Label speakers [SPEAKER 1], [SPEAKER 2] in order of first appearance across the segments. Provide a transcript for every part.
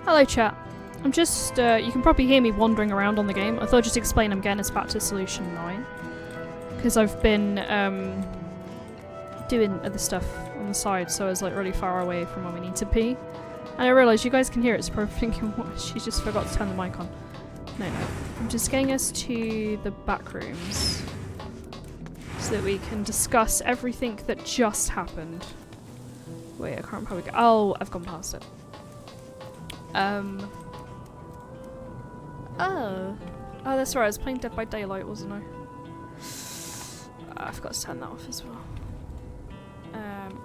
[SPEAKER 1] Hello chat. I'm just, you can probably hear me wandering around on the game. I thought I'd just explain I'm getting us back to Solution 9. Because I've been, doing other stuff on the side, so I was like really far away from where we need to be. And I realised you guys can hear it, so probably thinking, what? She just forgot to turn the mic on. No. I'm just getting us to the back rooms. So that we can discuss everything that just happened. Wait, I can't remember how we go. Oh, I've gone past it. Oh, that's right. I was playing Dead by Daylight, wasn't I? I forgot to turn that off as well.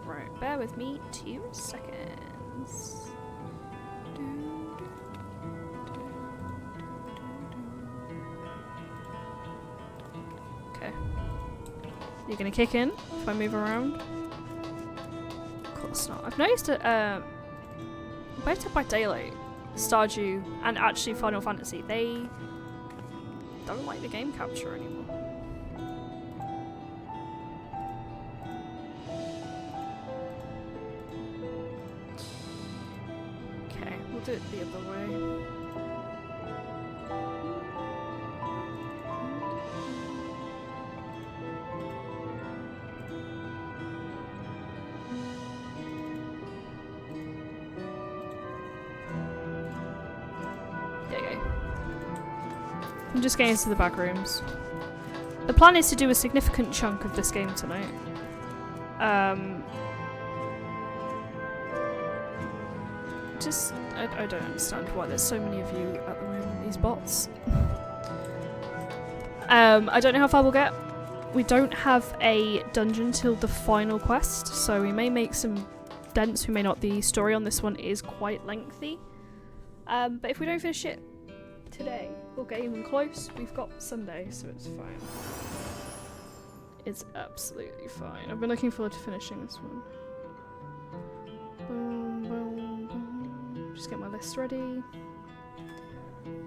[SPEAKER 1] Right. Bear with me 2 seconds. Okay. You're gonna kick in if I move around? Of course not. I've noticed that both Dead by Daylight, Stardew, and actually Final Fantasy, they don't like the game capture anymore. Okay, we'll do it the other way. I'm just getting into the back rooms. The plan is to do a significant chunk of this game tonight. I don't understand why there's so many of you at the moment, these bots. I don't know how far we'll get. We don't have a dungeon till the final quest, so we may make some dents, we may not. The story on this one is quite lengthy. But if we don't finish it today, we'll get even close. We've got Sunday, so it's fine. It's absolutely fine. I've been looking forward to finishing this one. Boom, boom, boom. Just get my list ready.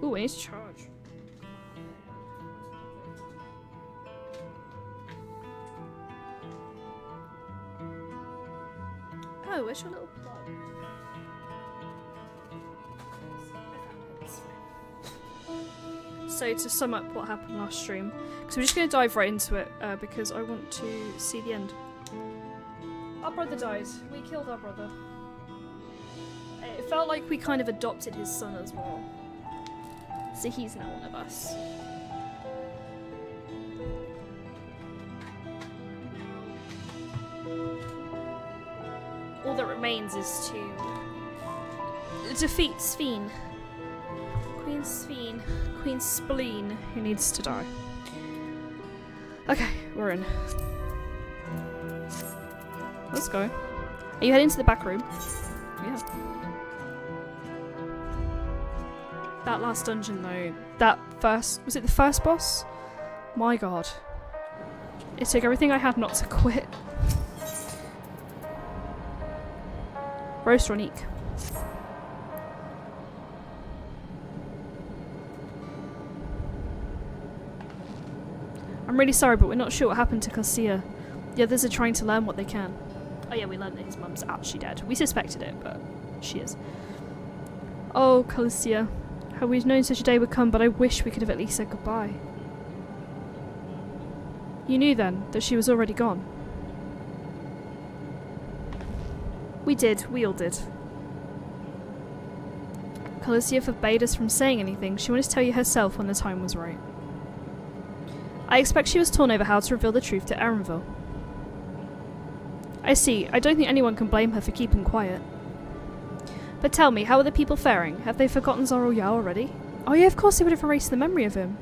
[SPEAKER 1] Ooh, I need to charge. Oh, where's your little plug? So to sum up what happened last stream, because we're just going to dive right into it, because I want to see the end. Our brother died. We killed our brother. It felt like we kind of adopted his son as well. So he's now one of us. All that remains is to defeat Sphene. Queen Sphene. Queen Spleen, who needs to die. Okay, we're in. Let's go. Are you heading to the back room? Yeah. That last dungeon though, was it the first boss? My god. It took everything I had not to quit. Roast Ronique. I'm really sorry, but we're not sure what happened to Garcia. The others are trying to learn what they can. Oh yeah, we learned that his mum's actually dead. We suspected it, but she is. Oh, Calicia. How we'd known such a day would come, but I wish we could have at least said goodbye. You knew then that she was already gone. We did. We all did. Calicia forbade us from saying anything. She wanted to tell you herself when the time was right. I expect she was torn over how to reveal the truth to Erenville. I see. I don't think anyone can blame her for keeping quiet. But tell me, how are the people faring? Have they forgotten Zoroyal already? Oh yeah, of course they would have erased the memory of him.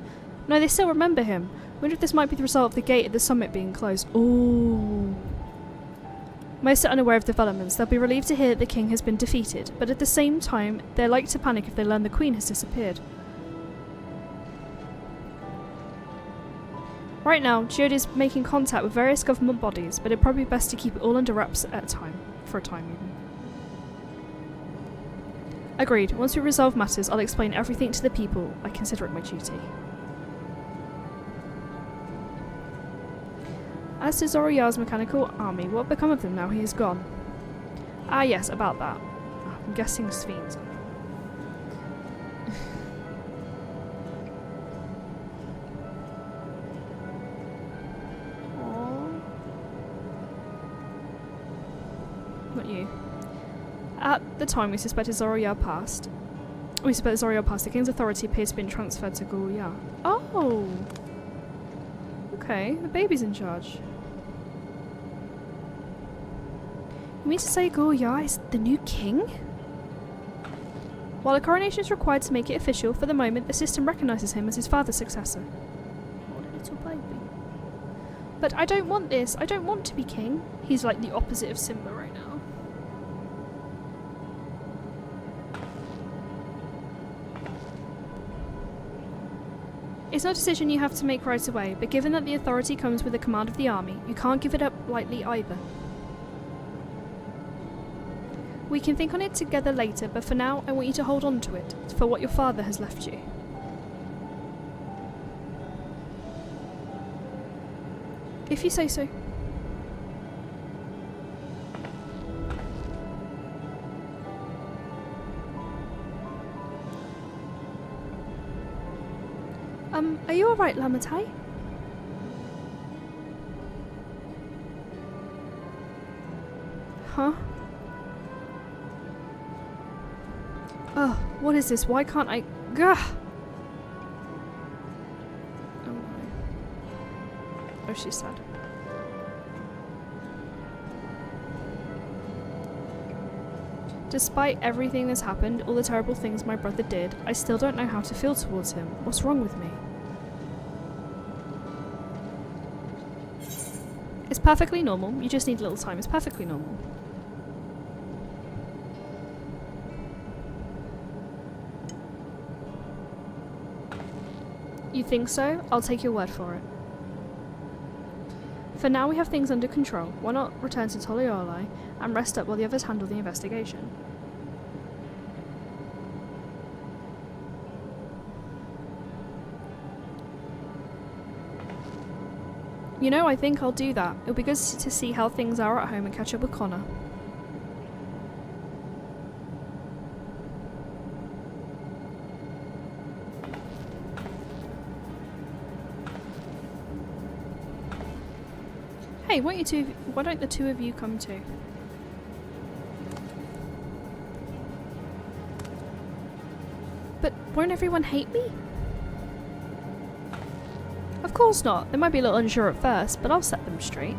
[SPEAKER 1] No, they still remember him. I wonder if this might be the result of the gate at the summit being closed. Ooh. Most are unaware of developments. They'll be relieved to hear that the king has been defeated, but at the same time, they're likely to panic if they learn the queen has disappeared. Right now, Geode is making contact with various government bodies, but it'd probably be best to keep it all under wraps for a time even. Agreed. Once we resolve matters, I'll explain everything to the people. I consider it my duty. As to Zoroyal's mechanical army, what become of them now he is gone? Ah yes, about that. I'm guessing Sphene's gone. Not you. At the time we suspected Zoroyar passed. We suspect Zoroyar passed. The king's authority appears to have been transferred to Gulya. Oh! Okay, the baby's in charge. You mean to say Gulya is the new king? While a coronation is required to make it official, for the moment the system recognises him as his father's successor. What a little baby. But I don't want this. I don't want to be king. He's like the opposite of Simba right now. It's not a decision you have to make right away, but given that the authority comes with the command of the army, you can't give it up lightly either. We can think on it together later, but for now I want you to hold on to it, for what your father has left you. If you say so. Are you alright, Lamatai? Huh? Oh, what is this? Why can't I... Gah! Oh no. Oh, she's sad. Despite everything that's happened, all the terrible things my brother did, I still don't know how to feel towards him. What's wrong with me? It's perfectly normal. You just need a little time. It's perfectly normal. You think so? I'll take your word for it. For now we have things under control. Why not return to Toliolai and rest up while the others handle the investigation? You know, I think I'll do that. It'll be good to see how things are at home and catch up with Connor. Hey, why don't the two of you come too? But won't everyone hate me? Of course not. They might be a little unsure at first, but I'll set them straight.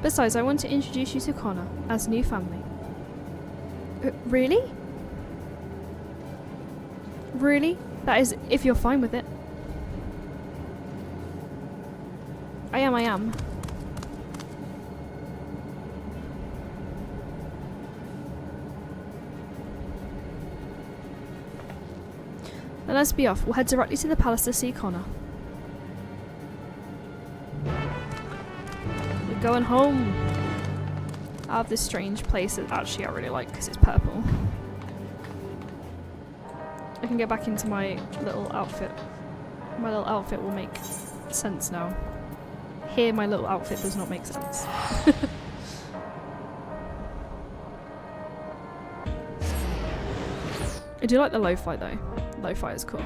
[SPEAKER 1] Besides, I want to introduce you to Connor as new family. Really? Really? That is, if you're fine with it. I am. Then let's be off. We'll head directly to the palace to see Connor. We're going home. Out of this strange place that actually I really like because it's purple. I can get back into my little outfit. My little outfit will make sense now. Here my little outfit does not make sense. I do like the lo-fi though. Lo-fi is cool.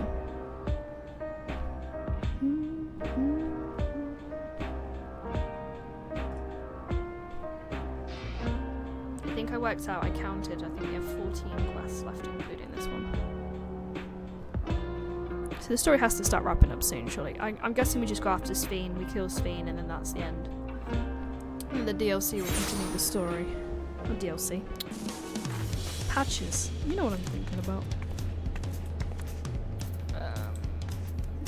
[SPEAKER 1] I think I worked out, I counted, I think we have 14 quests left including this one. So the story has to start wrapping up soon, surely. I'm guessing we just go after Sphene, we kill Sphene, and then that's the end. And the DLC will continue the story. Or DLC. Patches. You know what I'm thinking about.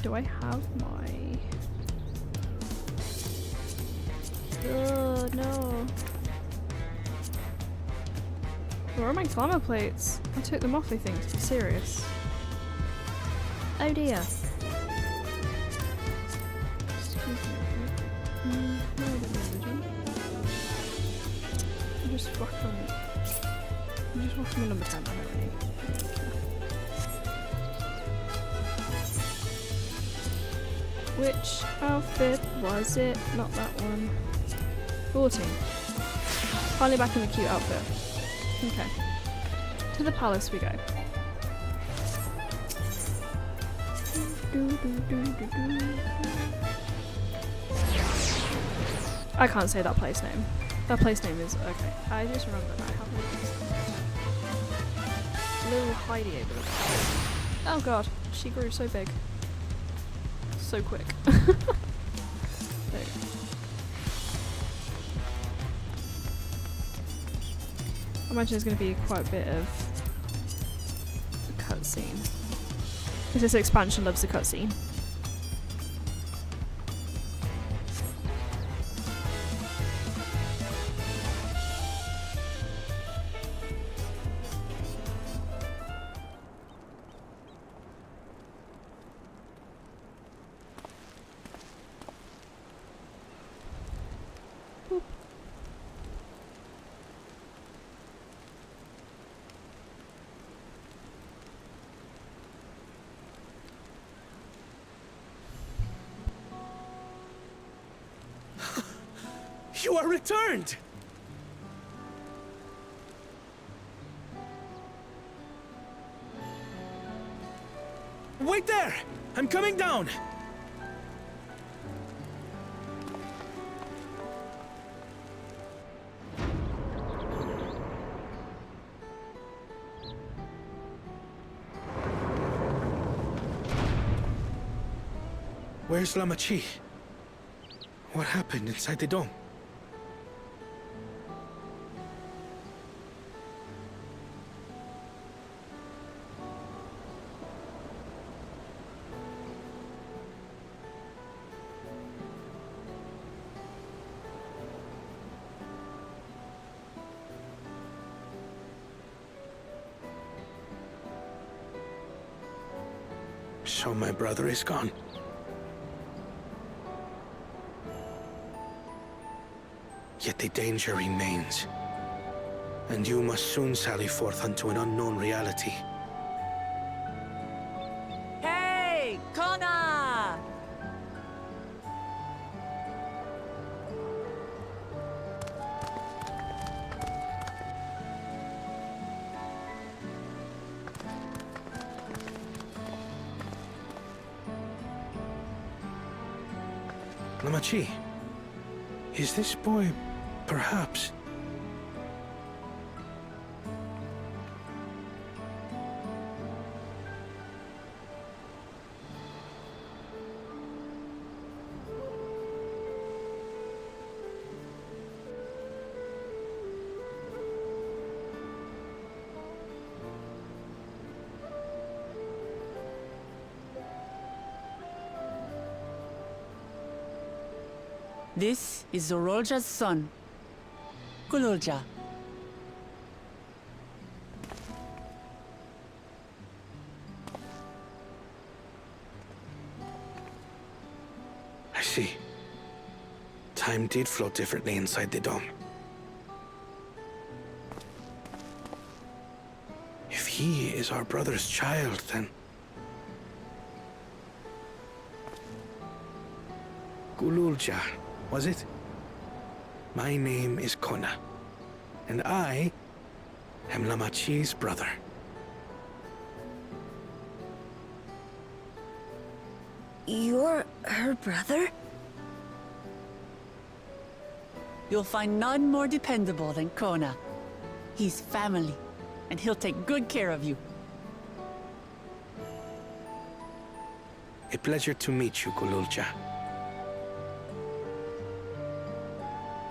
[SPEAKER 1] Do I have my... Oh, no. Where are my glamour plates? I took them off, I think, to be serious. Oh dear. Excuse me. No, I don't know. I'm just rocking my number 10, I don't really. Which outfit was it? Not that one. 14. Finally back in the cute outfit. Okay. To the palace we go. I can't say that place name. That place name is okay. I just remember that I have little Heidi over there. Oh god, she grew so big. So quick. There you go. I imagine there's going to be quite a bit of a cutscene. Because this expansion loves a cutscene.
[SPEAKER 2] You are returned! Wait there! I'm coming down! Where's Lamachi? What happened inside the dome? So my brother is gone. Yet the danger remains. And you must soon sally forth unto an unknown reality.
[SPEAKER 3] Hey, Kona!
[SPEAKER 2] Lamachi, is this boy perhaps...
[SPEAKER 3] This is Zorolja's son, Kululja.
[SPEAKER 2] I see. Time did flow differently inside the dome. If he is our brother's child, then... Kululja, was it? My name is Kona, and I am Lamachi's brother.
[SPEAKER 4] You're her brother?
[SPEAKER 3] You'll find none more dependable than Kona. He's family, and he'll take good care of you.
[SPEAKER 2] A pleasure to meet you, Kululja.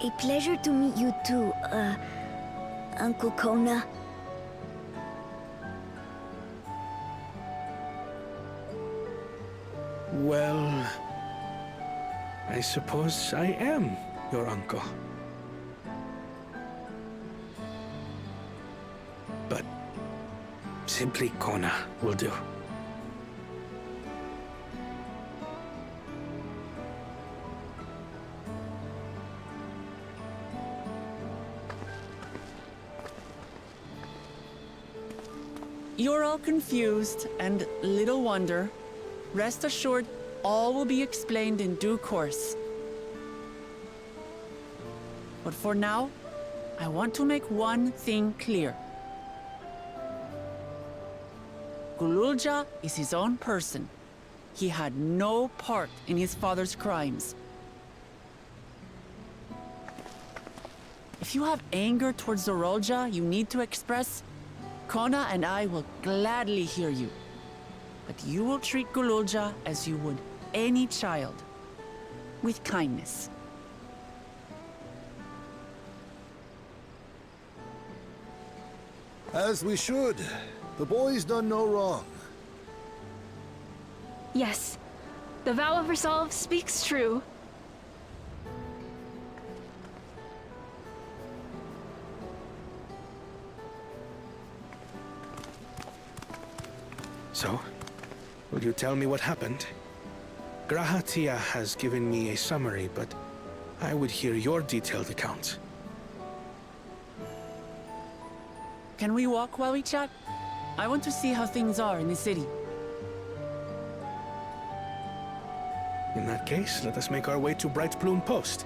[SPEAKER 4] A pleasure to meet you too, Uncle Kona.
[SPEAKER 2] Well, I suppose I am your uncle. But simply Kona will do.
[SPEAKER 3] You're all confused, and little wonder. Rest assured, all will be explained in due course. But for now, I want to make one thing clear. Kululja is his own person, He had no part in his father's crimes. If you have anger towards Zorolja you need to express, Kona and I will gladly hear you. But you will treat Gululja as you would any child, with kindness.
[SPEAKER 5] As we should. The boy's done no wrong.
[SPEAKER 6] Yes, the vow of resolve speaks true.
[SPEAKER 2] So, will you tell me what happened? Grahatia has given me a summary, but I would hear your detailed account.
[SPEAKER 3] Can we walk while we chat? I want to see how things are in the city.
[SPEAKER 2] In that case, let us make our way to Bright Plume Post.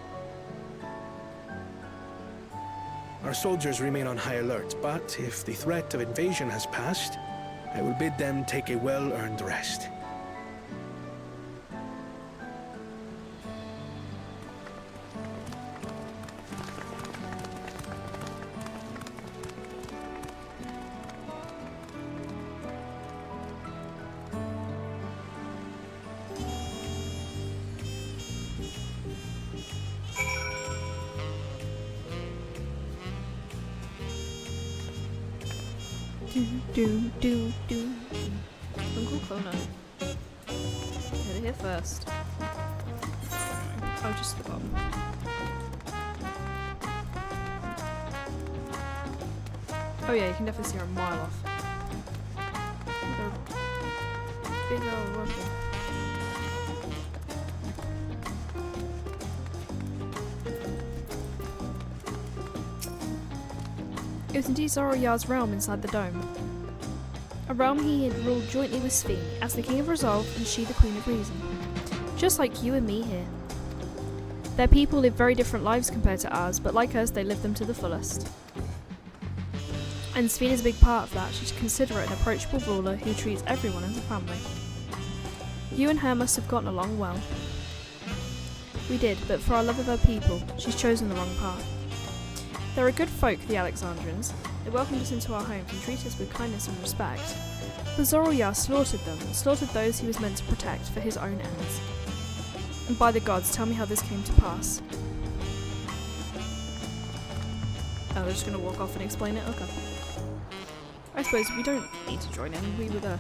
[SPEAKER 2] Our soldiers remain on high alert, but if the threat of invasion has passed, I will bid them take a well-earned rest.
[SPEAKER 1] Do. Uncle Kona. Get here first. Oh, just forgot. Oh yeah, you can definitely see her a mile off. They're big old working. It was indeed Zoroyar's realm inside the dome. A realm he had ruled jointly with Sphene, as the King of Resolve and she the Queen of Reason. Just like you and me here. Their people live very different lives compared to ours, but like us, they live them to the fullest. And Sphene is a big part of that. She's a considerate and approachable ruler who treats everyone as a family. You and her must have gotten along well. We did, but for our love of her people, she's chosen the wrong path. They're a good folk, the Alexandrians. They welcomed us into our homes and treated us with kindness and respect. But Zoroyar slaughtered them, and slaughtered those he was meant to protect for his own ends. And by the gods, tell me how this came to pass. Oh, they're just gonna walk off and explain it? Okay. I suppose we don't need to join in, we were there.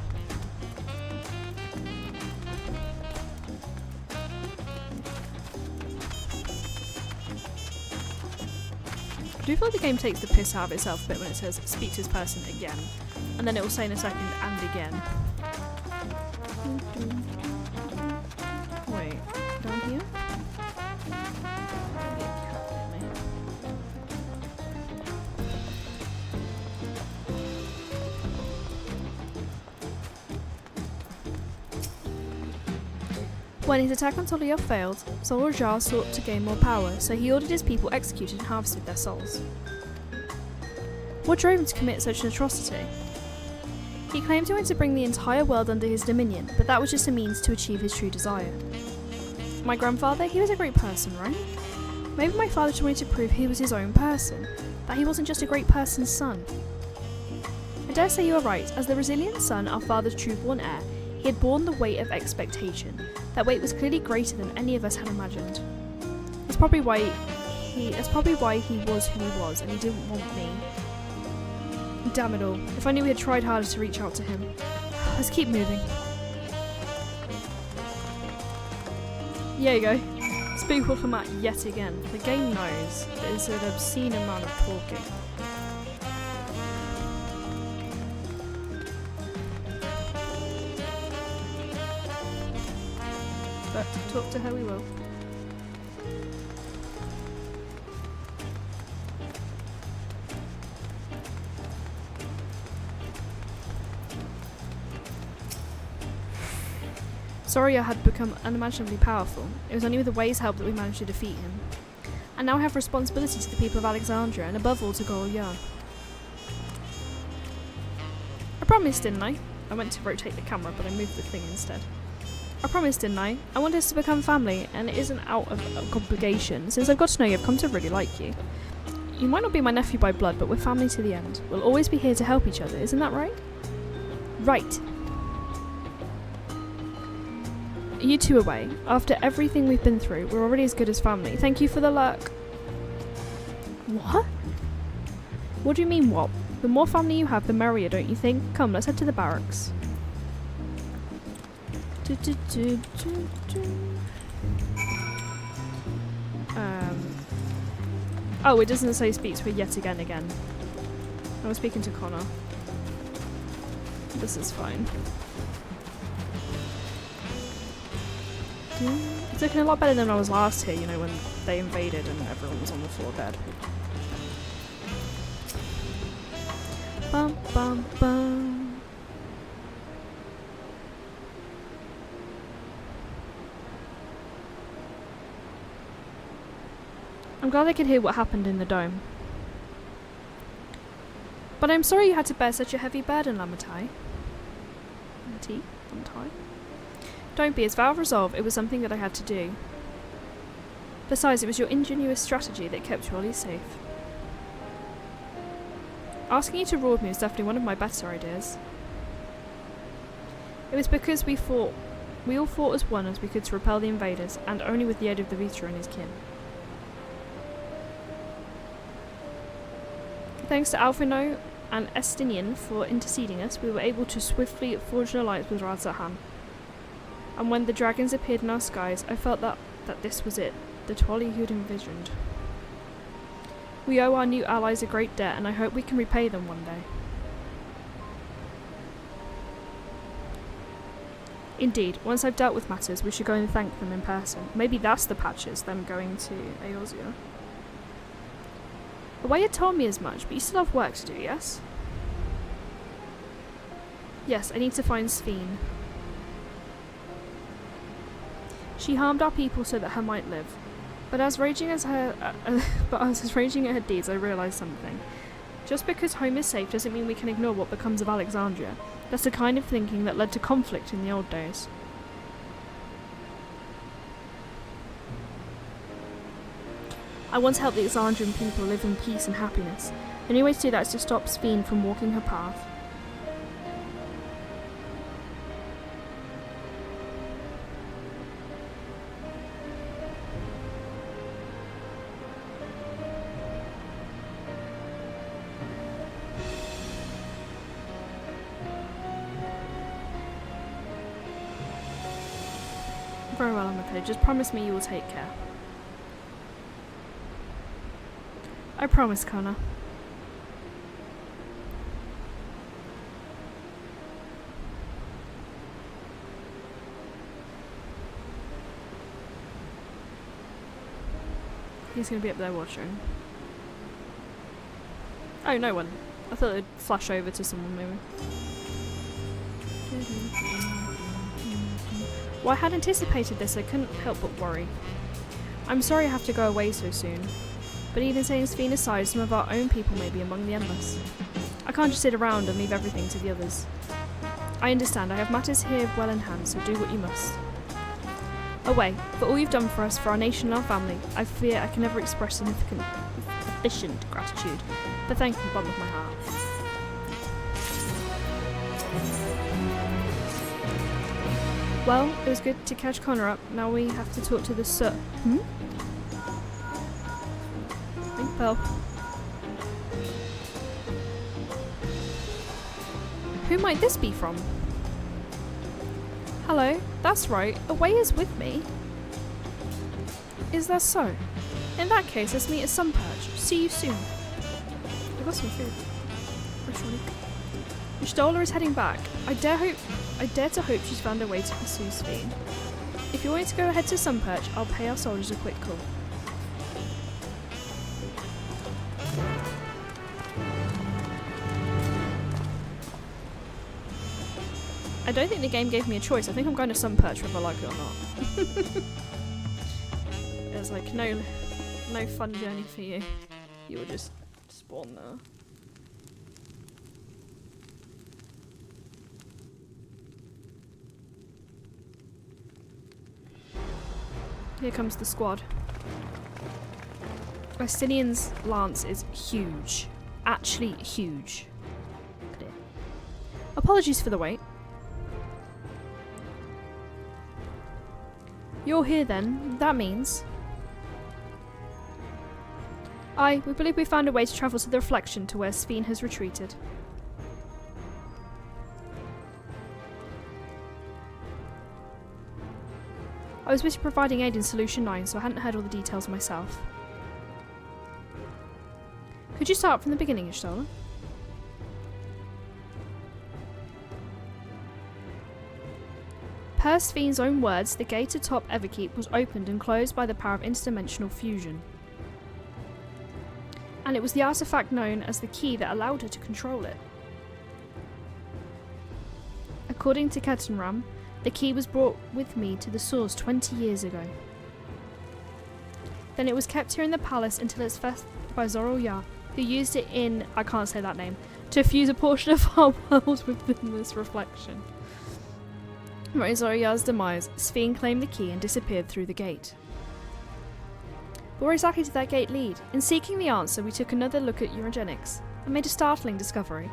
[SPEAKER 1] I do feel like the game takes the piss out of itself a bit when it says speak to this person again, and then it will say in a second and again. Wait, down here? When his attack on Toliar failed, Zoroyar sought to gain more power, so he ordered his people executed and harvested their souls. What drove him to commit such an atrocity? He claimed he wanted to bring the entire world under his dominion, but that was just a means to achieve his true desire. My grandfather, he was a great person, right? Maybe my father just wanted to prove he was his own person, that he wasn't just a great person's son. I dare say you are right, as the resilient son, our father's true-born heir, he had borne the weight of expectation. That weight was clearly greater than any of us had imagined. That's probably why he was who he was, and he didn't want me. Damn it all. If I knew we had tried harder to reach out to him. Let's keep moving. There you go. Spook will come out yet again. The game knows there's an obscene amount of talking. But talk to her we will. Zoroyar had become unimaginably powerful. It was only with the Way's help that we managed to defeat him. And now I have responsibility to the people of Alexandria, and above all to Zoroyar. I promised, didn't I? I went to rotate the camera, but I moved the thing instead. I promised, didn't I? I want us to become family, and it isn't out of obligation. Since I've got to know you, I've come to really like you. You might not be my nephew by blood, but we're family to the end. We'll always be here to help each other, isn't that right? Right. You two away. After everything we've been through, we're already as good as family. Thank you for the lurk. What? What do you mean, what? The more family you have, the merrier, don't you think? Come, let's head to the barracks. Oh, it doesn't say speaks for yet again. I was speaking to Connor. This is fine. It's looking a lot better than when I was last here, you know, when they invaded and everyone was on the floor dead. Bum bum bum. I'm glad I could hear what happened in the dome. But I'm sorry you had to bear such a heavy burden, Lamatai. Lamatai? Don't be, as vow of resolve, it was something that I had to do. Besides, it was your ingenious strategy that kept Rolly safe. Asking you to rule with me was definitely one of my better ideas. It was because we all fought as one as we could to repel the invaders, and only with the aid of the Vita and his kin. Thanks to Alphino and Estinian for interceding us, we were able to swiftly forge an alliance with Radzahan. And when the dragons appeared in our skies, I felt that this was it, the Twali you'd envisioned. We owe our new allies a great debt, and I hope we can repay them one day. Indeed, once I've dealt with matters, we should go and thank them in person. Maybe that's the patches, them going to Eorzea. The way you told me as much, but you still have work to do, yes? Yes, I need to find Sphene. She harmed our people so that her might live. But as raging at her deeds, I realised something. Just because home is safe doesn't mean we can ignore what becomes of Alexandria. That's the kind of thinking that led to conflict in the old days. I want to help the Alexandrian people live in peace and happiness. The only way to do that is to stop Sphene from walking her path. Very well, I'm afraid. Just promise me you will take care. I promise, Connor. He's going to be up there watching. Oh, no one. I thought it'd flash over to someone, maybe. Well, I had anticipated this, I couldn't help but worry. I'm sorry I have to go away so soon. But even saying Sphene aside, some of our own people may be among the Endless. I can't just sit around and leave everything to the others. I understand, I have matters here well in hand, so do what you must. Away, for all you've done for us, for our nation and our family, I fear I can never express sufficient gratitude, but thank you from the bottom of my heart. Well, it was good to catch Connor up. Now we have to talk to the Think Bell. Who might this be from? Hello, that's right. Away is with me. Is that so? In that case, let's meet at Sunperch. See you soon. I got some food. Y'shtola is heading back. I dare to hope she's found a way to pursue Sphene. If you're willing to go ahead to Sunperch, I'll pay our soldiers a quick call. I don't think the game gave me a choice. I think I'm going to Sunperch whether I like it or not. There's like no fun journey for you. You will just spawn there. Here comes the squad. Justinian's lance is huge. Actually huge. Look at it. Apologies for the wait. You're here then. That means... we believe we found a way to travel to the reflection to where Sphene has retreated. I was busy providing aid in Solution 9, so I hadn't heard all the details myself. Could you start from the beginning, Ishtola? Per Sphene's own words, the gate atop Everkeep was opened and closed by the power of interdimensional fusion. And it was the artifact known as the key that allowed her to control it. According to Ketenram, the key was brought with me to the source 20 years ago. Then it was kept here in the palace until its first by Zoroya, who used it in, I can't say that name, to fuse a portion of our world within this reflection. Right, Zoroya's demise, Sphene claimed the key and disappeared through the gate. But where exactly did that gate lead? In seeking the answer, we took another look at Eurogenics and made a startling discovery.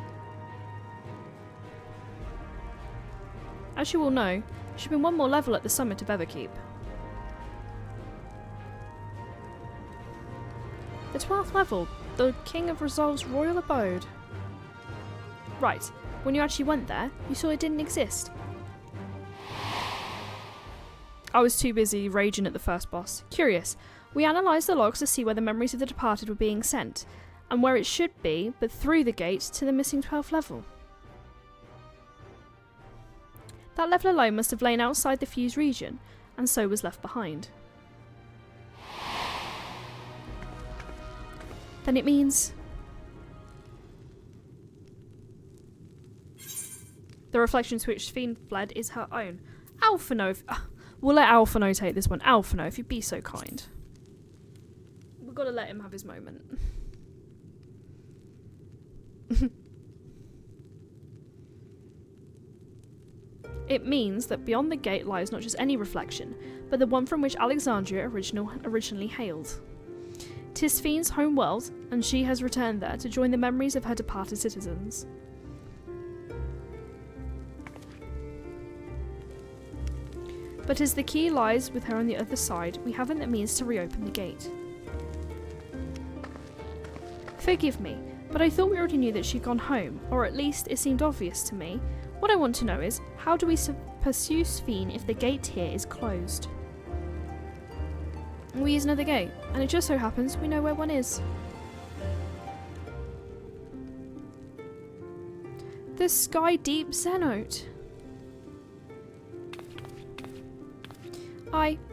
[SPEAKER 1] As you all know, there should have been one more level at the summit of Everkeep. The 12th level, the King of Resolve's royal abode. Right, when you actually went there, you saw it didn't exist. I was too busy raging at the first boss. Curious, we analysed the logs to see where the memories of the departed were being sent, and where it should be, but through the gate to the missing 12th level. That level alone must have lain outside the fused region, and so was left behind. Then it means... the reflection to which Sphene fled is her own. Alphino, we'll let Alphino take this one. Alphino, if you'd be so kind. We've got to let him have his moment. It means that beyond the gate lies not just any reflection, but the one from which Alexandria originally hailed. 'Tis Sphene's home world, and she has returned there to join the memories of her departed citizens. But as the key lies with her on the other side, we haven't the means to reopen the gate. Forgive me, but I thought we already knew that she'd gone home, or at least it seemed obvious to me. What I want to know is, how do we pursue Sphene if the gate here is closed? We use another gate, and it just so happens we know where one is. The Sky Deep Cenote.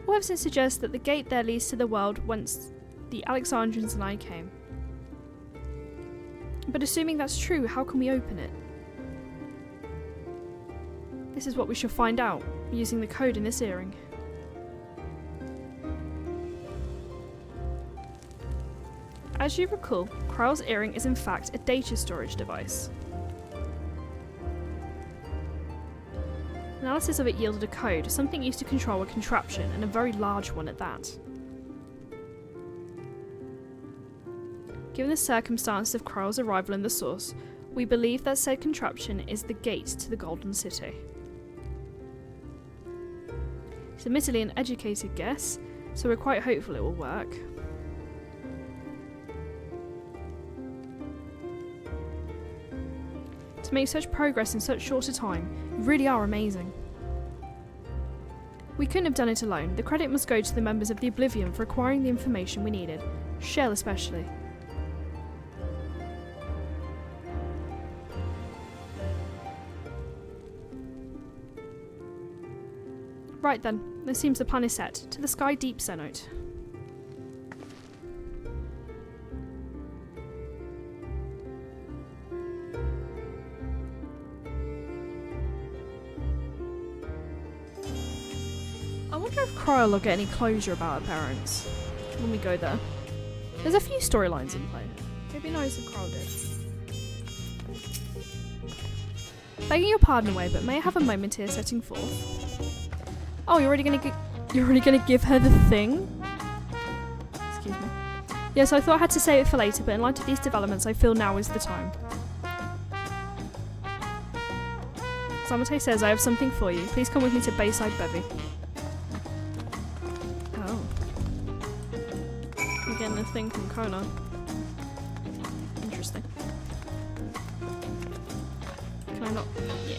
[SPEAKER 1] Webson suggests that the gate there leads to the world whence the Alexandrians and I came. But assuming that's true, how can we open it? This is what we shall find out, using the code in this earring. As you recall, Kryl's earring is in fact a data storage device. Analysis of it yielded a code, something used to control a contraption, and a very large one at that. Given the circumstances of Kryl's arrival in the source, we believe that said contraption is the gate to the Golden City. It's admittedly an educated guess, so we're quite hopeful it will work. To make such progress in such short a time, you really are amazing. We couldn't have done it alone. The credit must go to the members of the Oblivion for acquiring the information we needed, Shell especially. Right then, it seems the plan is set. To the Sky Deep Cenote. I wonder if Kryl will get any closure about her parents when we go there. There's a few storylines in play. It'd be nice if Kryl did. Begging your pardon away, but may I have a moment here setting forth? Oh, you're already gonna You're already gonna give her the thing? Excuse me. Yes, I thought I had to save it for later, but in light of these developments, I feel now is the time. Samate says, I have something for you. Please come with me to Bayside Bevy. Oh. I'm getting a thing from Kona. Interesting. Can I not? Yeah.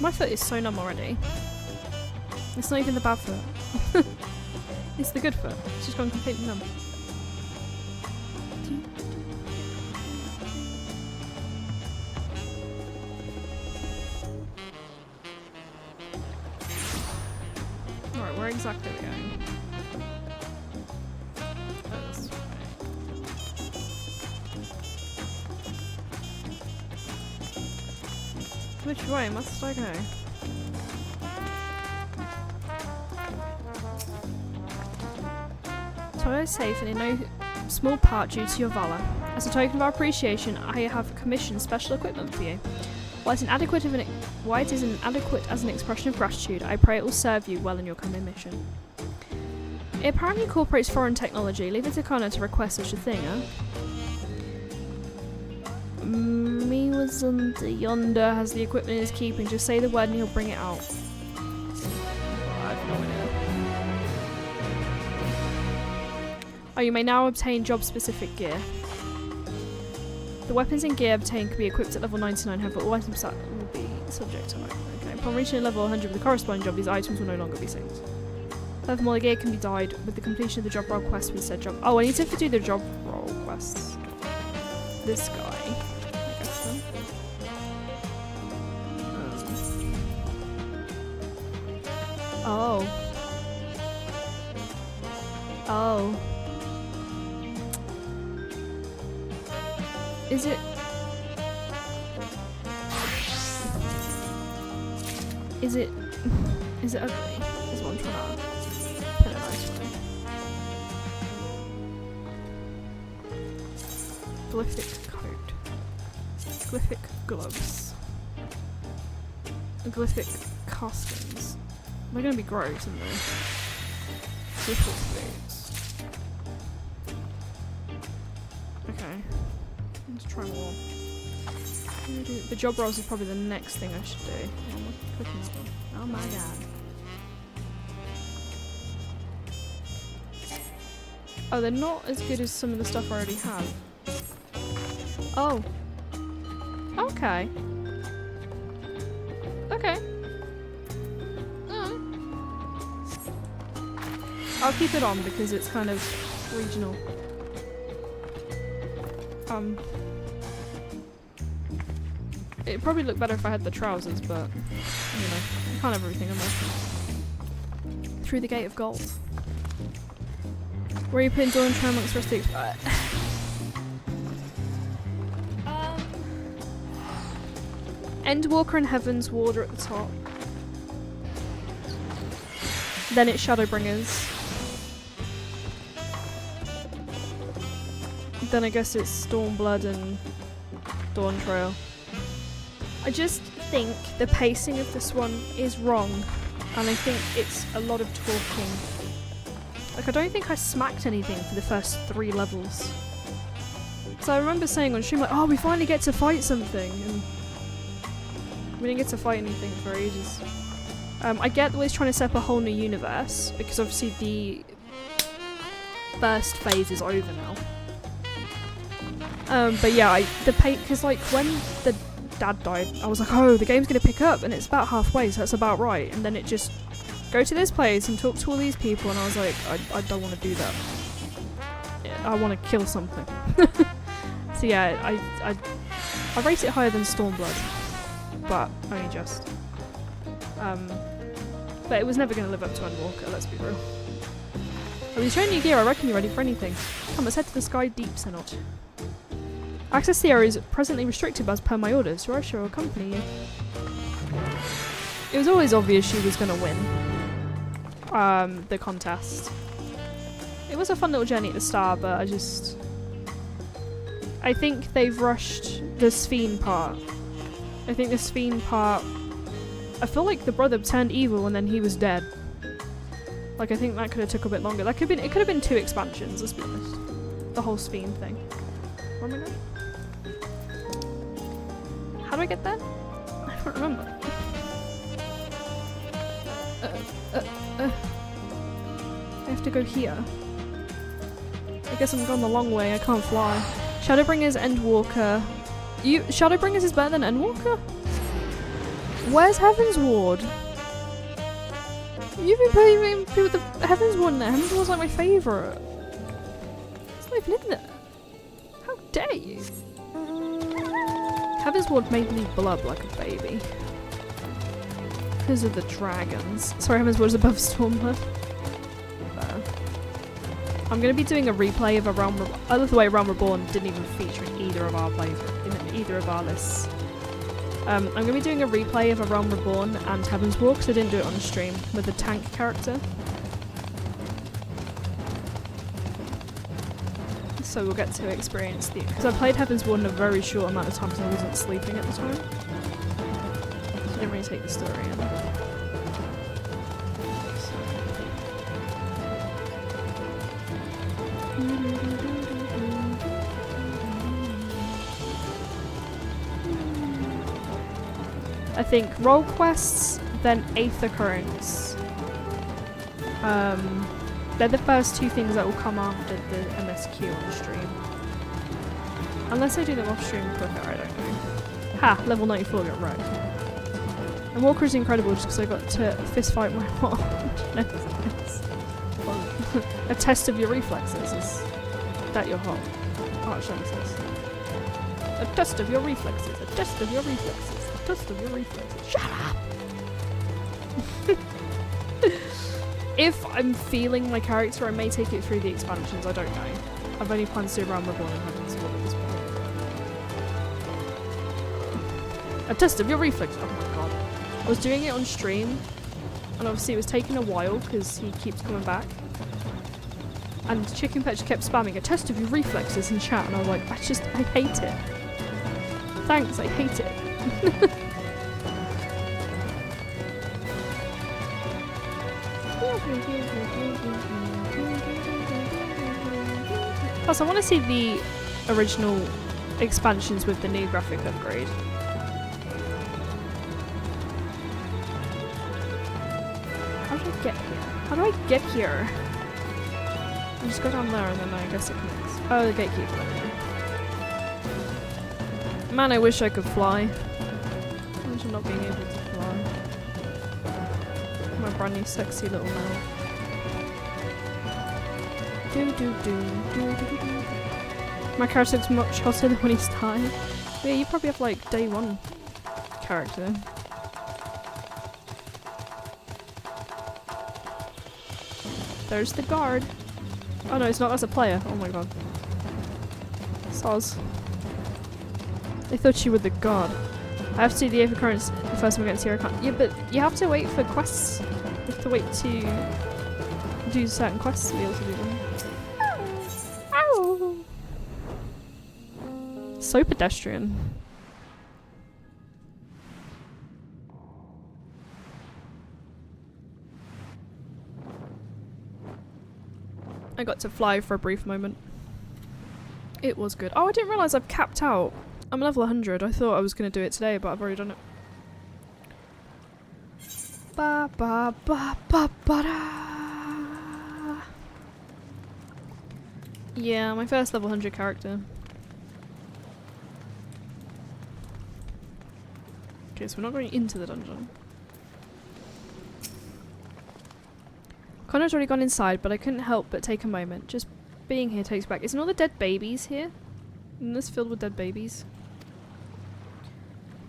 [SPEAKER 1] My foot is so numb already. It's not even the bad foot. It's the good foot. It's just gone completely numb. Alright, where exactly are we going? Oh, this way. Which way must I go? Toyo is safe and in no small part due to your valor. As a token of our appreciation, I have commissioned special equipment for you. While it is inadequate as an expression of gratitude, I pray it will serve you well in your coming mission. It apparently incorporates foreign technology. Leave it to Kana to request such a thing, huh? Me was under yonder has the equipment in his keeping. Just say the word and he'll bring it out. I have no idea. Oh, you may now obtain job-specific gear. The weapons and gear obtained can be equipped at level 99, however all items that will be subject to item. Okay, upon reaching level 100 with the corresponding job, these items will no longer be synced. Furthermore, the gear can be dyed with the completion of the job role quest with said job. Oh, I need to do the job role quests. This guy. I guess then. Oh. Oh. Is it... Is it ugly? Is what I'm trying to put it nicely. Glyphic coat. Glyphic gloves. Glyphic costumes. They're gonna be gross, aren't they? Glyphic boots. Okay. Let's try more. The job roles is probably the next thing I should do. Oh, I'm clicking that one. Oh my god. Oh, they're not as good as some of the stuff I already have. Oh. Okay. Okay. I'll keep it on because it's kind of regional. It'd probably look better if I had the trousers, but, you know, you can't have everything in there. Through the gate of gold. Where are you putting Dawn Try amongst the rest of the Endwalker and Heaven's Warder at the top. Then it's Shadowbringers. Then I guess it's Stormblood and Dawn Trail. I just think the pacing of this one is wrong, and I think it's a lot of talking. Like, I don't think I smacked anything for the first 3 levels. So I remember saying on stream, like, oh, we finally get to fight something, and we didn't get to fight anything for ages. I get that we're trying to set up a whole new universe, because obviously the first phase is over now. But yeah, because like when the dad died, I was like, oh, the game's gonna pick up, and it's about halfway, so that's about right. And then it just go to this place and talk to all these people, and I was like, I don't want to do that. I want to kill something. So yeah, I rate it higher than Stormblood, but only just. But it was never going to live up to Endwalker, let's be real. With your shiny new gear, I reckon you're ready for anything. Come, let's head to the Sky Deep Synod. Access to the area is presently restricted as per my orders, so I shall accompany you. It was always obvious she was going to win the contest. It was a fun little journey at the start, but I think they've rushed the Sphene part. I think the Sphene part... I feel like the brother turned evil and then he was dead. Like, I think that could have took a bit longer. It could have been 2 expansions, let's be honest. The whole Sphene thing. Where am I going? How do I get there? I don't remember. I have to go here. I guess I'm going the long way. I can't fly. Shadowbringer's Endwalker. Shadowbringer's is better than Endwalker? Where's Heaven's Ward? You've been putting people with the Heaven's Ward in there. Heaven's Ward's like my favourite. It's not even in there. How dare you? Heaven's Ward made me blub like a baby. Because of the dragons. Sorry, Heaven's Ward is above Stormblood. There. I'm going to be doing a replay of A Realm Reborn. I love the way Realm Reborn didn't even feature in either of our lists. I'm going to be doing a replay of A Realm Reborn and Heaven's Ward because I didn't do it on the stream with the tank character. So we'll get to experience the... Because I played Heaven's Ward in a very short amount of time because I wasn't sleeping at the time. So I didn't really take the story in. I think role quests, then 8th occurrence. They're the first 2 things that will come after the MSQ on the stream. Unless I do them off stream quicker, I don't know. Ha! Level 94 got wrecked. And Walker is incredible just because I got to fist fight my mom. A test of your reflexes. Is that your hot? Arch nemesis. A test of your reflexes. A test of your reflexes. Of your reflexes. Shut up! If I'm feeling my character, I may take it through the expansions, I don't know. I've only planned to do Realm Reborn and Heaven's Ward at this point. A test of your reflexes. Oh my god. I was doing it on stream, and obviously it was taking a while because he keeps coming back. And Chicken Petch kept spamming a test of your reflexes in chat, and I was like, I hate it. Thanks, I hate it. Plus, I want to see the original expansions with the new graphic upgrade. How do I get here? How do I get here? I just go down there and then I guess it connects. Oh, the gatekeeper. Man, I wish I could fly. Imagine not being able to fly. My brand new sexy little mouth. My character looks much hotter than when he's tired. Yeah, you probably have like day 1 character. There's the guard. Oh no, it's not, that's a player. Oh my god. Soz. They thought you were the god. I have to do the 8th occurrence the first time I get to here. I can't. Yeah, but you have to wait for quests. You have to wait to do certain quests to be able to do them. Ow! So pedestrian. I got to fly for a brief moment. It was good. Oh, I didn't realise I've capped out. I'm level 100. I thought I was going to do it today, but I've already done it. Ba ba ba ba ba da. Yeah, my first level 100 character. Okay, so we're not going into the dungeon. Connor's already gone inside, but I couldn't help but take a moment. Just being here takes back. Isn't all the dead babies here? Isn't this filled with dead babies?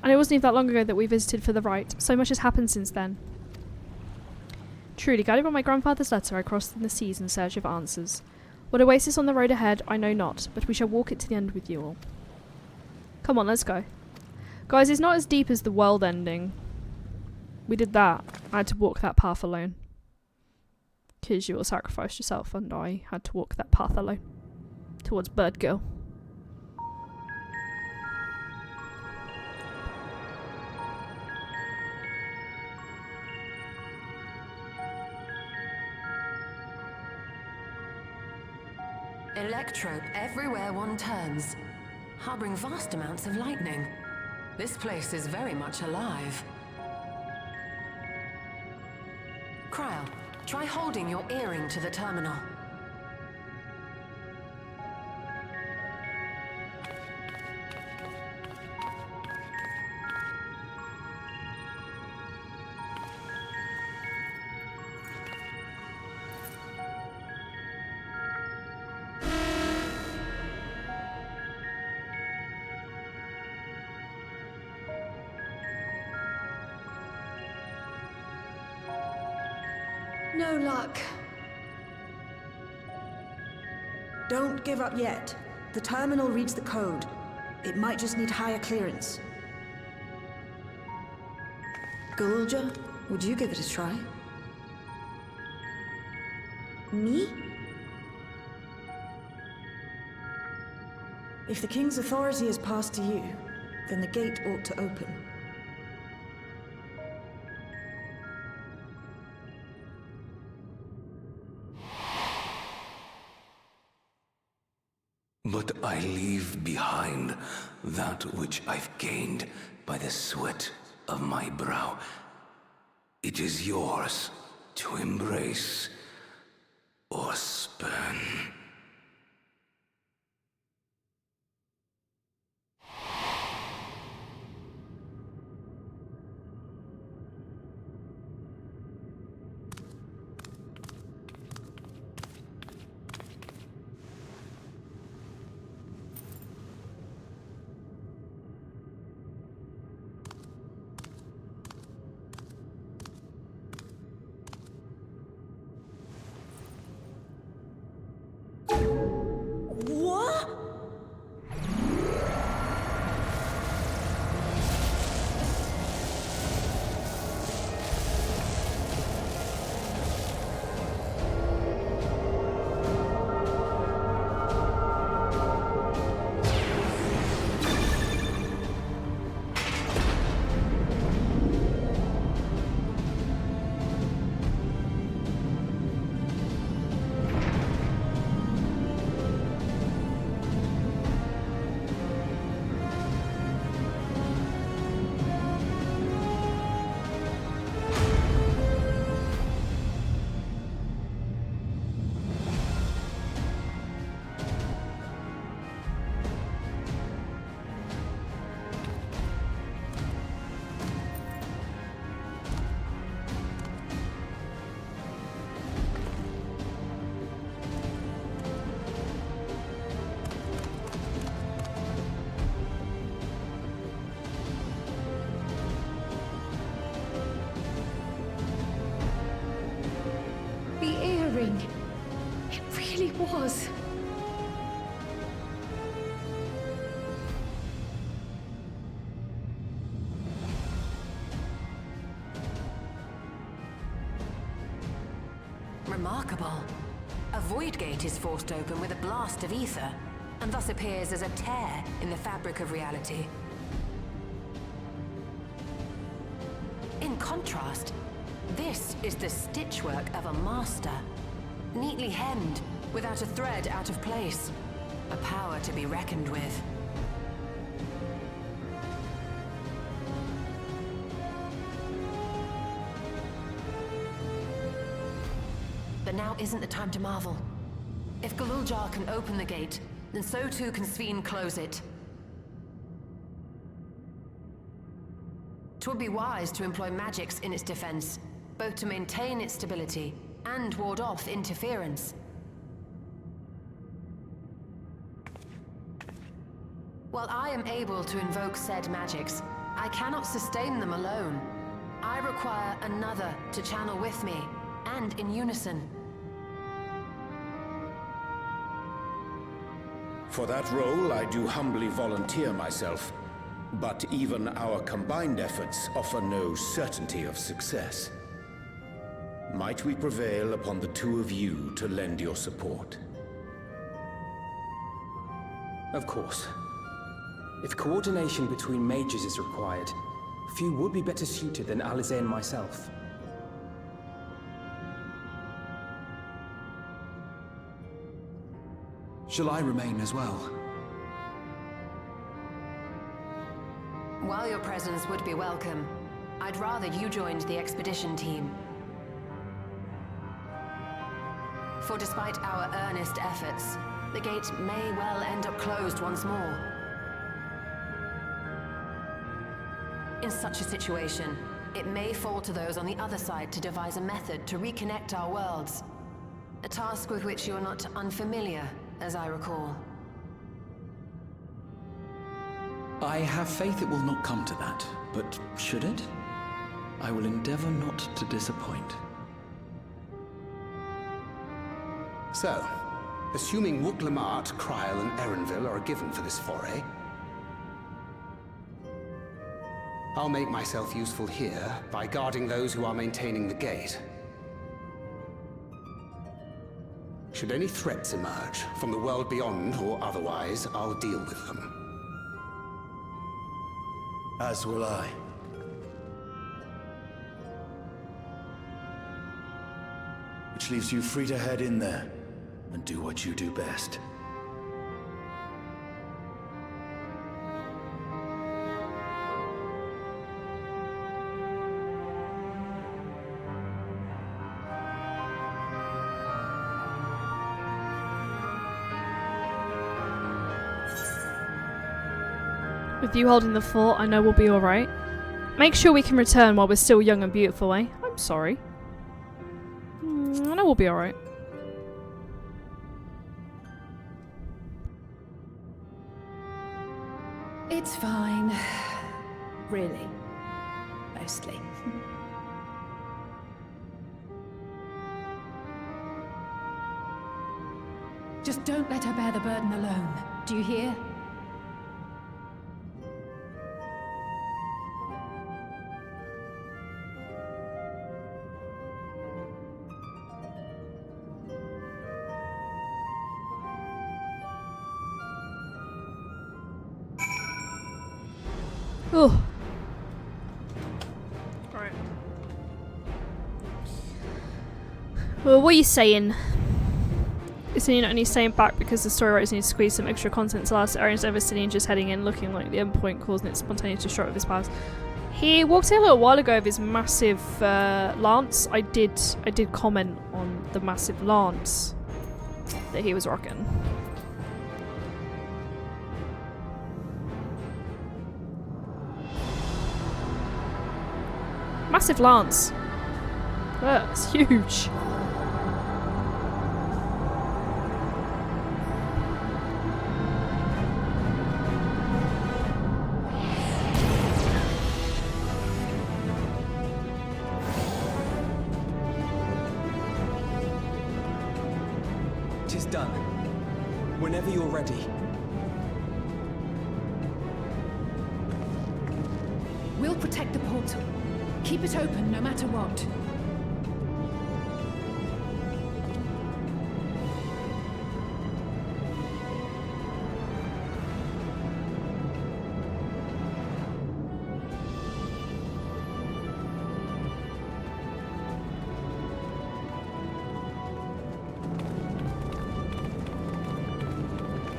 [SPEAKER 1] And it wasn't even that long ago that we visited for the rite. So much has happened since then. Truly, guided by my grandfather's letter, I crossed the seas in search of answers. What awaits us on the road ahead, I know not, but we shall walk it to the end with you all. Come on, let's go. Guys, it's not as deep as the world ending. We did that. I had to walk that path alone. Because you all sacrificed yourself and I had to walk that path alone. Towards Bird Girl.
[SPEAKER 7] Electrope everywhere one turns, harboring vast amounts of lightning. This place is very much alive. Cryle, try holding your earring to the terminal.
[SPEAKER 8] No luck. Don't give up yet. The terminal reads the code. It might just need higher clearance. Gulja, would you give it a try?
[SPEAKER 4] Me?
[SPEAKER 8] If the King's authority is passed to you, then the gate ought to open.
[SPEAKER 9] But I leave behind that which I've gained by the sweat of my brow. It is yours to embrace or spurn.
[SPEAKER 8] What?
[SPEAKER 6] The earring. It really was.
[SPEAKER 7] Remarkable. A void gate is forced open with a blast of ether, and thus appears as a tear in the fabric of reality. In contrast, this is the stitchwork of a master. Neatly hemmed, without a thread out of place. A power to be reckoned with. But now isn't the time to marvel. If Galuljar can open the gate, then so too can Sveen close it. 'Twould be wise to employ magics in its defense, both to maintain its stability and ward off interference. While I am able to invoke said magics, I cannot sustain them alone. I require another to channel with me, and in unison.
[SPEAKER 10] For that role, I do humbly volunteer myself. But even our combined efforts offer no certainty of success. Might we prevail upon the two of you to lend your support?
[SPEAKER 11] Of course. If coordination between mages is required, few would be better suited than Alize and myself.
[SPEAKER 12] Shall I remain as well?
[SPEAKER 7] While your presence would be welcome, I'd rather you joined the expedition team. For despite our earnest efforts, the gate may well end up closed once more. In such a situation, it may fall to those on the other side to devise a method to reconnect our worlds. A task with which you are not unfamiliar, as I recall.
[SPEAKER 12] I have faith it will not come to that, but should it? I will endeavor not to disappoint.
[SPEAKER 13] So, assuming Wook-Lamart, Kryl, and Erenville are given for this foray, I'll make myself useful here by guarding those who are maintaining the gate. Should any threats emerge, from the world beyond or otherwise, I'll deal with them.
[SPEAKER 5] As will I. Which leaves you free to head in there and do what you do best.
[SPEAKER 1] With you holding the fort, I know we'll be alright. Make sure we can return while we're still young and beautiful, eh? I'm sorry. I know we'll be alright.
[SPEAKER 6] It's fine. Really. Mostly. Just don't let her bear the burden alone. Do you hear?
[SPEAKER 1] Oh. Right. Well, what are you saying? Isn't he not only staying back because the story writers need to squeeze some extra content to last Arian's ever sitting and just heading in looking like the endpoint causing it spontaneous destruct of his powers? He walked in a little while ago with his massive lance. I did comment on the massive lance that he was rocking. Massive lance. That's huge.
[SPEAKER 11] Tis done. Whenever you're ready.
[SPEAKER 6] We'll protect the portal. Keep it open no matter what.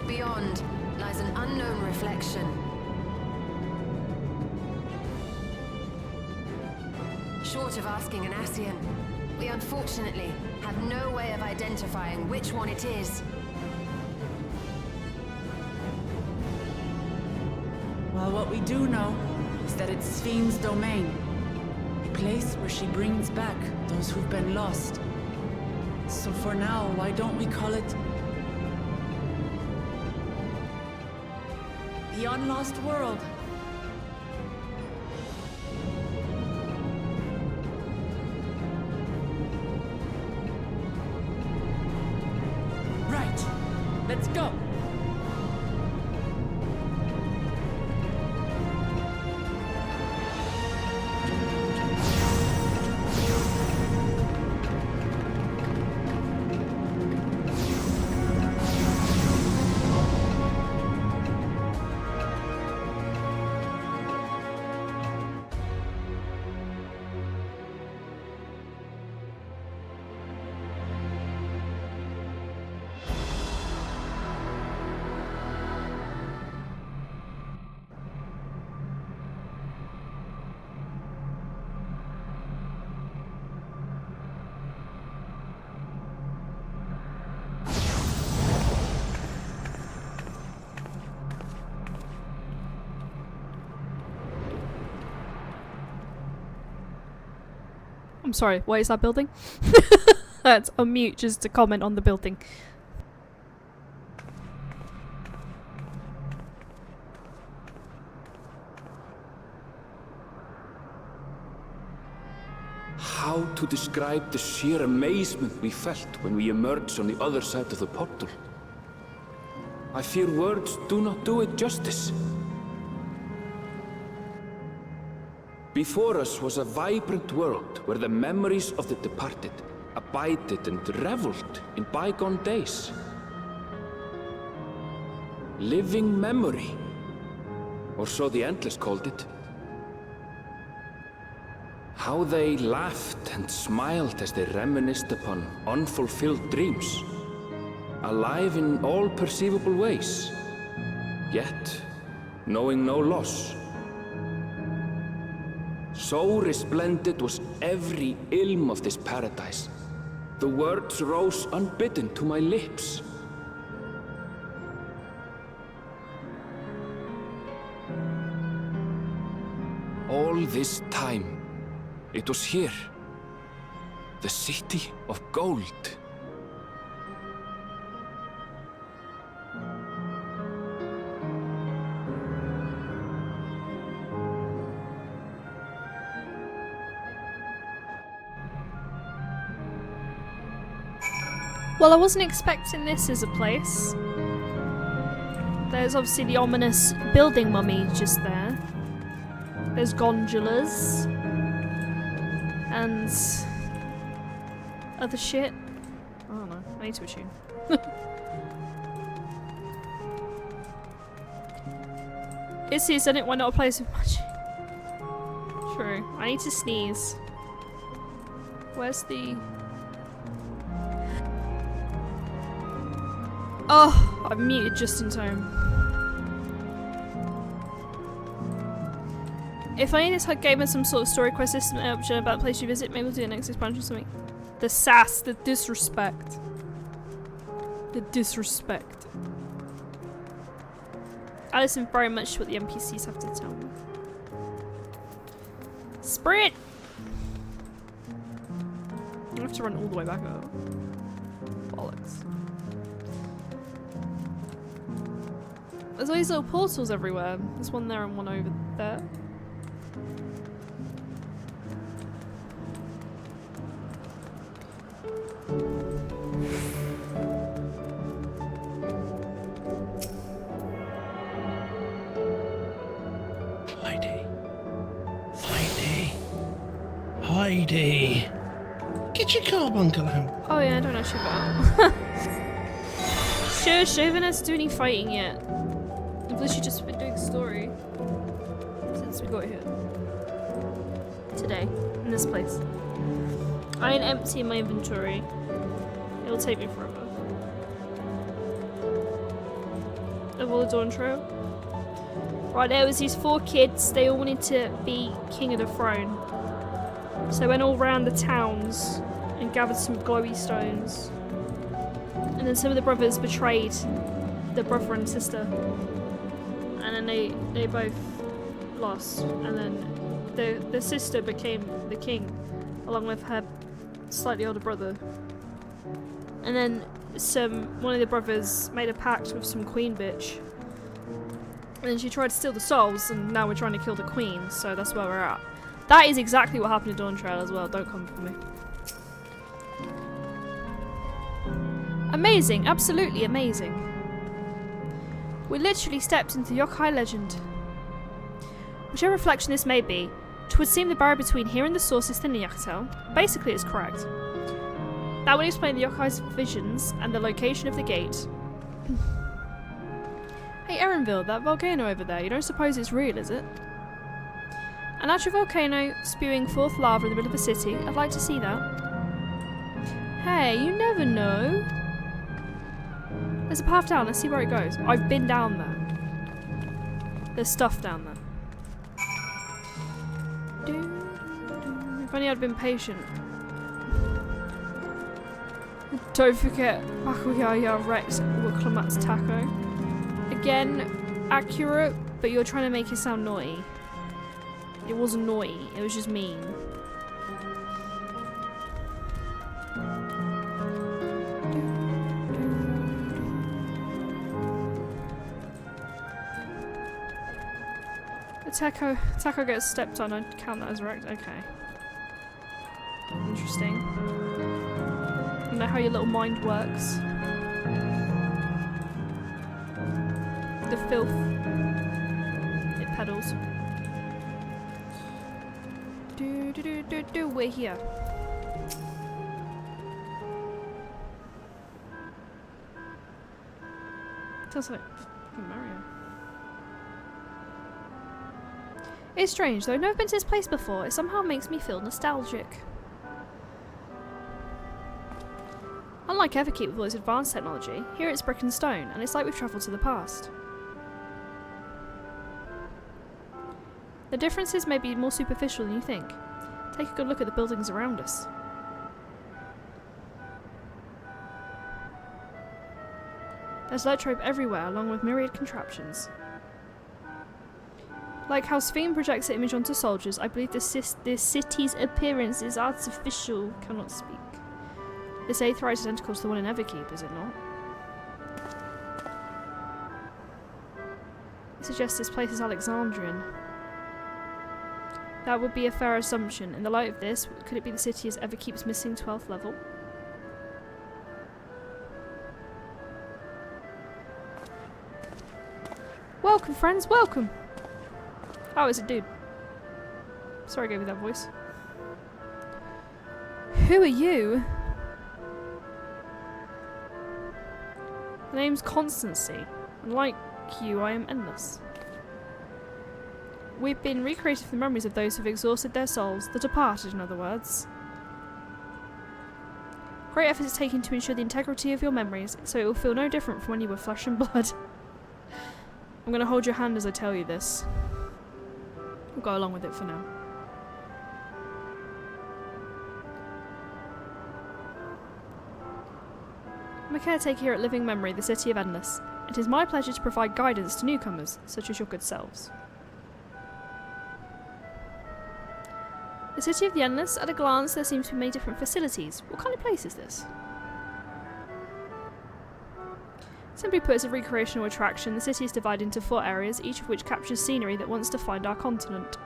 [SPEAKER 7] Beyond lies an unknown reflection. Short of asking an Ascian, we unfortunately have no way of identifying which one it is.
[SPEAKER 3] Well, what we do know is that it's Sphne's domain. A place where she brings back those who've been lost. So for now, why don't we call it the Unlost World? Let's go!
[SPEAKER 1] I'm sorry, what is that building? Let's unmute just to comment on the building.
[SPEAKER 14] How to describe the sheer amazement we felt when we emerged on the other side of the portal? I fear words do not do it justice. Before us was a vibrant world where the memories of the departed abided and reveled in bygone days. Living memory, or so the Endless called it. How they laughed and smiled as they reminisced upon unfulfilled dreams, alive in all perceivable ways, yet knowing no loss. So resplendent was every ilm of this paradise. The words rose unbidden to my lips. All this time, it was here, the city of gold.
[SPEAKER 1] Well, I wasn't expecting this as a place. There's obviously the ominous building mummy just there. There's gondolas. And other shit. I don't know. I need to attune. Isn't it? Why not a place with magic? True. I need to sneeze. Where's the... Oh, I've muted just in time. If I need this game as some sort of story quest system option about the place you visit, maybe we'll do it next expansion or something. The sass, the disrespect. The disrespect. I listen very much to what the NPCs have to tell me. Sprint! I have to run all the way back up. Bollocks. There's all these little portals everywhere. There's one there and one over there.
[SPEAKER 2] Heidi. Get your carbuncle out.
[SPEAKER 1] Oh yeah, I don't actually about. Shush, I haven't had to do any fighting yet. I've literally just been doing story since we got here. Today, in this place. I ain't empty my inventory. It'll take me forever. Of all the Dawn Trail. Right, there was these 4 kids. They all wanted to be king of the throne. So they went all around the towns and gathered some glowy stones. And then some of the brothers betrayed the brother and sister. And then they both lost. And then the sister became the king, along with her slightly older brother. And then one of the brothers made a pact with some queen bitch. And then she tried to steal the souls, and now we're trying to kill the queen, so that's where we're at. That is exactly what happened to Dawn Trail as well, don't come for me. Amazing, absolutely amazing. We literally stepped into yokai legend. Whichever reflection this may be, it would seem the barrier between here and the source is thinner, Yakatel. Basically, it's correct. That would explain the yokai's visions and the location of the gate. Hey Erenville, that volcano over there, you don't suppose it's real, is it? An actual volcano spewing forth lava in the middle of a city. I'd like to see that. Hey, you never know. There's a path down, let's see where it goes. I've been down there. There's stuff down there. If only I'd been patient. Don't forget, Bakuya wrecked Wuklamat's taco. Again, accurate, but you're trying to make it sound naughty. It wasn't naughty, it was just mean. The taco gets stepped on, I'd count that as wrecked. Okay. Interesting. You know how your little mind works. The filth. It pedals. We're here. Sounds like Mario. It's strange though, I've never been to this place before. It somehow makes me feel nostalgic. Unlike Everkeep with all its advanced technology, here it's brick and stone, and it's like we've travelled to the past. The differences may be more superficial than you think. Take a good look at the buildings around us. There's electrobe everywhere, along with myriad contraptions. Like how Sphene projects the image onto soldiers, I believe this city's appearance is artificial. Cannot speak. This aetheryte is identical to the one in Everkeep, is it not? It suggests this place is Alexandrian. That would be a fair assumption. In the light of this, could it be the city as Everkeep's missing 12th level? Welcome, friends, welcome! Oh, it's a dude. Sorry I gave you that voice. Who are you? The name's Constancy, and like you, I am endless. We've been recreated from the memories of those who've exhausted their souls, the departed, in other words. Great effort is taken to ensure the integrity of your memories, so it will feel no different from when you were flesh and blood. I'm going to hold your hand as I tell you this. We'll go along with it for now. I'm a caretaker here at Living Memory, the City of Endless. It is my pleasure to provide guidance to newcomers, such as your good selves. The City of the Endless, at a glance, there seems to be many different facilities. What kind of place is this? Simply put, as a recreational attraction, the city is divided into 4 areas, each of which captures scenery that once defined our continent.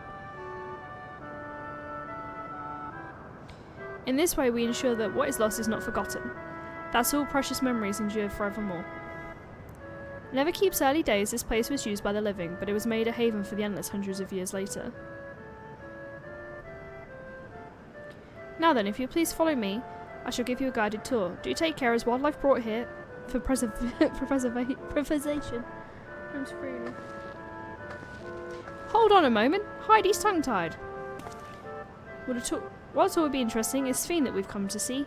[SPEAKER 1] In this way, we ensure that what is lost is not forgotten. That's all precious memories endure forevermore. In Everkeep's early days, this place was used by the living, but it was made a haven for the Endless hundreds of years later. Now then, if you'll please follow me, I shall give you a guided tour. Do take care as wildlife brought here for preservation. I'm screaming. Hold on a moment. Heidi's tongue-tied. What it would be interesting is Sphene that we've come to see.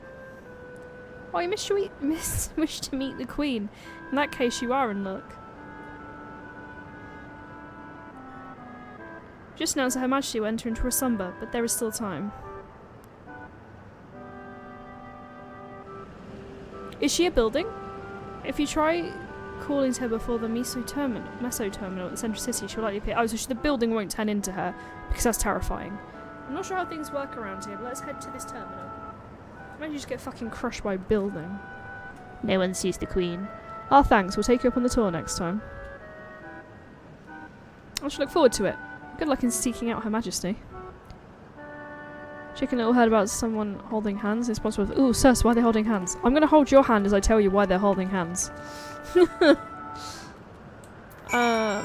[SPEAKER 1] Oh, you wish to meet the Queen. In that case, you are in luck. Just announced that Her Majesty will enter into a slumber, but there is still time. Is she a building? If you try calling to her before the Meso terminal at the central city, she'll likely appear. Oh, so the building won't turn into her, because that's terrifying. I'm not sure how things work around here, but let's head to this terminal. Imagine you just get fucking crushed by a building. No one sees the Queen. Oh, thanks. We'll take you up on the tour next time. I should look forward to it. Good luck in seeking out Her Majesty. Chicken Little heard about someone holding hands. It's possible. Ooh, sus, why are they holding hands? I'm going to hold your hand as I tell you why they're holding hands. I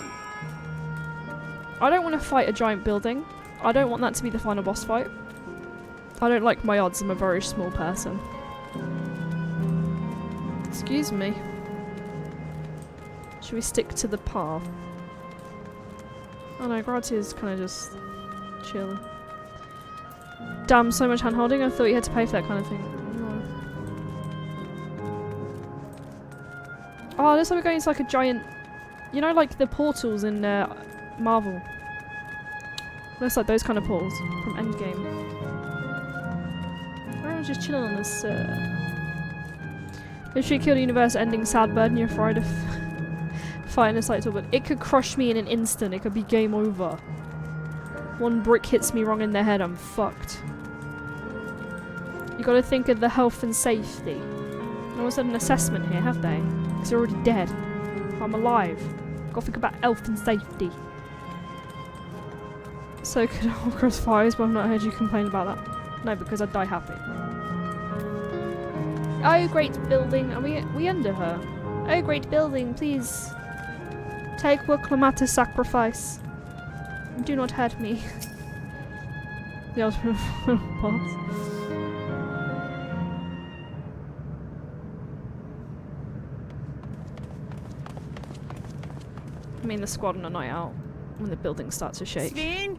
[SPEAKER 1] don't want to fight a giant building. I don't want that to be the final boss fight. I don't like my odds. I'm a very small person. Excuse me. Should we stick to the path? Oh no, Gratia's kind of just chilling. Damn, so much hand holding. I thought you had to pay for that kind of thing. No. Oh, looks like we're going into like a giant, you know, like the portals in Marvel. Looks like those kind of portals from Endgame. Everyone's just chilling on this. Literally kill the universe, ending sad burden. You're afraid of fighting a cycle, but it could crush me in an instant. It could be game over. One brick hits me wrong in the head, I'm fucked. You gotta think of the health and safety. No one's done an assessment here, have they? Because you're already dead. I'm alive. Gotta think about health and safety. So could I walk across fires, but I've not heard you complain about that. No, because I'd die happy. Oh, great building. Are we under her? Oh, great building, please. Take Wuklamata's sacrifice. Do not hurt me. The ultimate boss. I mean the squad on a night out when the building starts to shake.
[SPEAKER 3] Sven?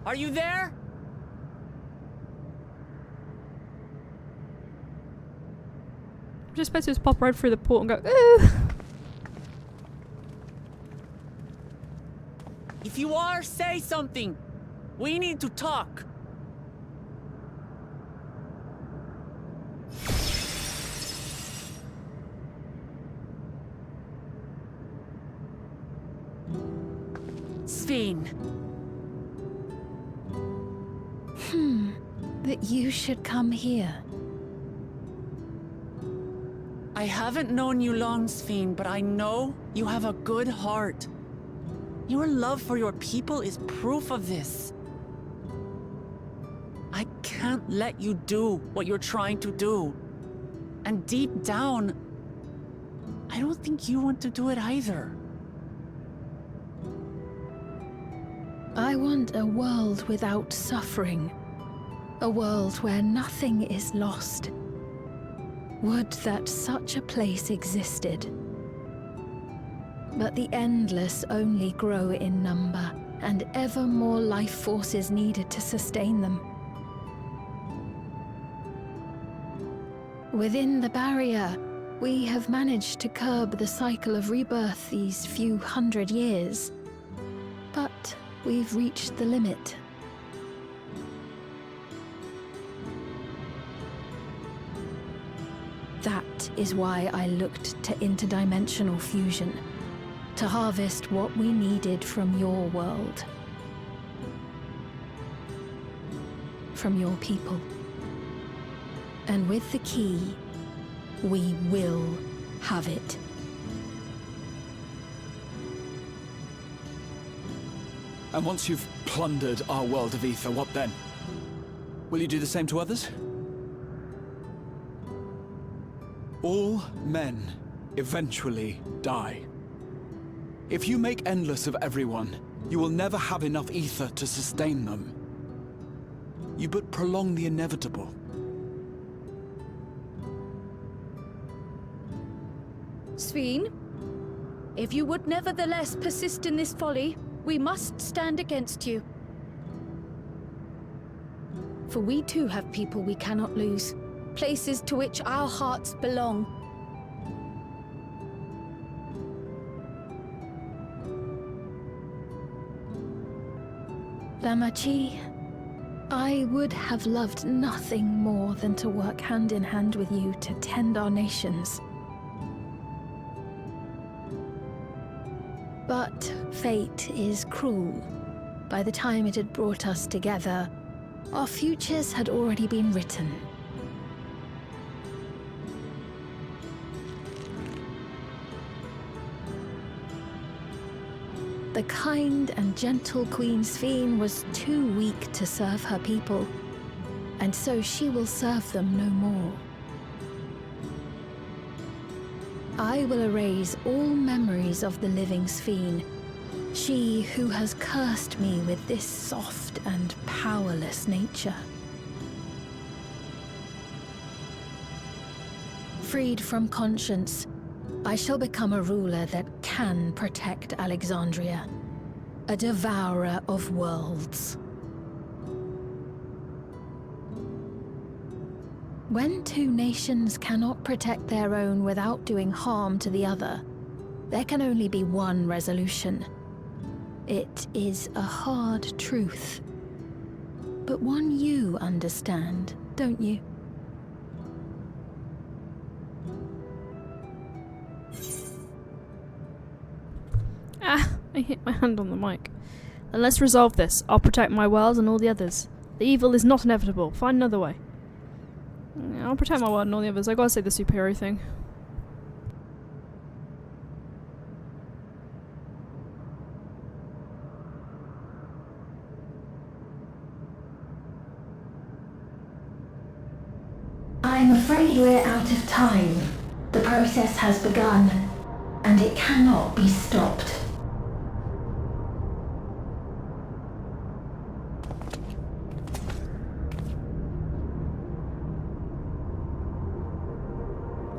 [SPEAKER 3] Are you there?
[SPEAKER 1] I'm just supposed to just pop right through the port and go, ooh!
[SPEAKER 3] If you are, say something. We need to talk. Sven.
[SPEAKER 6] That you should come here.
[SPEAKER 3] I haven't known you long, Sven, but I know you have a good heart. Your love for your people is proof of this. I can't let you do what you're trying to do. And deep down, I don't think you want to do it either.
[SPEAKER 6] I want a world without suffering. A world where nothing is lost. Would that such a place existed. But the endless only grow in number, and ever more life forces needed to sustain them. Within the barrier, we have managed to curb the cycle of rebirth these few hundred years. But we've reached the limit. That is why I looked to interdimensional fusion. To harvest what we needed from your world. From your people. And with the key, we will have it.
[SPEAKER 12] And once you've plundered our world of ether, what then? Will you do the same to others? All men eventually die. If you make endless of everyone, you will never have enough ether to sustain them. You but prolong the inevitable.
[SPEAKER 15] Sven, if you would nevertheless persist in this folly, we must stand against you. For we too have people we cannot lose, places to which our hearts belong.
[SPEAKER 6] Damachi, I would have loved nothing more than to work hand in hand with you to tend our nations. But fate is cruel. By the time it had brought us together, our futures had already been written. The kind and gentle Queen Sven was too weak to serve her people, and so she will serve them no more. I will erase all memories of the living Sphene, she who has cursed me with this soft and powerless nature. Freed from conscience, I shall become a ruler that can protect Alexandria, a devourer of worlds. When two nations cannot protect their own without doing harm to the other, there can only be one resolution. It is a hard truth, but one you understand, don't you?
[SPEAKER 1] Ah, I hit my hand on the mic. Then let's resolve this. I'll protect my world and all the others. The evil is not inevitable. Find another way. I'll protect my world and all the others. I gotta say the superhero thing.
[SPEAKER 6] I'm afraid we're out of time. The process has begun, and it cannot be stopped.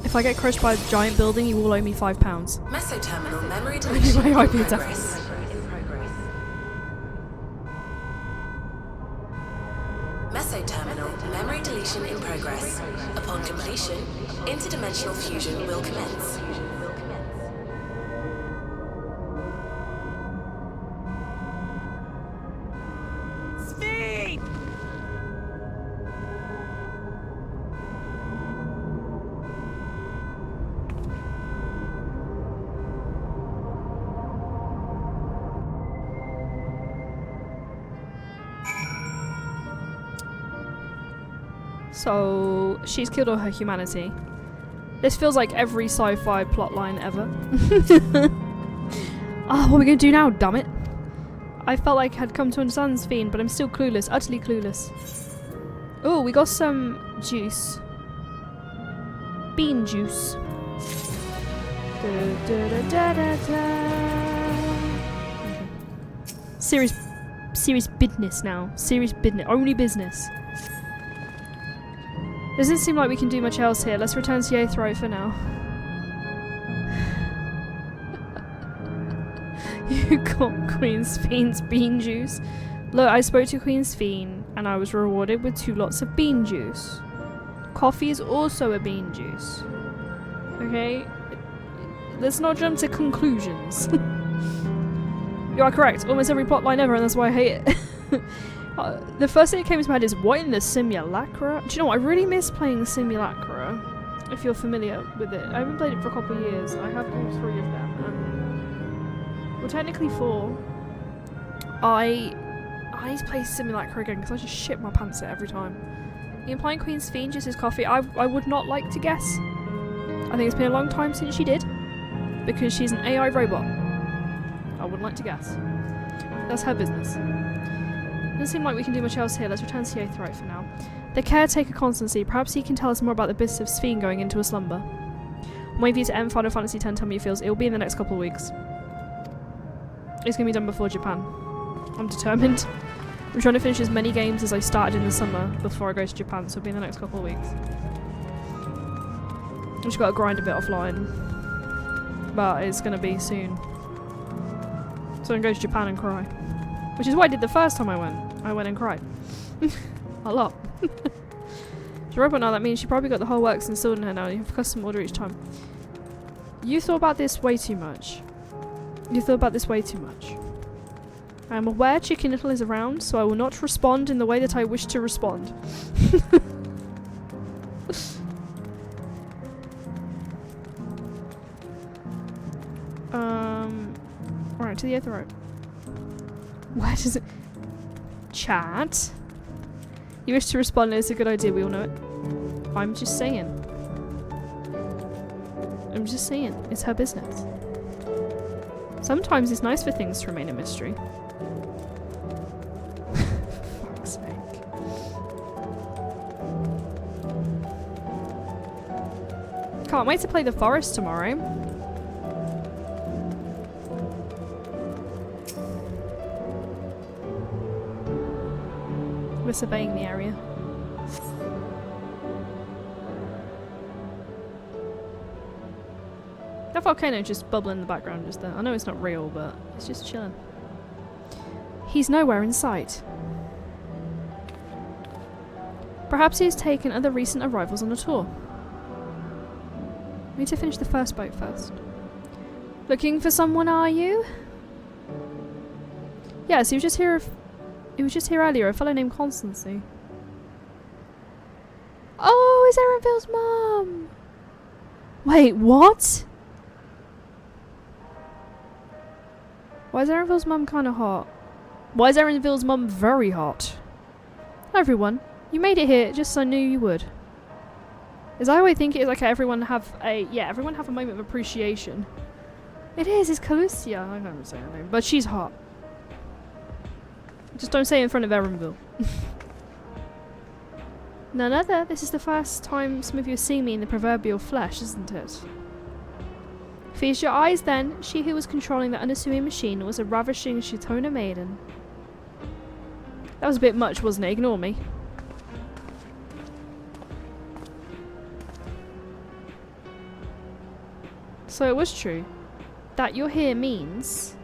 [SPEAKER 1] If I get crushed by a giant building, you will owe me £5.
[SPEAKER 7] Mesoterminal memory deletion in progress. Mesoterminal memory deletion in progress. Upon completion, interdimensional fusion will commence.
[SPEAKER 3] Sphene!
[SPEAKER 1] So, she's killed all her humanity. This feels like every sci-fi plotline ever. Ah, what are we gonna do now, damn it? I felt like I had come to understand Sphene, but I'm still clueless, utterly clueless. Oh, we got some juice. Bean juice. Serious business now. Serious business. Only business. Doesn't seem like we can do much else here. Let's return to Aetheryte for now. You got Queen Sphene's bean juice. Look, I spoke to Queen Sphene and I was rewarded with 2 lots of bean juice. Coffee is also a bean juice. Okay? Let's not jump to conclusions. You are correct. Almost every plotline ever, and that's why I hate it. The first thing that came to my head is, what in the Simulacra? Do you know what? I really miss playing Simulacra, if you're familiar with it. I haven't played it for a couple of years. I have all 3 of them. Well, technically 4. I need to play Simulacra again, because I just shit my pants at every time. You know, playing Queen Sphene, just as coffee, I would not like to guess. I think it's been a long time since she did, because she's an AI robot. I wouldn't like to guess. That's her business. Doesn't seem like we can do much else here. Let's return to the Aetheryte for now. The caretaker Constancy. Perhaps he can tell us more about the business of Sphene going into a slumber. I'm waiting for you to end Final Fantasy X. Tell me it feels. It will be in the next couple of weeks. It's going to be done before Japan. I'm determined. I'm trying to finish as many games as I started in the summer before I go to Japan, so it'll be in the next couple of weeks. I've just got to grind a bit offline. But it's going to be soon. So I can go to Japan and cry. Which is what I did the first time I went. I went and cried. A lot. She's a robot now, that means she probably got the whole works installed in her now. You have a custom order each time. You thought about this way too much. You thought about this way too much. I am aware Chicken Little is around, so I will not respond in the way that I wish to respond. Right, to the Aetheryte. Where does it... Chat? You wish to respond, it's a good idea, we all know it. I'm just saying. I'm just saying, it's her business. Sometimes it's nice for things to remain a mystery. For fuck's sake. Can't wait to play the forest tomorrow. We're surveying the area. That volcano just bubbling in the background just there. I know it's not real, but it's just chilling. He's nowhere in sight. Perhaps he has taken other recent arrivals on a tour. We need to finish the first boat first. Looking for someone, are you? Yes, he was just here. He was just here earlier. A fellow named Constancy. Oh, it's Erenville's mum. Wait, what? Why is Erenville's mum kind of hot? Why is Erenville's mum very hot? Hello everyone, you made it here just so I knew you would. As I always think it is, okay, everyone have a moment of appreciation. It is, it's Calucia. I can't say her name, but she's hot. Just don't say it in front of Erenville. None other, this is the first time some of you have seen me in the proverbial flesh, isn't it? Feast your eyes then, she who was controlling the unassuming machine was a ravishing Shitona maiden. That was a bit much, wasn't it? Ignore me. So it was true. That you're here means...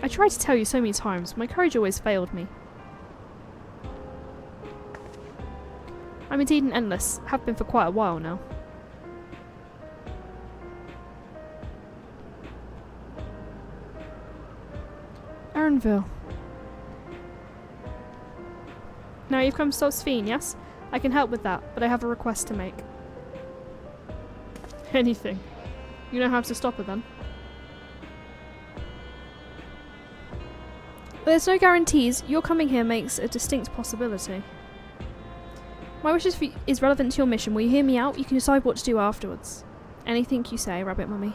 [SPEAKER 1] I tried to tell you so many times, my courage always failed me. I'm indeed an endless, have been for quite a while now. Erenville. Now you've come to stop Sphene, yes? I can help with that, but I have a request to make. Anything. You don't have to stop her then. There's no guarantees. Your coming here makes a distinct possibility. My wish is relevant to your mission. Will you hear me out? You can decide what to do afterwards. Anything you say, Rabbit Mummy.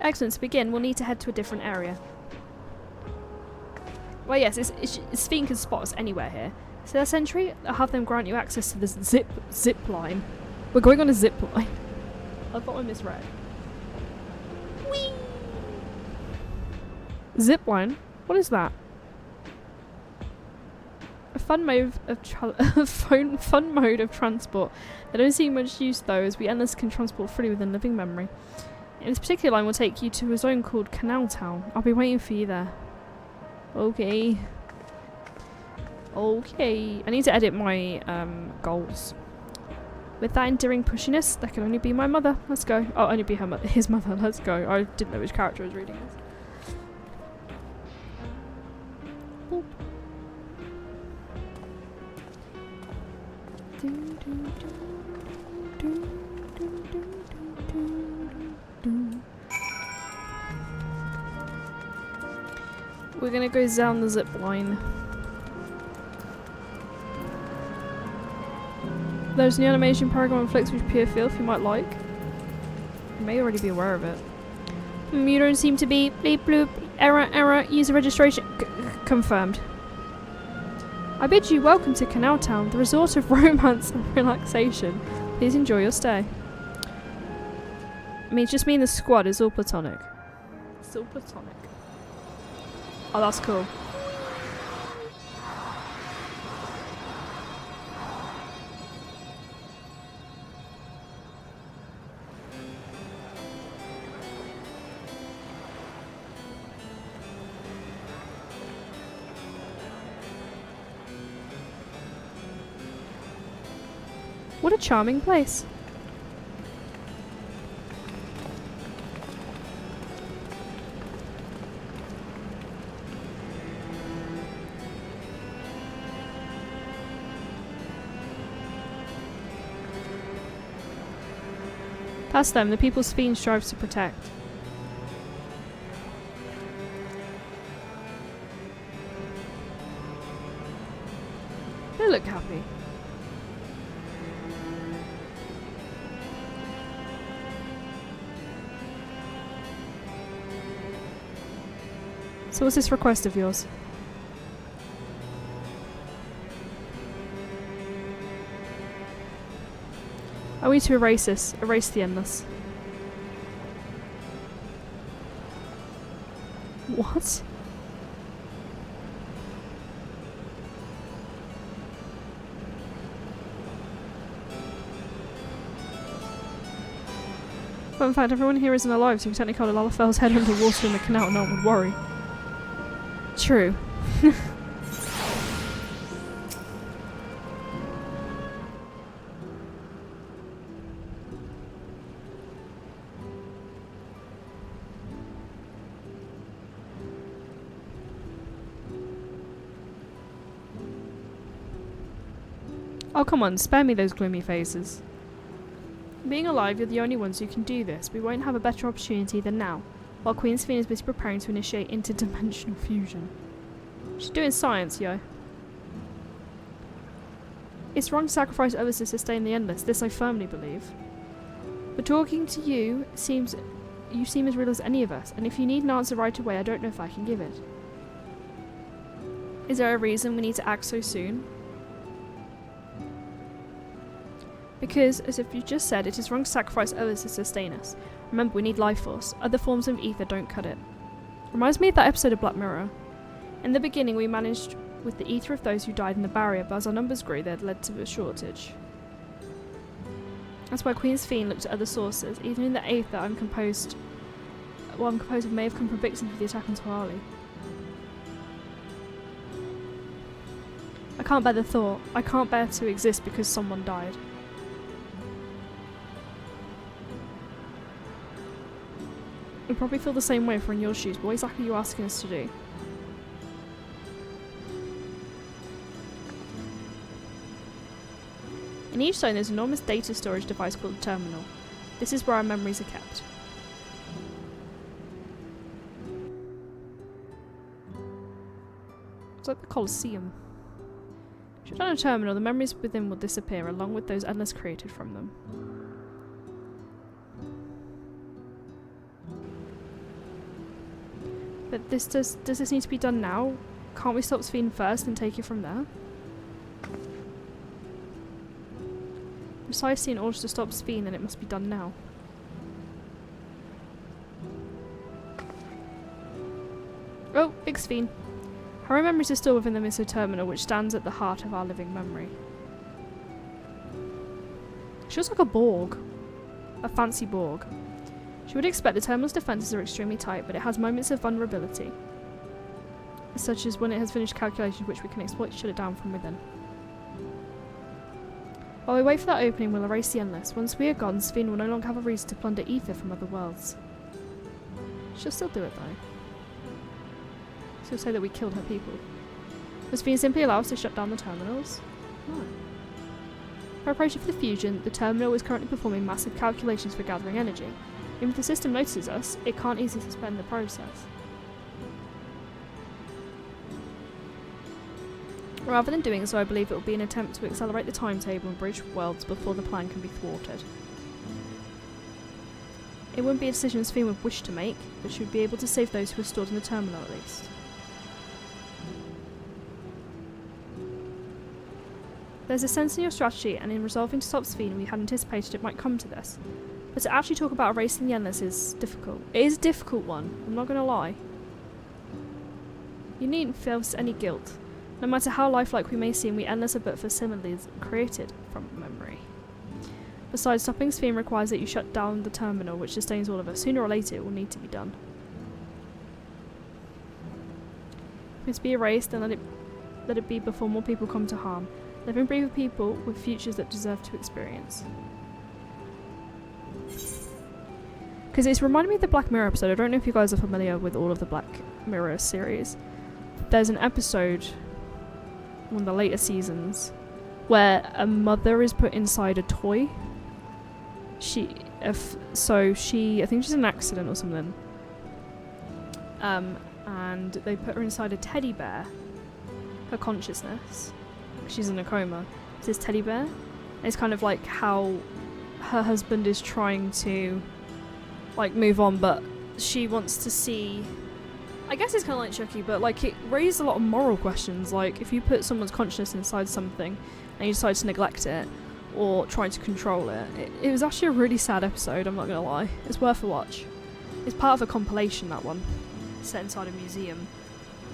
[SPEAKER 1] Excellent. To begin, we'll need to head to a different area. Well, yes, Sphene can spot us anywhere here. So that sentry, I'll have them grant you access to this zip line. We're going on a zip line. I thought I misread. Whee! Zip line? What is that? A fun mode of transport. They don't see much use though, as we endless can transport freely within living memory. And this particular line will take you to a zone called Canal Town. I'll be waiting for you there. Okay. Okay. I need to edit my goals. With that endearing pushiness, that can only be my mother. Let's go. Oh, only be his mother. Let's go. I didn't know which character I was reading this. Boop. We're gonna go down the zip line. There's an animation program on Flix which pure filth you might like. You may already be aware of it. You don't seem to be. Bleep bloop. Error. User registration confirmed. I bid you welcome to Canal Town, the resort of romance and relaxation. Please enjoy your stay. I mean, just me and the squad is all platonic. It's all platonic. Oh, that's cool. What a charming place. Past them, the people Sphene strives to protect. They look happy. So what's this request of yours? me to erase this. Erase the endless. What? But in fact, everyone here isn't alive, so you can technically hold Lalafel's head underwater in the canal and no one would worry. True. Oh, come on, spare me those gloomy phases. Being alive, you're the only ones who can do this. We won't have a better opportunity than now, while Queen Sphene is busy preparing to initiate interdimensional fusion. She's doing science, yo. It's wrong to sacrifice others to sustain the endless, this I firmly believe. But talking to you seem as real as any of us, and if you need an answer right away, I don't know if I can give it. Is there a reason we need to act so soon? Because, as if you just said, it is wrong to sacrifice others to sustain us. Remember, we need life force. Other forms of ether don't cut it. Reminds me of that episode of Black Mirror. In the beginning, we managed with the ether of those who died in the barrier, but as our numbers grew, that led to a shortage. That's why Queen Sphene looked at other sources. Even in the ether I'm composed of may have come from victims of the attack on Twali. I can't bear the thought. I can't bear to exist because someone died. We probably feel the same way if we're in your shoes, but what exactly are you asking us to do? In each zone there's an enormous data storage device called a terminal. This is where our memories are kept. It's like the Colosseum. Shut down a terminal, the memories within will disappear, along with those endless created from them. But does this need to be done now? Can't we stop Sphene first and take it from there? Precisely in order to stop Sphene, then it must be done now. Oh, big Sphene. Her memories are still within the Miso Terminal, which stands at the heart of our living memory. She looks like a Borg. A fancy Borg. You would expect the terminal's defences are extremely tight, but it has moments of vulnerability, such as when it has finished calculations which we can exploit to shut it down from within. While we wait for that opening, we'll erase the endless. Once we are gone, Sphene will no longer have a reason to plunder ether from other worlds. She'll still do it though. She'll say that we killed her people. Will Sphene simply allow us to shut down the terminals? No. Preparation for the fusion, the terminal is currently performing massive calculations for gathering energy. Even if the system notices us, it can't easily suspend the process. Rather than doing so, I believe it will be an attempt to accelerate the timetable and bridge worlds before the plan can be thwarted. It wouldn't be a decision Sphene would wish to make, but she would be able to save those who are stored in the terminal at least. There's a sense in your strategy, and in resolving to stop Sphene, we had anticipated it might come to this. But to actually talk about erasing the endless is difficult. It is a difficult one, I'm not going to lie. You needn't feel any guilt. No matter how lifelike we may seem, we endless are but facsimiles created from memory. Besides, stopping Sphene requires that you shut down the terminal, which sustains all of us. Sooner or later it will need to be done. If it's to be erased, then let it be before more people come to harm. Live and breathe with people with futures that deserve to experience. Because it's reminding me of the Black Mirror episode. I don't know if you guys are familiar with all of the Black Mirror series. There's an episode, one of the later seasons, where a mother is put inside a toy. I think she's in an accident or something. And they put her inside a teddy bear, her consciousness. She's in a coma. It's this teddy bear. And it's kind of like how her husband is trying to move on, but she wants to see, I guess it's kind of like Chucky, but it raised a lot of moral questions. Like, if you put someone's consciousness inside something and you decide to neglect it, or trying to control it. It was actually a really sad episode, I'm not gonna lie. It's worth a watch. It's part of a compilation, that one. It's set inside a museum.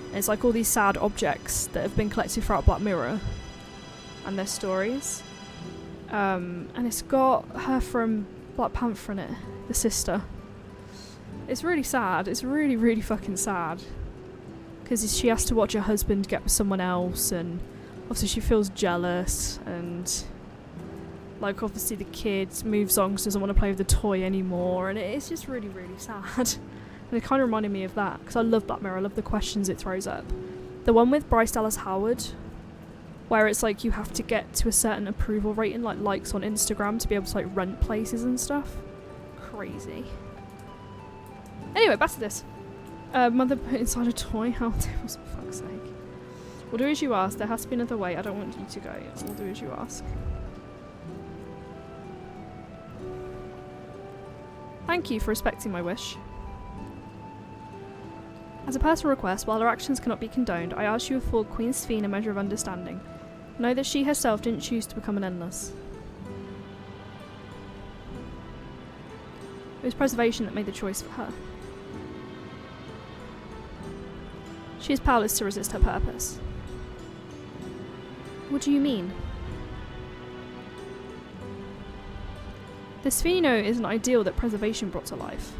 [SPEAKER 1] And it's like all these sad objects that have been collected throughout Black Mirror and their stories. And it's got her from Black Panther in it, the sister. It's really sad. It's really, really fucking sad. Because she has to watch her husband get with someone else, and obviously she feels jealous, and like obviously the kid moves on because doesn't want to play with the toy anymore, and it's just really, really sad. And it kind of reminded me of that, because I love Black Mirror. I love the questions it throws up. The one with Bryce Dallas Howard, where it's like you have to get to a certain approval rating, like likes on Instagram, to be able to like rent places and stuff. Crazy. Anyway, back to this. Mother put inside a toy. How tables, for fuck's sake. We'll do as you ask. There has to be another way. I don't want you to go. We'll do as you ask. Thank you for respecting my wish. As a personal request, while her actions cannot be condoned, I ask you to afford Queen Sphene a measure of understanding. Know that she herself didn't choose to become an Endless. It was preservation that made the choice for her. She is powerless to resist her purpose. What do you mean? The Spheno is an ideal that preservation brought to life.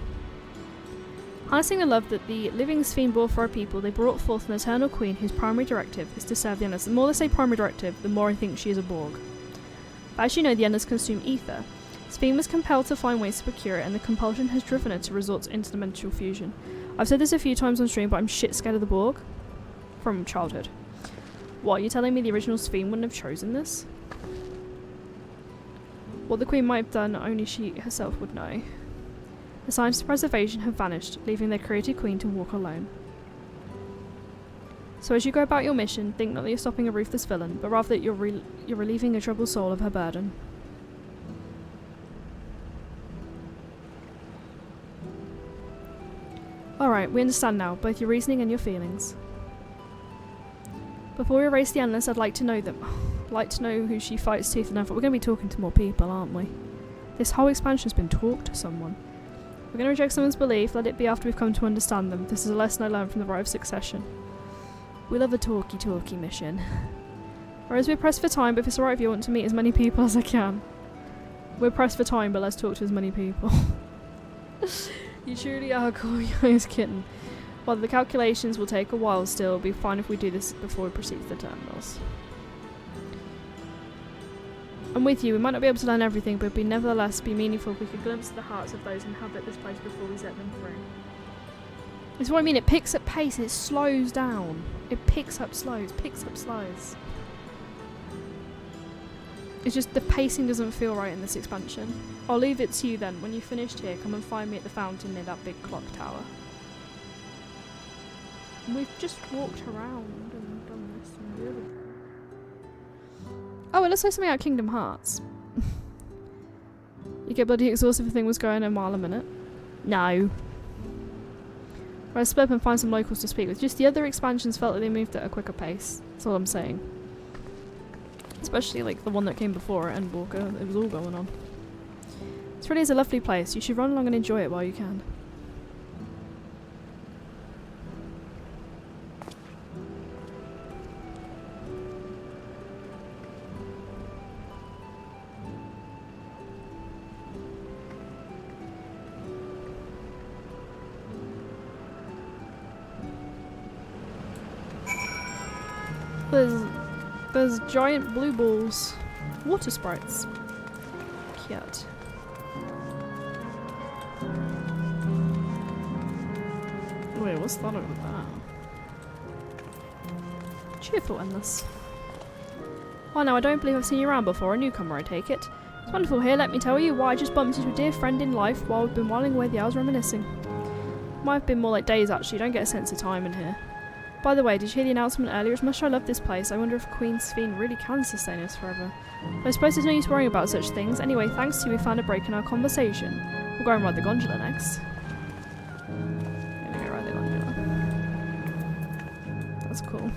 [SPEAKER 1] Harnessing the love that the living Sphene bore for our people, they brought forth an eternal queen whose primary directive is to serve the Endless. The more they say primary directive, the more I think she is a Borg. But as you know, the Endless consume ether. Sphene was compelled to find ways to procure it, and the compulsion has driven her to resort to interdimensional fusion. I've said this a few times on stream, but I'm shit scared of the Borg. From childhood. What, are you telling me the original Sphene wouldn't have chosen this? What the Queen might have done, only she herself would know. The signs of preservation have vanished, leaving their created Queen to walk alone. So as you go about your mission, think not that you're stopping a ruthless villain, but rather that you're relieving a troubled soul of her burden. Alright, we understand now, both your reasoning and your feelings. Before we erase the Endless, I'd like to know them. Like to know who she fights tooth and nail for. We're going to be talking to more people, aren't we? This whole expansion's been talked to someone. We're going to reject someone's belief, let it be after we've come to understand them. This is a lesson I learned from the Rite of Succession. We love a talky mission. Whereas we're pressed for time, but if it's alright if you want to meet as many people as I can. We're pressed for time, but let's talk to as many people. You truly are cool, youngest kitten. While the calculations will take a while still, it'll be fine if we do this before we proceed to the terminals. I'm with you, we might not be able to learn everything, but it'd nevertheless be meaningful if we could glimpse the hearts of those who inhabit this place before we set them free. That's what I mean, it picks up pace and it slows down. It picks up slows. It's just the pacing doesn't feel right in this expansion. I'll leave it to you then. When you've finished here, come and find me at the fountain near that big clock tower. And we've just walked around and done this and the other. Oh, it looks like something out of Kingdom Hearts. You get bloody exhausted if the thing was going a mile a minute. No. Right, split up and find some locals to speak with. Just the other expansions felt like they moved at a quicker pace. That's all I'm saying. Especially like the one that came before it, Endwalker. It was all going on. This really is a lovely place. You should run along and enjoy it while you can. There's giant blue balls. Water sprites. Cute. Wait, what's that over there? Cheerful Endless. Oh no, I don't believe I've seen you around before. A newcomer, I take it. It's wonderful here, let me tell you. Why, I just bumped into a dear friend in life while we've been whiling away the hours reminiscing. Might have been more like days actually, don't get a sense of time in here. By the way, did you hear the announcement earlier? As much as I love this place, I wonder if Queen Sphene really can sustain us forever. But I suppose there's no use worrying about such things. Anyway, thanks to you, we found a break in our conversation. We'll go and ride the gondola next. Gonna go ride the gondola. That's cool.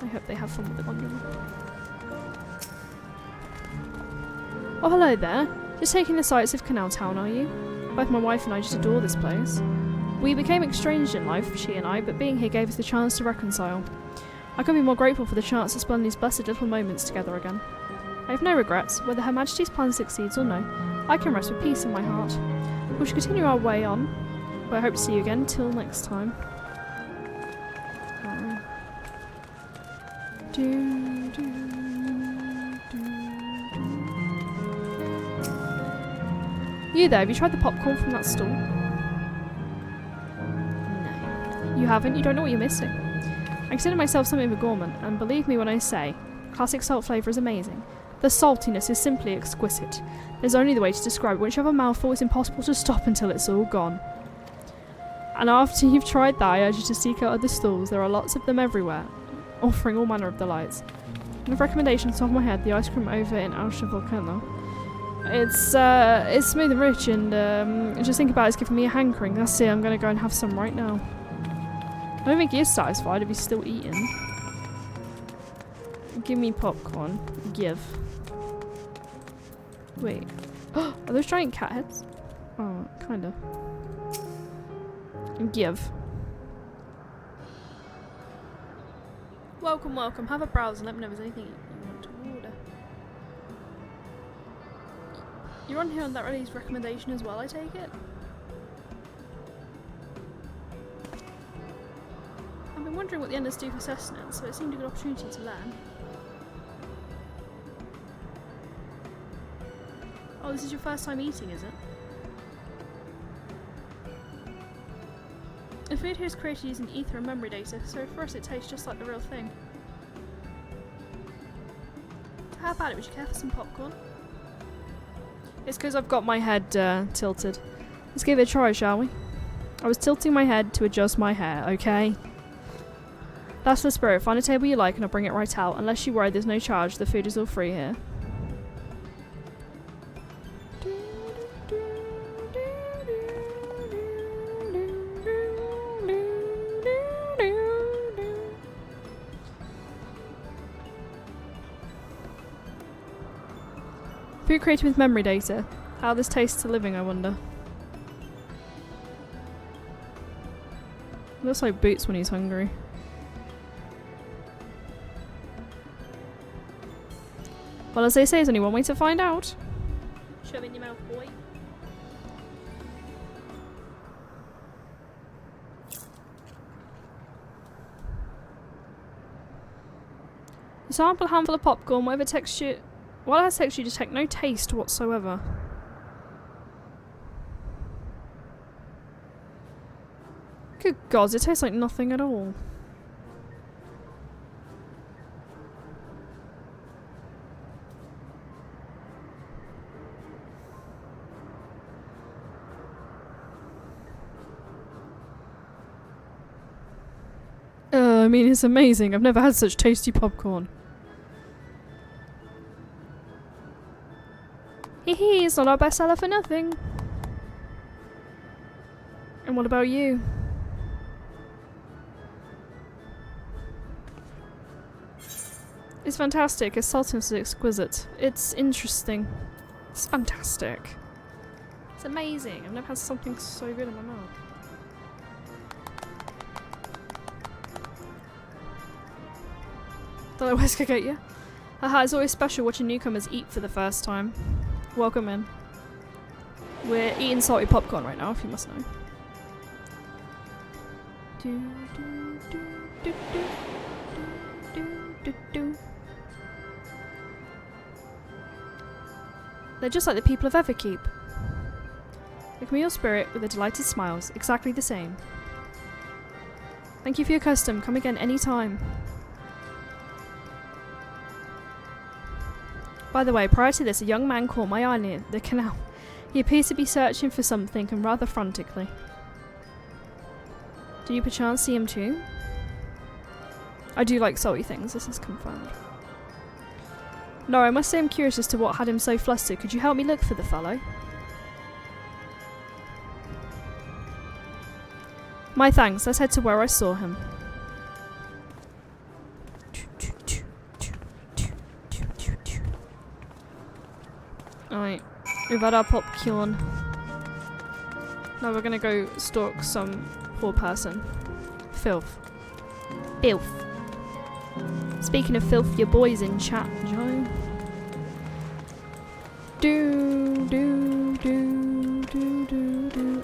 [SPEAKER 1] I hope they have fun with the gondola. Oh, hello there. Just taking the sights of Canal Town, are you? Both my wife and I just adore this place. We became estranged in life, she and I, but being here gave us the chance to reconcile. I couldn't be more grateful for the chance to spend these blessed little moments together again. I have no regrets, whether Her Majesty's plan succeeds or no. I can rest with peace in my heart. We shall continue our way on, but I hope to see you again till next time. You there, have you tried the popcorn from that stall? No. You haven't? You don't know what you're missing. I consider myself something of a gourmand, and believe me when I say, classic salt flavour is amazing. The saltiness is simply exquisite. There's only the way to describe it. Once you have a mouthful, it's impossible to stop until it's all gone. And after you've tried that, I urge you to seek out other stalls. There are lots of them everywhere, offering all manner of delights. With recommendations off my head, the ice cream over in Ausche Volcano. It's smooth and rich, and just think about it, it's giving me a hankering. That's it, I'm gonna go and have some right now. I don't think he is satisfied if he's still eating. Give me popcorn. Give. Wait. Are those giant cat heads? Oh, kinda. Give. Welcome, welcome. Have a browse and let me know if there's anything you want to order. You're on here on that release recommendation as well, I take it? I've been wondering what the enders do for sustenance, so it seemed a good opportunity to learn. Oh, this is your first time eating, is it? The food here is created using ether and memory data, so for us it tastes just like the real thing. How about it? Would you care for some popcorn? It's because I've got my head tilted. Let's give it a try, shall we? I was tilting my head to adjust my hair, okay? That's the spirit. Find a table you like and I'll bring it right out. Unless you worry, there's no charge. The food is all free here. Food created with memory data. How this tastes to living, I wonder. Looks like Boots when he's hungry. Well, as they say, there's only one way to find out. Shove in your mouth, boy. A sample handful of popcorn, whatever texture. While it has texture, you detect no taste whatsoever. Good God, it tastes like nothing at all. I mean, it's amazing. I've never had such tasty popcorn. Hehe, it's not our bestseller for nothing. And what about you? It's fantastic. Its saltiness is exquisite. It's interesting. It's fantastic. It's amazing. I've never had something so good in my mouth. Don't know where's gonna get you. Haha, it's always special watching newcomers eat for the first time. Welcome in. We're eating salty popcorn right now, if you must know. They're just like the people of Everkeep. Look me your spirit with the delighted smiles, exactly the same. Thank you for your custom. Come again any time. By the way, prior to this, a young man caught my eye near the canal. He appears to be searching for something, and rather frantically. Do you perchance see him too? I do like salty things, this is confirmed. No, I must say I'm curious as to what had him so flustered. Could you help me look for the fellow? My thanks, let's head to where I saw him. Alright, we've had our popcorn. Now we're gonna go stalk some poor person. Filth. Filth. Speaking of filth, your boy's in chat, Joe.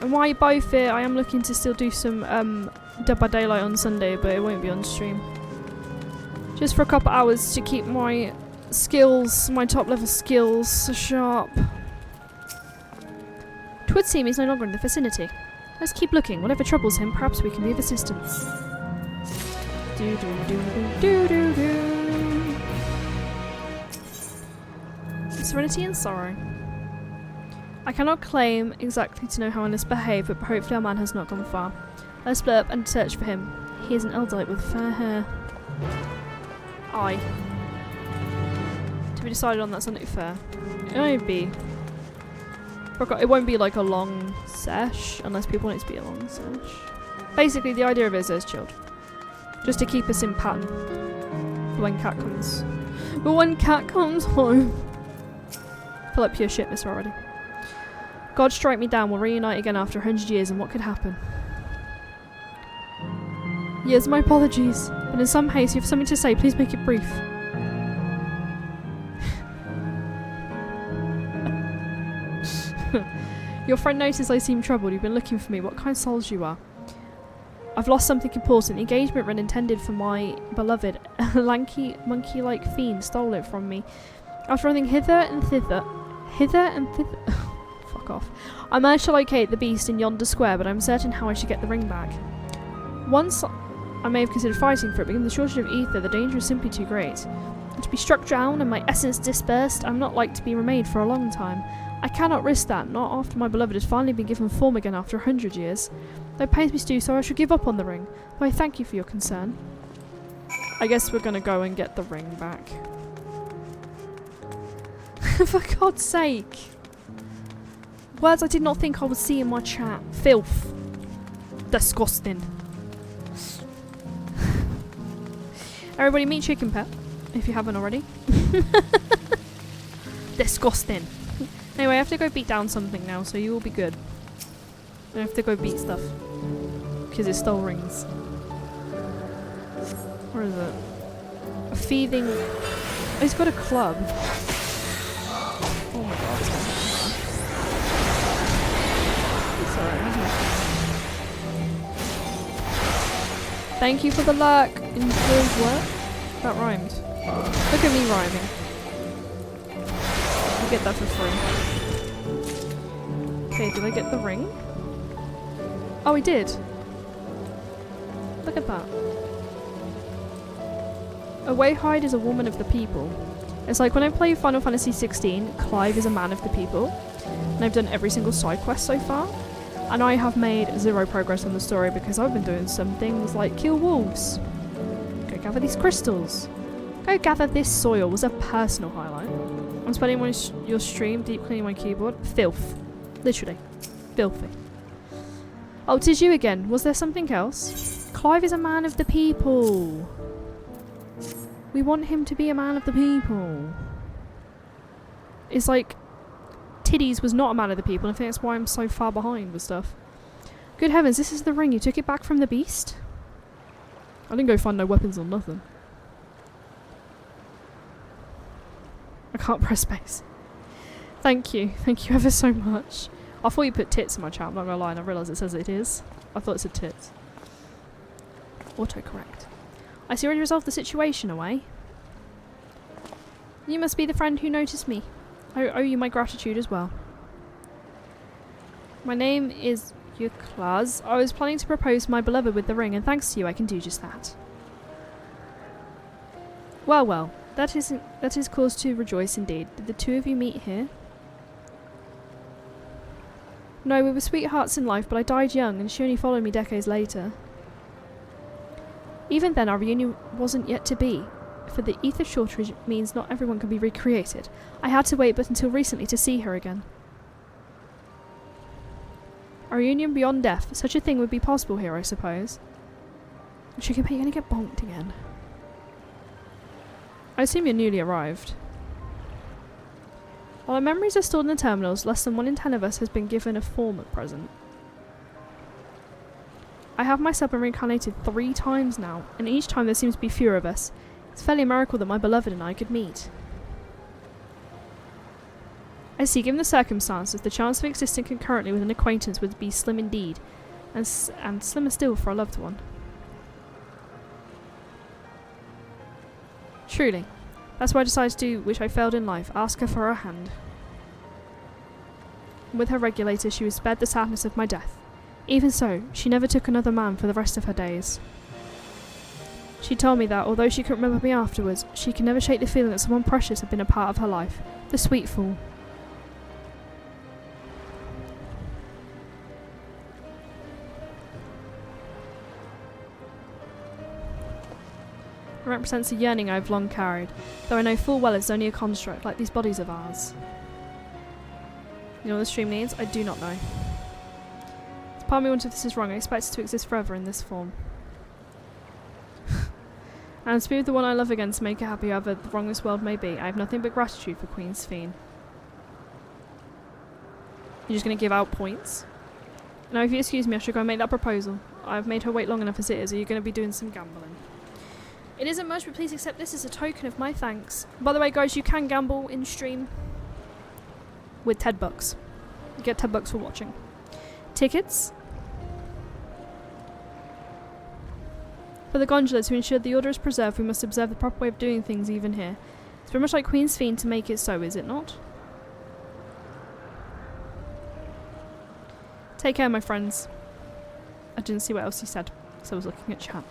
[SPEAKER 1] And while you're both here, I am looking to still do some Dead by Daylight on Sunday, but it won't be on stream. Just for a couple hours to keep my skills, my top level skills, sharp. It would seem he's no longer in the vicinity. Let's keep looking. Whatever troubles him, perhaps we can be of assistance. Serenity and sorrow. I cannot claim exactly to know how Ennis behaved, but hopefully our man has not gone far. Let's split up and search for him. He is an Eldite with fair hair. Aye. To be decided on, that's not fair. It might be. It won't be like a long sesh, unless people want it to be a long sesh. Basically, the idea of it is chilled. Just to keep us in pattern. For when Cat comes. But when Cat comes home. I feel like pure shit miss already. God strike me down, we'll reunite again after 100 years, and what could happen? Yes, my apologies, but in some haste you have something to say, please make it brief. Your friend noticed I seem troubled, you've been looking for me, what kind of souls you are? I've lost something important, the engagement ring intended for my beloved. A lanky, monkey-like fiend stole it from me. After running hither and thither, fuck off. I managed to locate the beast in yonder square, but I'm certain how I should get the ring back. Once I may have considered fighting for it, but given the shortage of ether, the danger is simply too great. To be struck down and my essence dispersed, I'm not like to be remained for a long time. I cannot risk that, not after my beloved has finally been given form again after 100 years. Though it pains me to do so, I should give up on the ring. Though I thank you for your concern. I guess we're gonna go and get the ring back. For God's sake. Words I did not think I would see in my chat. Filth. Disgusting. Everybody meet Chicken Pet, if you haven't already. Disgusting. Anyway, I have to go beat down something now, so you will be good. I have to go beat stuff. Because it stole rings. Where is it? A thieving... Oh, he's got a club. Oh my god. It's alright. Thank you for the luck. Enjoy what? That rhymed. Look at me rhyming. You get that for free. Okay, did I get the ring? Oh, we did. Look at that. A Wayhide is a woman of the people. It's like when I play Final Fantasy 16, Clive is a man of the people. And I've done every single side quest so far. And I have made zero progress on the story because I've been doing some things like kill wolves. Go gather these crystals. Go gather this soil was a personal highlight. I'm spending your stream deep cleaning my keyboard. Filth. Literally. Filthy. Oh, it is you again. Was there something else? Clive is a man of the people. We want him to be a man of the people. It's like... Tiddies was not a man of the people, and I think that's why I'm so far behind with stuff. Good heavens, this is the ring. You took it back from the beast? I didn't go find no weapons or nothing. I can't press space. Thank you. Thank you ever so much. I thought you put tits in my chat, I'm not gonna lie, and I realised it says it is. I thought it said tits. Autocorrect. I see you already resolved the situation away. You must be the friend who noticed me. I owe you my gratitude as well. My name is Yuklas. I was planning to propose my beloved with the ring, and thanks to you I can do just that. Well, well, that is cause to rejoice indeed. Did the two of you meet here? No, we were sweethearts in life, but I died young, and she only followed me decades later. Even then, our reunion wasn't yet to be. For the ether shortage means not everyone can be recreated. I had to wait but until recently to see her again. A reunion beyond death. Such a thing would be possible here, I suppose. Chicken Pet, you're gonna get bonked again. I assume you're newly arrived. While our memories are stored in the terminals, less than 1 in 10 of us has been given a form at present. I have myself been reincarnated 3 times now, and each time there seems to be fewer of us. It's fairly a miracle that my beloved and I could meet. I see, given the circumstances, the chance of existing concurrently with an acquaintance would be slim indeed, and slimmer still for a loved one. Truly. That's why I decided to do which I failed in life, ask her for her hand. With her regulator, she was spared the sadness of my death. Even so, she never took another man for the rest of her days. She told me that, although she couldn't remember me afterwards, she could never shake the feeling that someone precious had been a part of her life. The sweet fool. It represents a yearning I have long carried, though I know full well it's only a construct, like these bodies of ours. You know what the stream needs? I do not know. It's part of me wonders if this is wrong. I expect it to exist forever in this form. And to be with the one I love again to make her happy, however wrong this world may be, I have nothing but gratitude for Queen Sphene. You're just going to give out points? Now, if you excuse me, I should go and make that proposal. I've made her wait long enough as it is. Are you going to be doing some gambling? It isn't much, but please accept this as a token of my thanks. By the way, guys, you can gamble in stream with $10. You get $10 for watching. Tickets. For the gondola, to ensure the order is preserved, we must observe the proper way of doing things even here. It's very much like Queen Sphene to make it so, is it not? Take care, my friends. I didn't see what else he said, because I was looking at chat.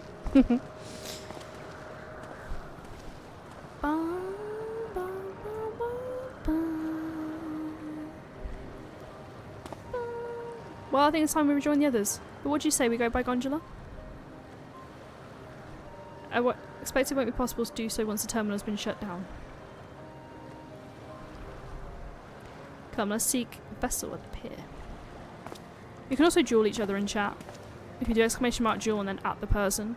[SPEAKER 1] Well, I think it's time we rejoin the others. But what do you say, we go by gondola? I expect it won't be possible to do so once the terminal has been shut down. Come, let's seek vessel at the pier. You can also duel each other in chat. If you do exclamation mark duel and then at the person,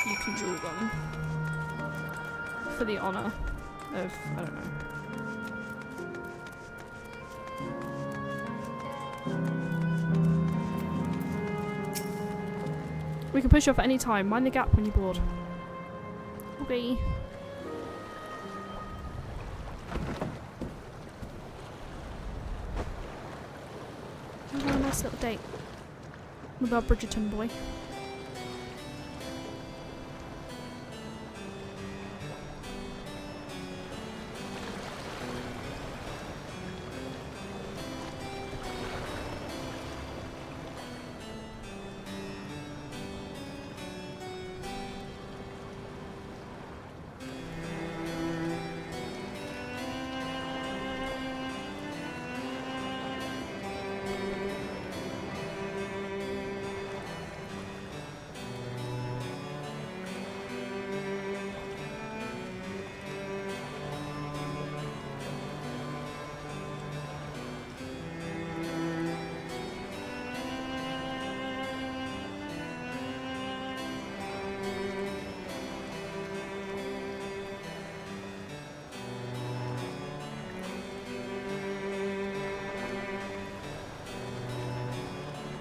[SPEAKER 1] you can duel them. For the honour of, I don't know. We can push off at any time. Mind the gap when you're bored. Okay. Oh, a nice little date with our Bridgerton boy.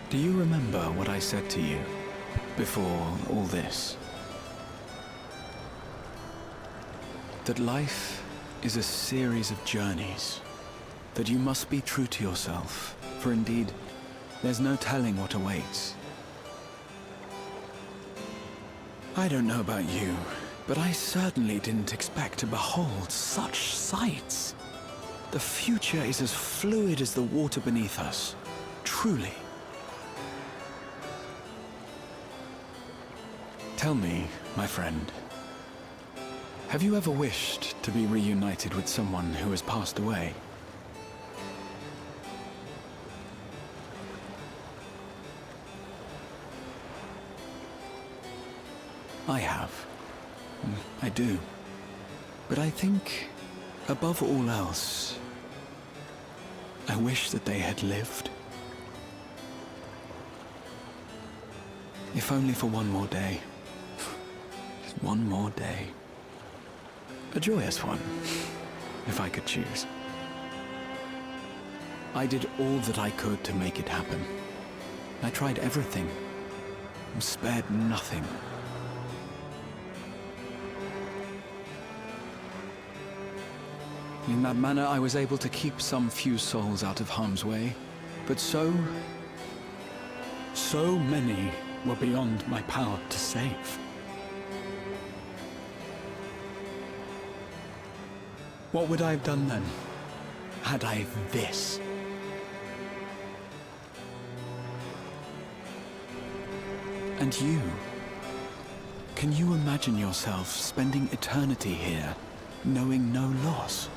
[SPEAKER 12] Do you remember what I said to you before all this? That life is a series of journeys. That you must be true to yourself, for indeed, there's no telling what awaits. I don't know about you, but I certainly didn't expect to behold such sights. The future is as fluid as the water beneath us, truly. Tell me, my friend, have you ever wished to be reunited with someone who has passed away? I have. I do. But I think, above all else, I wish that they had lived. If only for one more day. Just one more day. A joyous one, if I could choose. I did all that I could to make it happen. I tried everything, and spared nothing. In that manner, I was able to keep some few souls out of harm's way, but so many were beyond my power to save. What would I have done then, had I this? And you? Can you imagine yourself spending eternity here, knowing no loss?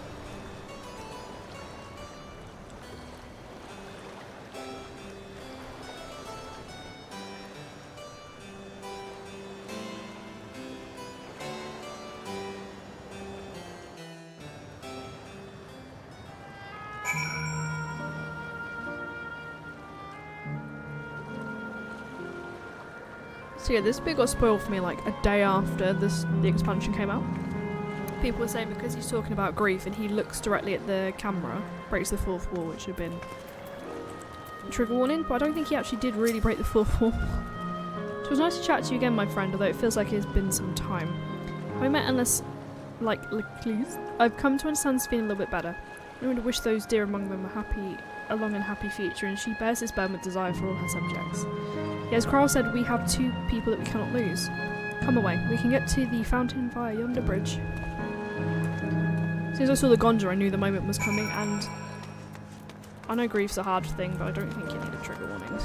[SPEAKER 1] So yeah, this bit got spoiled for me like a day after the expansion came out. People were saying because he's talking about grief and he looks directly at the camera, breaks the fourth wall, which would have been a trigger warning, but I don't think he actually did really break the fourth wall. So it was nice to chat to you again, my friend, although it feels like it's been some time. Having met endless Lecluse, I've come to understand this feeling a little bit better. I would wish those dear among them a long and happy future, and she bears this burden with desire for all her subjects. Yeah, as Kral said, we have two people that we cannot lose. Come away, we can get to the fountain via yonder bridge. As soon as I saw the Gondra, I knew the moment was coming, and I know grief's a hard thing, but I don't think you need a trigger warning.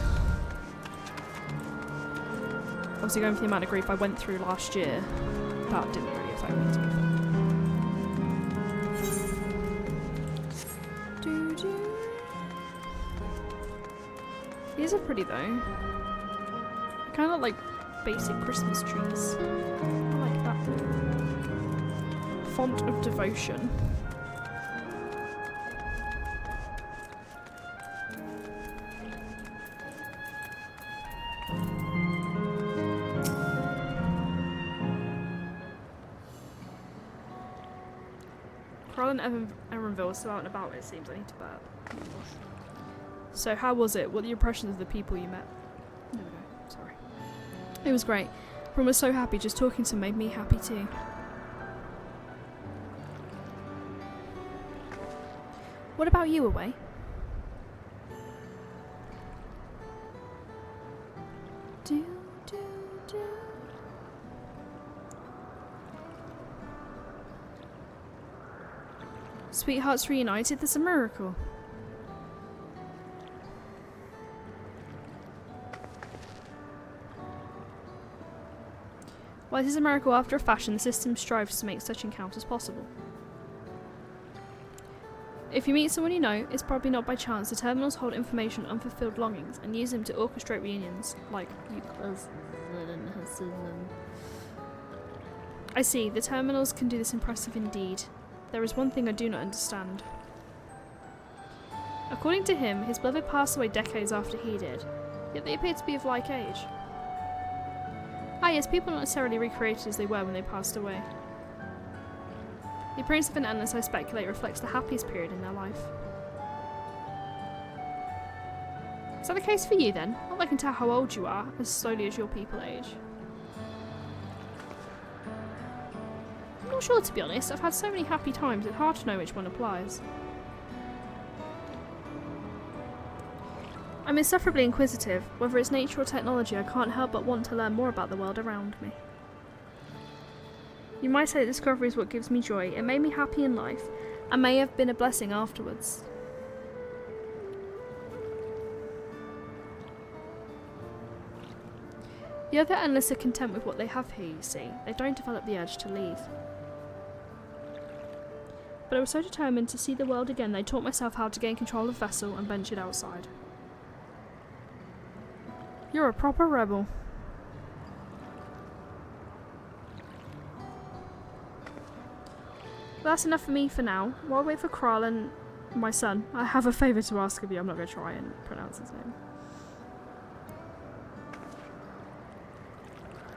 [SPEAKER 1] Obviously, going for the amount of grief I went through last year, that didn't really affect me, to be fair. These are pretty though. I kind of like basic Christmas trees. I like that. Font of devotion. Carl and Erenville are still out and about, it seems. I need to burp. Oh my gosh. So how was it? What are your impressions of the people you met? There we go, sorry. It was great. Everyone was so happy, just talking to them made me happy too. What about you, Away? Do, do, do. Sweethearts reunited, that's a miracle. While it is a miracle after a fashion, the system strives to make such encounters possible. If you meet someone you know, it's probably not by chance. The terminals hold information on unfulfilled longings and use them to orchestrate reunions, like you. I see, the terminals can do this impressive indeed. There is one thing I do not understand. According to him, his beloved passed away decades after he did, yet they appear to be of like age. Ah yes, people are not necessarily recreated as they were when they passed away. The appearance of an endless, I speculate, reflects the happiest period in their life. Is that the case for you then? Not that I can tell how old you are, as slowly as your people age. I'm not sure, to be honest. I've had so many happy times, it's hard to know which one applies. I'm insufferably inquisitive. Whether it's nature or technology, I can't help but want to learn more about the world around me. You might say that discovery is what gives me joy. It made me happy in life, and may have been a blessing afterwards. The other endless are content with what they have here, you see. They don't develop the urge to leave. But I was so determined to see the world again, I taught myself how to gain control of the vessel and ventured outside. You're a proper rebel. Well, that's enough for me for now. While I wait for Kral and my son, I have a favour to ask of you. I'm not going to try and pronounce his name.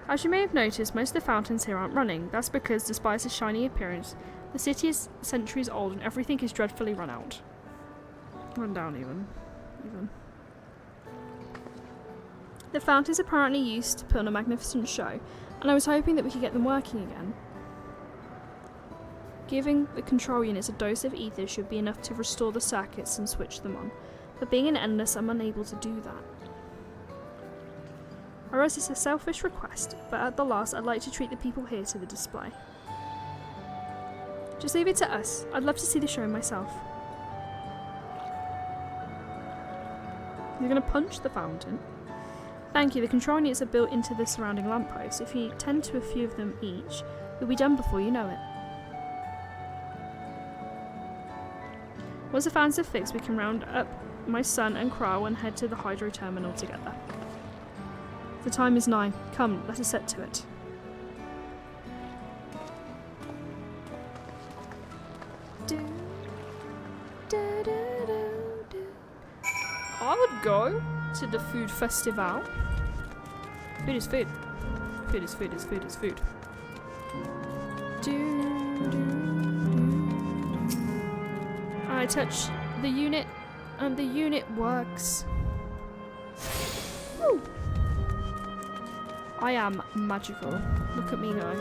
[SPEAKER 1] As you may have noticed, most of the fountains here aren't running. That's because, despite its shiny appearance, the city is centuries old and everything is dreadfully run out. Run down even. The fountain is apparently used to put on a magnificent show, and I was hoping that we could get them working again. Giving the control units a dose of ether should be enough to restore the circuits and switch them on, but being an endless, I'm unable to do that. I realize it's a selfish request, but at the last I'd like to treat the people here to the display. Just leave it to us. I'd love to see the show myself. You're going to punch the fountain? Thank you, the control units are built into the surrounding lampposts. If you tend to a few of them each, you'll be done before you know it. Once the fans are fixed, we can round up my son and Kral and head to the hydro terminal together. The time is 9. Come, let us set to it. I would go to the food festival. Food is food. Food is food is food is food. I touch the unit and the unit works. Woo. I am magical. Look at me go.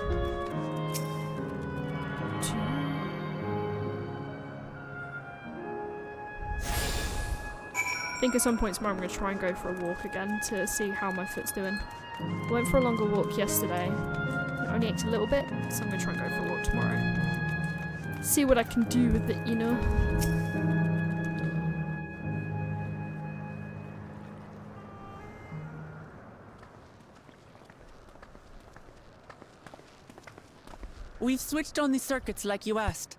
[SPEAKER 1] I think at some point tomorrow I'm going to try and go for a walk again to see how my foot's doing. I went for a longer walk yesterday. It only ached a little bit, so I'm going to try and go for a walk tomorrow. See what I can do with it, you know.
[SPEAKER 3] We've switched on the circuits like you asked.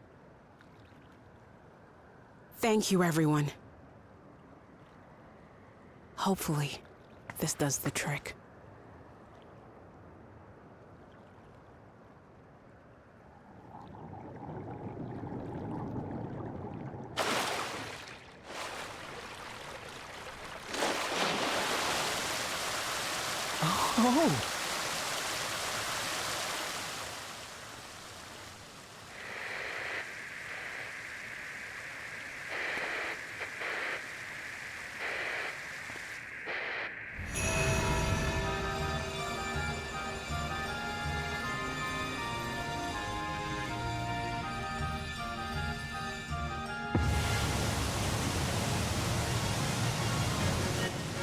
[SPEAKER 7] Thank you, everyone. Hopefully, this does the trick.
[SPEAKER 3] Oh!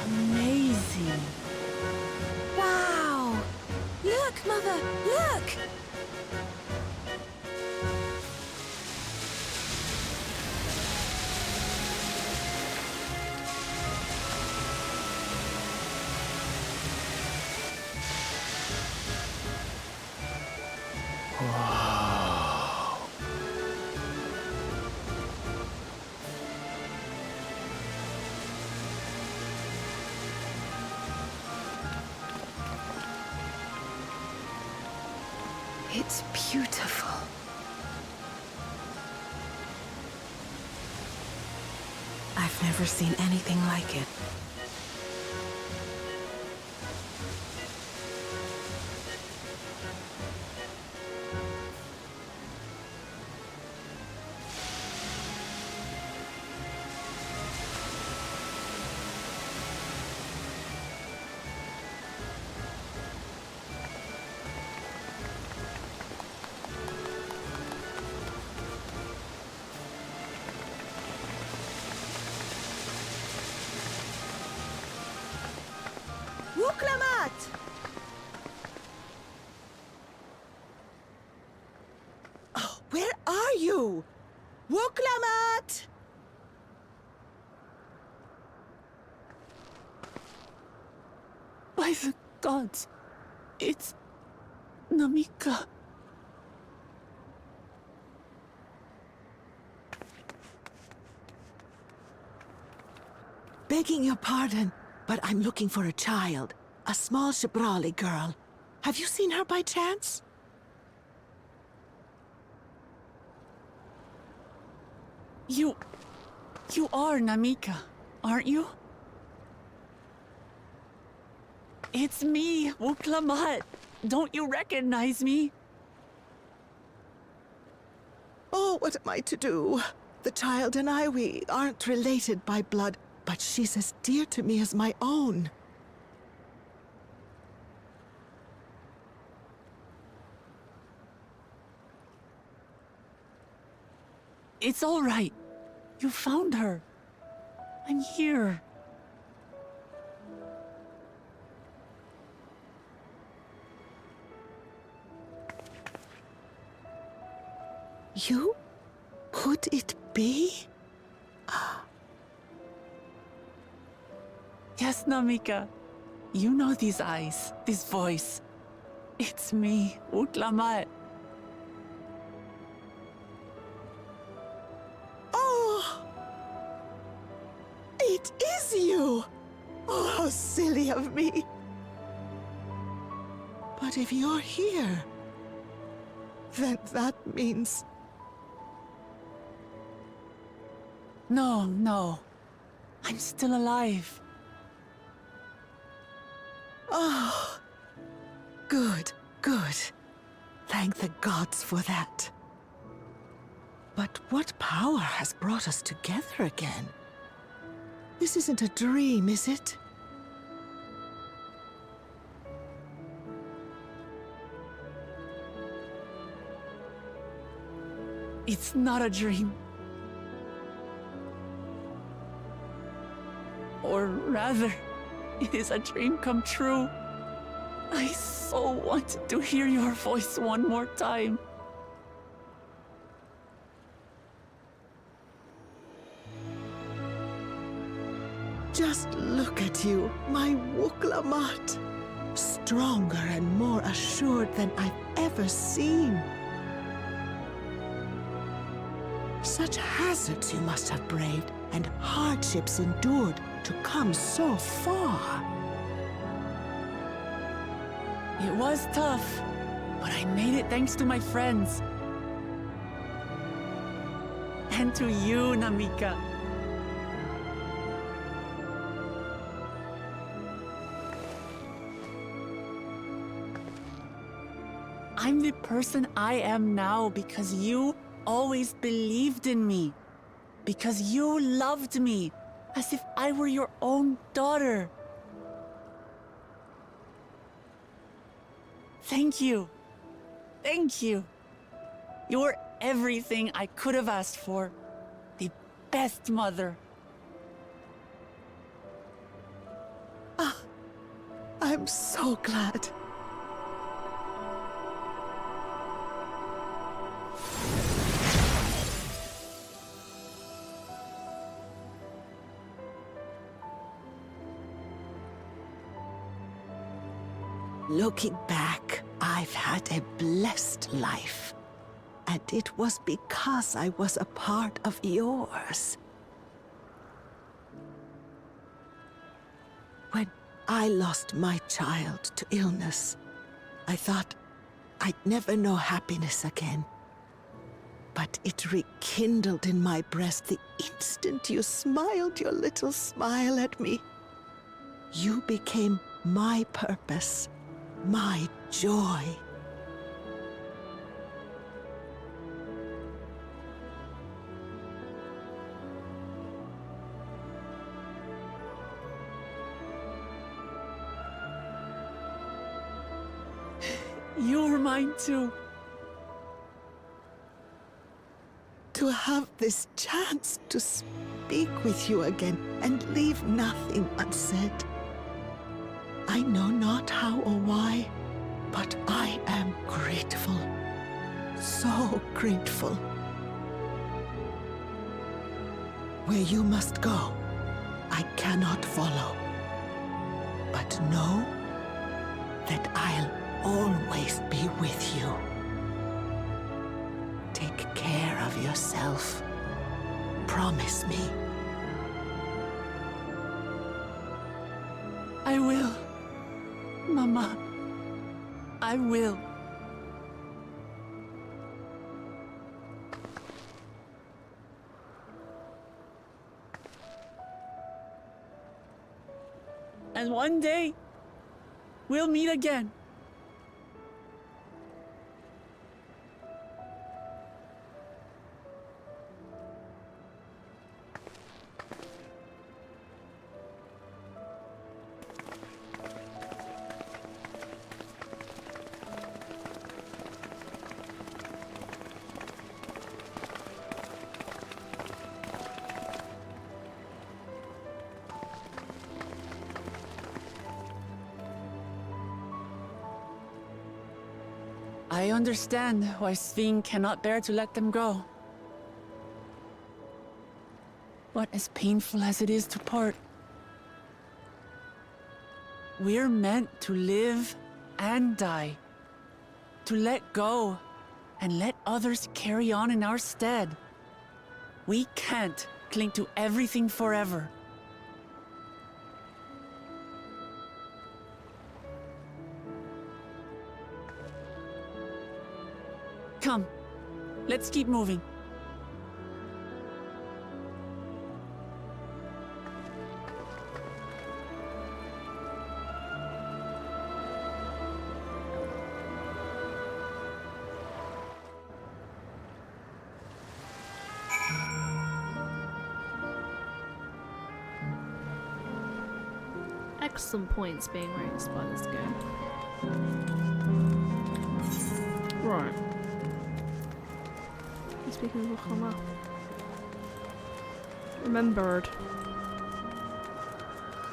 [SPEAKER 3] Amazing.
[SPEAKER 15] Wow! Look, Mother, look! It's beautiful.
[SPEAKER 7] I've never seen anything like it.
[SPEAKER 8] Wuklamat! Oh, where are you? Wuklamat!
[SPEAKER 3] By the gods, it's Namika.
[SPEAKER 16] Begging your pardon, but I'm looking for a child. A small Shibrali girl. Have you seen her by chance?
[SPEAKER 3] You are Namika, aren't you? It's me, Wuklamat. Don't you recognize me?
[SPEAKER 16] Oh, what am I to do? The child and I, we aren't related by blood, but she's as dear to me as my own.
[SPEAKER 3] It's all right. You found her. I'm here.
[SPEAKER 16] You? Could it be?
[SPEAKER 3] Yes, Namika. You know these eyes, this voice. It's me, Utlamat.
[SPEAKER 16] Oh! It is you! Oh, how silly of me. But if you're here, then that means...
[SPEAKER 3] No. I'm still alive.
[SPEAKER 16] Oh, good. Thank the gods for that. But what power has brought us together again? This isn't a dream, is it?
[SPEAKER 3] It's not a dream. Or rather, it is a dream come true. I so wanted to hear your voice one more time.
[SPEAKER 16] Just look at you, my Wuklamat. Stronger and more assured than I've ever seen. Such hazards you must have braved and hardships endured to come so far.
[SPEAKER 3] It was tough, but I made it thanks to my friends. And to you, Namika. I'm the person I am now because you always believed in me. Because you loved me as if I were your own daughter. Thank you. Thank you. You're everything I could have asked for. The best mother.
[SPEAKER 16] I'm so glad. Looking back, I've had a blessed life. And it was because I was a part of yours. When I lost my child to illness, I thought I'd never know happiness again. But it rekindled in my breast the instant you smiled your little smile at me. You became my purpose. My joy.
[SPEAKER 3] You're mine too.
[SPEAKER 16] To have this chance to speak with you again and leave nothing unsaid. I know not how or why, but I am grateful. So grateful. Where you must go, I cannot follow. But know that I'll always be with you. Take care of yourself. Promise me.
[SPEAKER 3] I will. Mama, I will. And one day, we'll meet again. I understand why Sveen cannot bear to let them go. But as painful as it is to part, we're meant to live and die. To let go and let others carry on in our stead. We can't cling to everything forever. Come, let's keep moving.
[SPEAKER 1] Excellent points being raised by this game. Right. Speaking of Oklahoma. Remembered.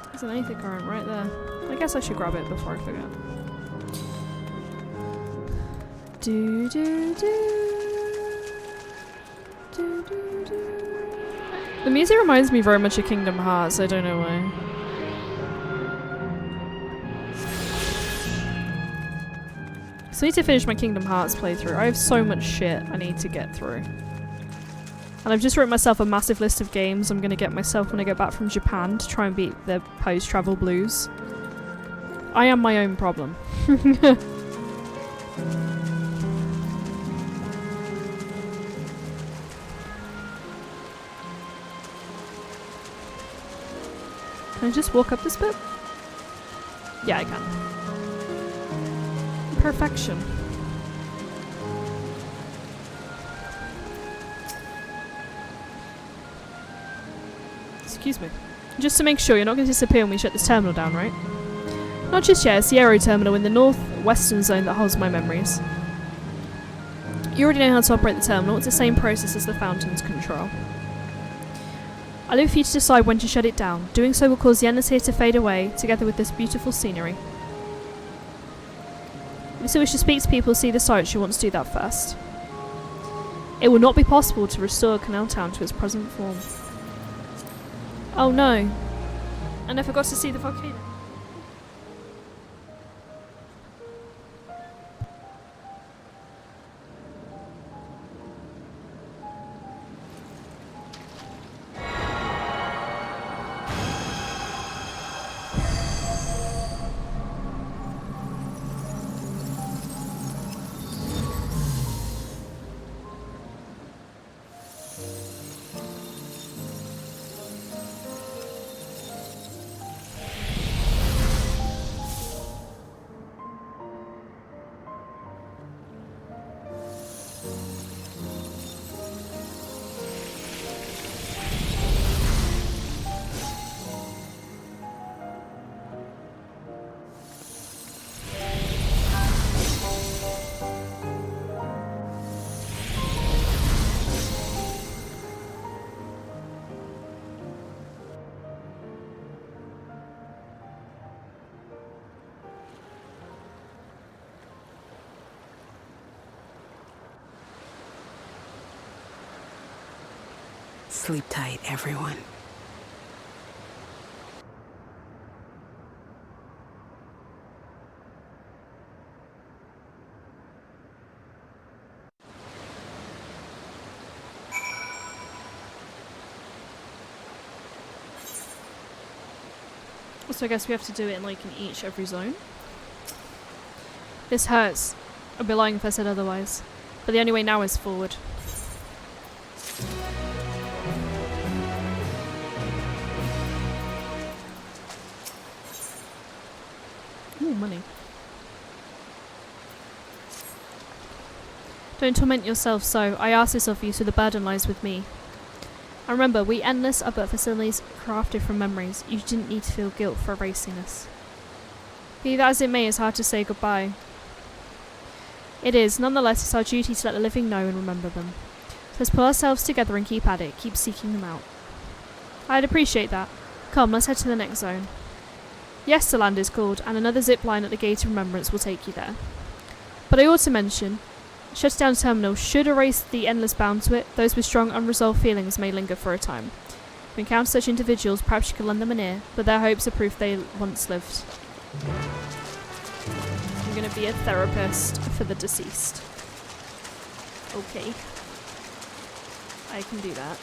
[SPEAKER 1] There's an aether current right there. I guess I should grab it before I forget. Do do do. Do do do. The music reminds me very much of Kingdom Hearts, I don't know why. So I need to finish my Kingdom Hearts playthrough. I have so much shit I need to get through. And I've just written myself a massive list of games I'm going to get myself when I get back from Japan to try and beat the post-travel blues. I am my own problem. Can I just walk up this bit? Yeah, I can. Perfection. Excuse me. Just to make sure you're not going to disappear when we shut this terminal down, right? Not just yet, it's the aero terminal in the northwestern zone that holds my memories. You already know how to operate the terminal, it's the same process as the fountain's control. I leave for you to decide when to shut it down. Doing so will cause the endless here to fade away, together with this beautiful scenery. If you still wish to speak to people, see the sights, you want to do that first. It will not be possible to restore Canal Town to its present form. Oh no. And I forgot to see the volcano.
[SPEAKER 7] Sleep tight, everyone.
[SPEAKER 1] So I guess we have to do it in like in every zone. This hurts. I'd be lying if I said otherwise. But the only way now is forward. Ooh, money. Don't torment yourself so. I ask this of you, so the burden lies with me. And remember, we Endless are but facilities crafted from memories. You didn't need to feel guilt for erasing us. Be that as it may, it's hard to say goodbye. It is. Nonetheless, it's our duty to let the living know and remember them. So let's pull ourselves together and keep at it. Keep seeking them out. I'd appreciate that. Come, let's head to the next zone. Yes, the land is called, and another zip line at the Gate of Remembrance will take you there. But I ought to mention, shutting down terminal should erase the endless bound to it. Those with strong unresolved feelings may linger for a time. If you encounter such individuals, perhaps you can lend them an ear, but their hopes are proof they once lived. I'm gonna be a therapist for the deceased. Okay. I can do that.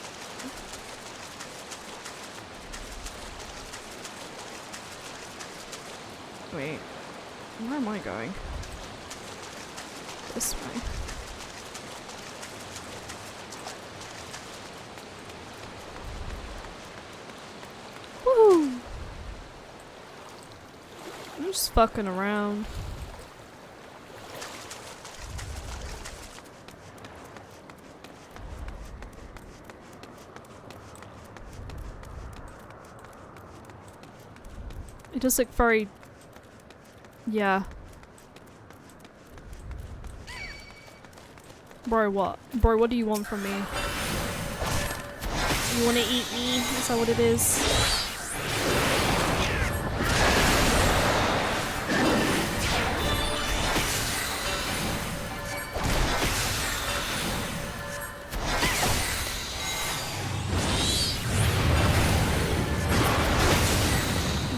[SPEAKER 1] Wait. Where am I going? This way. Woo! I'm just fucking around. It does look very... yeah. Bro, what? Bro, what do you want from me? You wanna eat me? Is that what it is?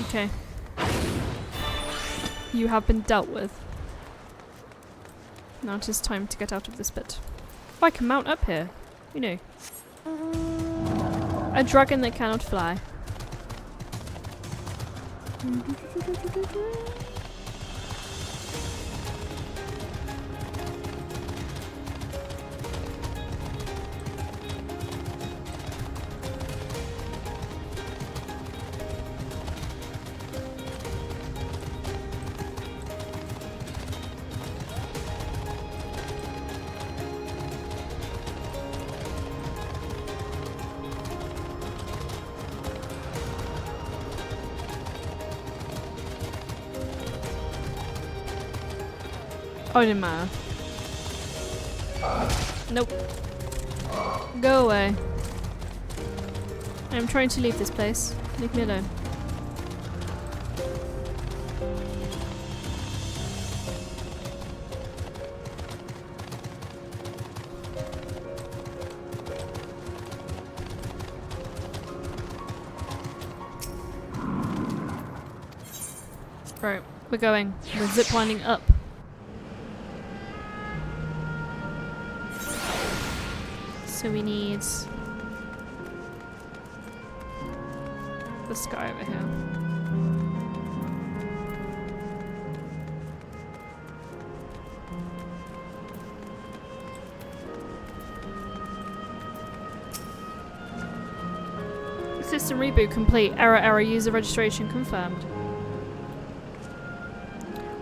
[SPEAKER 1] Okay. You have been dealt with. Now it is time to get out of this bit. Oh, I can mount up here. You know. A dragon that cannot fly. Oh, it didn't matter. Nope. Go away. I'm trying to leave this place. Leave me alone. Right, we're going. We're ziplining up. So we need this guy over here. System reboot complete. Error, user registration confirmed.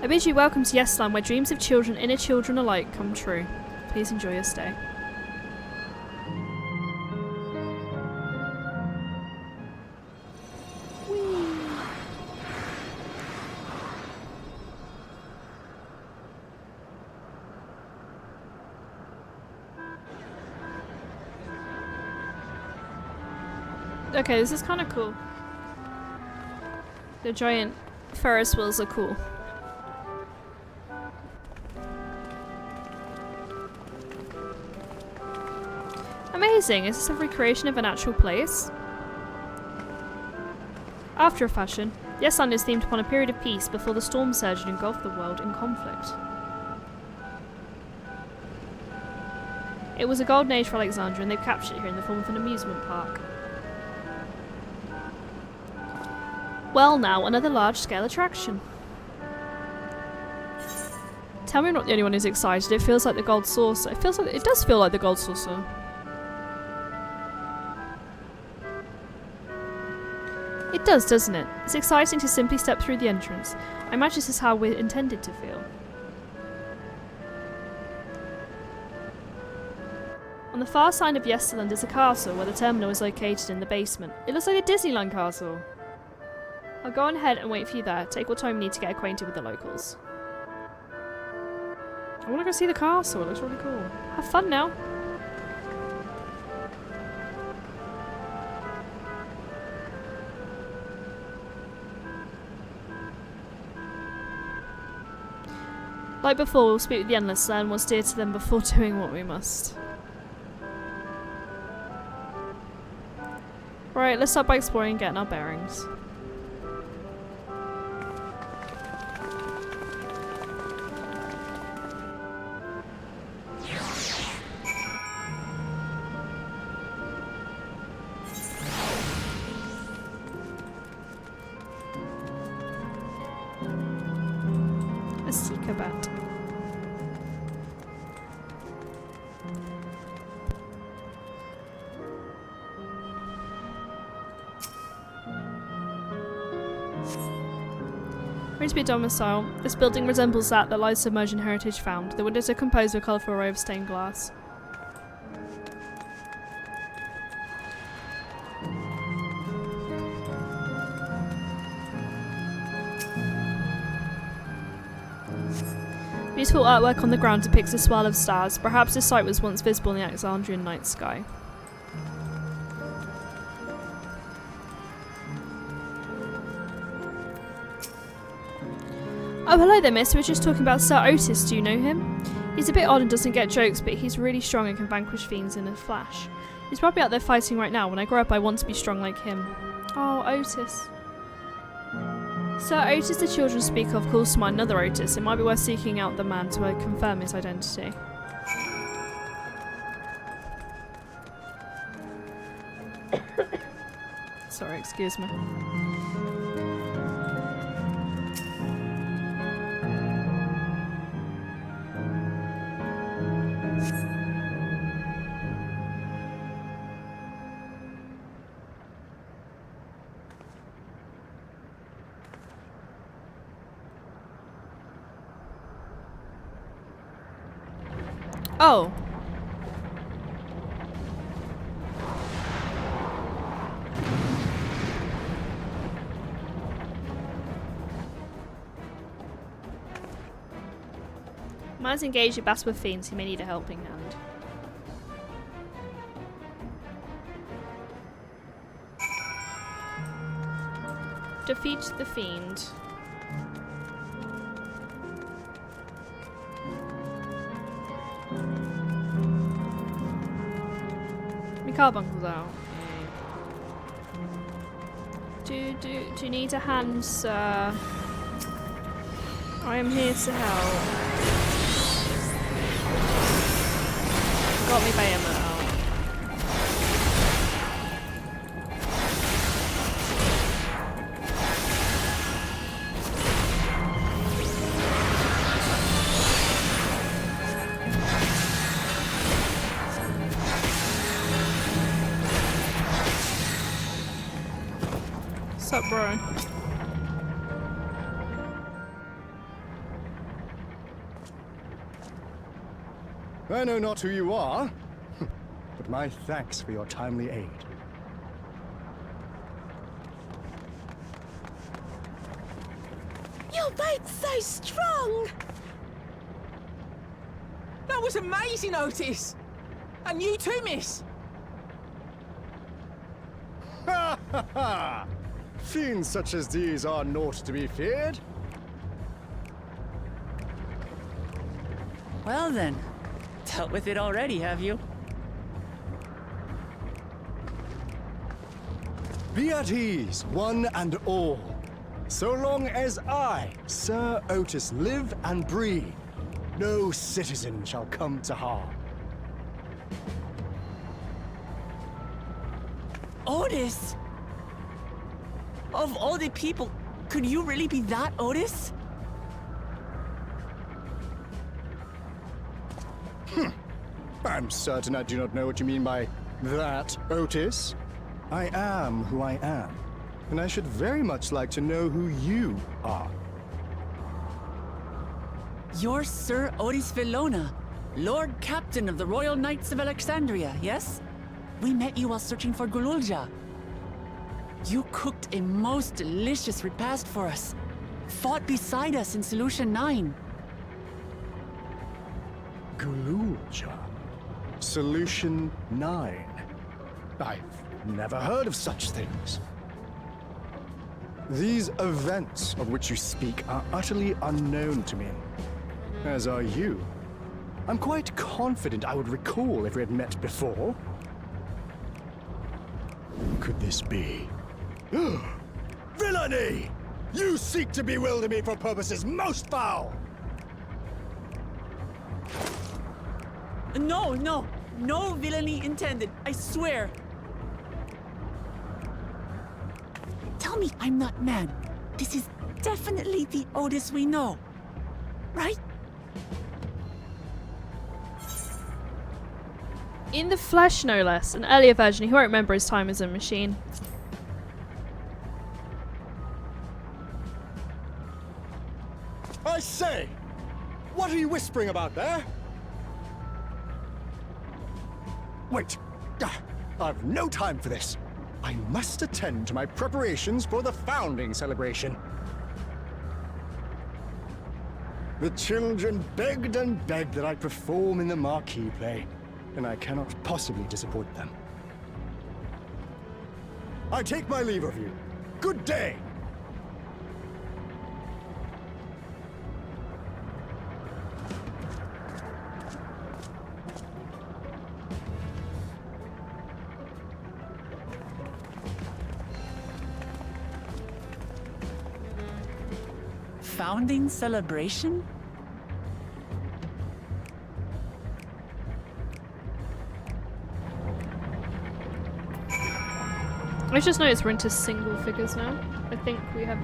[SPEAKER 1] I bid you welcome to Yesland, where dreams of children, inner children alike, come true. Please enjoy your stay. Okay, this is kind of cool. The giant Ferris wheels are cool. Amazing! Is this a recreation of an actual place? After a fashion, Yesland is themed upon a period of peace before the storm surge and engulfed the world in conflict. It was a golden age for Alexandria, and they've captured it here in the form of an amusement park. Well now, another large-scale attraction. Tell me I'm not the only one who's excited. It feels like the gold saucer. It does feel like the gold saucer. It does, doesn't it? It's exciting to simply step through the entrance. I imagine this is how we're intended to feel. On the far side of Yesland is a castle where the terminal is located in the basement. It looks like a Disneyland castle. I'll go on ahead and wait for you there. Take what time you need to get acquainted with the locals. I want to go see the castle. It looks really cool. Have fun now. Like before, we'll speak with the Endless, learn what's dear to them before doing what we must. Right, let's start by exploring and getting our bearings. A seeker bat. Grimsby domicile. This building resembles that lies submerged in heritage found. The windows are composed of a colourful array of stained glass. Beautiful artwork on the ground depicts a swirl of stars. Perhaps this site was once visible in the Alexandrian night sky. Oh, hello there, miss. We were just talking about Sir Otis. Do you know him? He's a bit odd and doesn't get jokes, but he's really strong and can vanquish fiends in a flash. He's probably out there fighting right now. When I grow up, I want to be strong like him. Oh, Otis. Sir Otis the children speak of calls to mind another Otis. It might be worth seeking out the man to confirm his identity. Sorry, excuse me. Oh. Man's engaged in battle with fiends. He may need a helping hand. Defeat the fiend. Carbuncle's out. Do you need a hand, sir? I am here to help. Got me Behemoth out. What's up, bro?
[SPEAKER 17] I know not who you are, but my thanks for your timely aid.
[SPEAKER 18] You're both so strong!
[SPEAKER 3] That was amazing, Otis! And you too, miss!
[SPEAKER 17] Ha ha ha! Fiends such as these are naught to be feared.
[SPEAKER 3] Well then, dealt with it already, have you?
[SPEAKER 17] Be at ease, one and all. So long as I, Sir Otis, live and breathe, no citizen shall come to harm.
[SPEAKER 3] Otis? Of all the people, could you really be that Otis?
[SPEAKER 17] I'm certain I do not know what you mean by that, Otis. I am who I am, and I should very much like to know who you are.
[SPEAKER 3] You're Sir Otis Villona, Lord Captain of the Royal Knights of Alexandria, yes? We met you while searching for Gululja. You cooked a most delicious repast for us. Fought beside us in Solution 9.
[SPEAKER 17] Gululja. Solution 9. I've never heard of such things. These events of which you speak are utterly unknown to me. As are you. I'm quite confident I would recall if we had met before. Could this be?
[SPEAKER 19] Villainy! You seek to bewilder me for purposes most foul!
[SPEAKER 3] No, no! No villainy intended, I swear! Tell me I'm not mad. This is definitely the Otis we know, right?
[SPEAKER 1] In the flesh, no less. An earlier version, he won't remember his time as a machine.
[SPEAKER 19] I say! What are you whispering about there? Wait! I've no time for this. I must attend to my preparations for the founding celebration. The children begged and begged that I perform in the marquee play, and I cannot possibly disappoint them. I take my leave of you. Good day!
[SPEAKER 3] Founding celebration?
[SPEAKER 1] I just noticed we're into single figures now. I think we have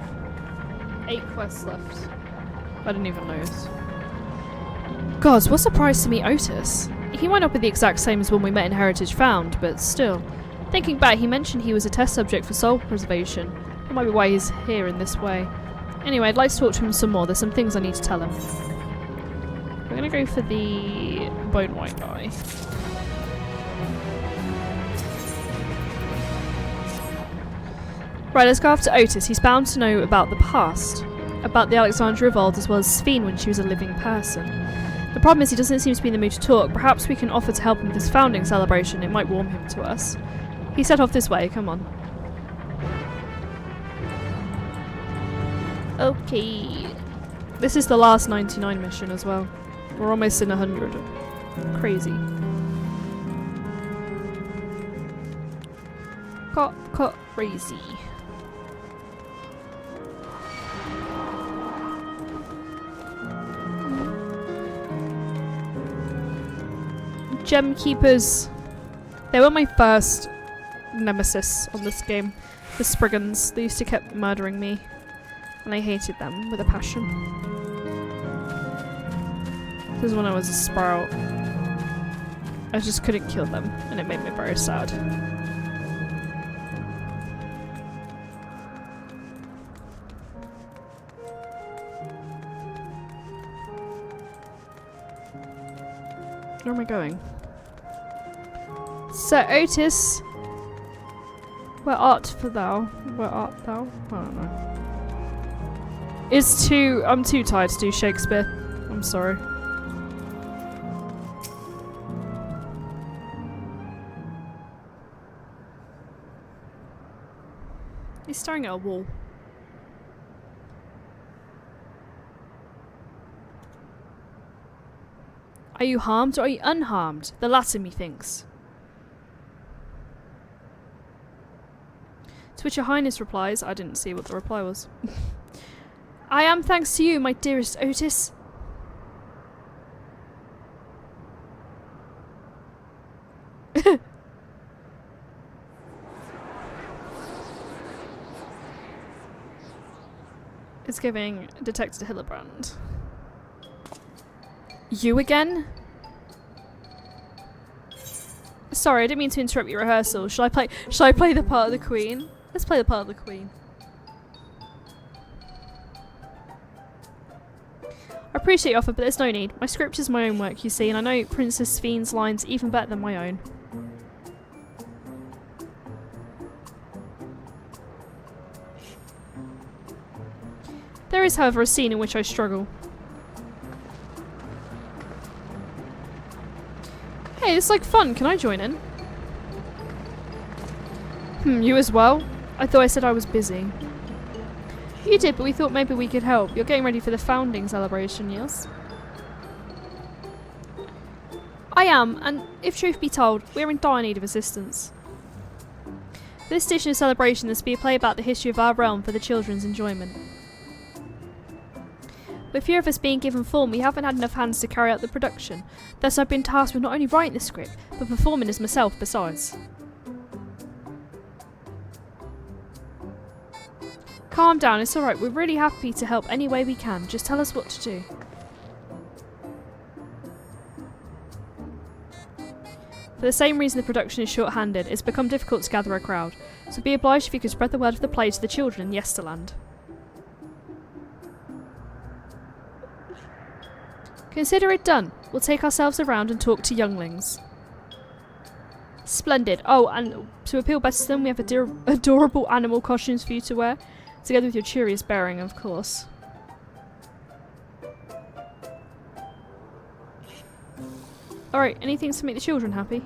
[SPEAKER 1] 8 quests left. I didn't even notice. God, what a surprise to meet Otis. He might not be the exact same as when we met in Heritage Found, but still. Thinking back, he mentioned he was a test subject for soul preservation. That might be why he's here in this way. Anyway, I'd like to talk to him some more. There's some things I need to tell him. We're gonna go for the bone white guy. Right, let's go after Otis. He's bound to know about the past. About the Alexandria Vault as well as Sphene when she was a living person. The problem is he doesn't seem to be in the mood to talk. Perhaps we can offer to help him with this founding celebration. It might warm him to us. He set off this way. Come on. Okay. This is the last 99 mission as well. We're almost in 100. Crazy. Crazy. Gem Keepers. They were my first nemesis on this game. The Spriggans. They used to keep murdering me. And I hated them with a passion. This is when I was a sprout. I just couldn't kill them, and it made me very sad. Where am I going? Sir Otis, where art for thou? Where art thou? I don't know. I'm too tired to do Shakespeare. I'm sorry. He's staring at a wall. Are you harmed or are you unharmed? The latter, methinks. To which your highness replies, I didn't see what the reply was. I am thanks to you, my dearest Otis. It's giving Detective Hillebrand. You again? Sorry, I didn't mean to interrupt your rehearsal. Shall I play the part of the Queen? Let's play the part of the Queen. I appreciate your offer, but there's no need. My script is my own work, you see, and I know Princess Sphene's lines even better than my own. There is, however, a scene in which I struggle. Hey, it's like fun. Can I join in? You as well? I thought I said I was busy. You did, but we thought maybe we could help. You're getting ready for the founding celebration, yes? I am, and if truth be told, we're in dire need of assistance. For this edition of Celebration, there's to be a play about the history of our realm for the children's enjoyment. With few of us being given form, we haven't had enough hands to carry out the production. Thus I've been tasked with not only writing the script, but performing as myself besides. Calm down, it's alright, we're really happy to help any way we can, just tell us what to do. For the same reason the production is short-handed, it's become difficult to gather a crowd, so be obliged if you could spread the word of the play to the children in Yesterland. Consider it done. We'll take ourselves around and talk to younglings. Splendid. Oh, and to appeal better to them, we have adorable animal costumes for you to wear, together with your cheeriest bearing, of course. Alright, anything to make the children happy?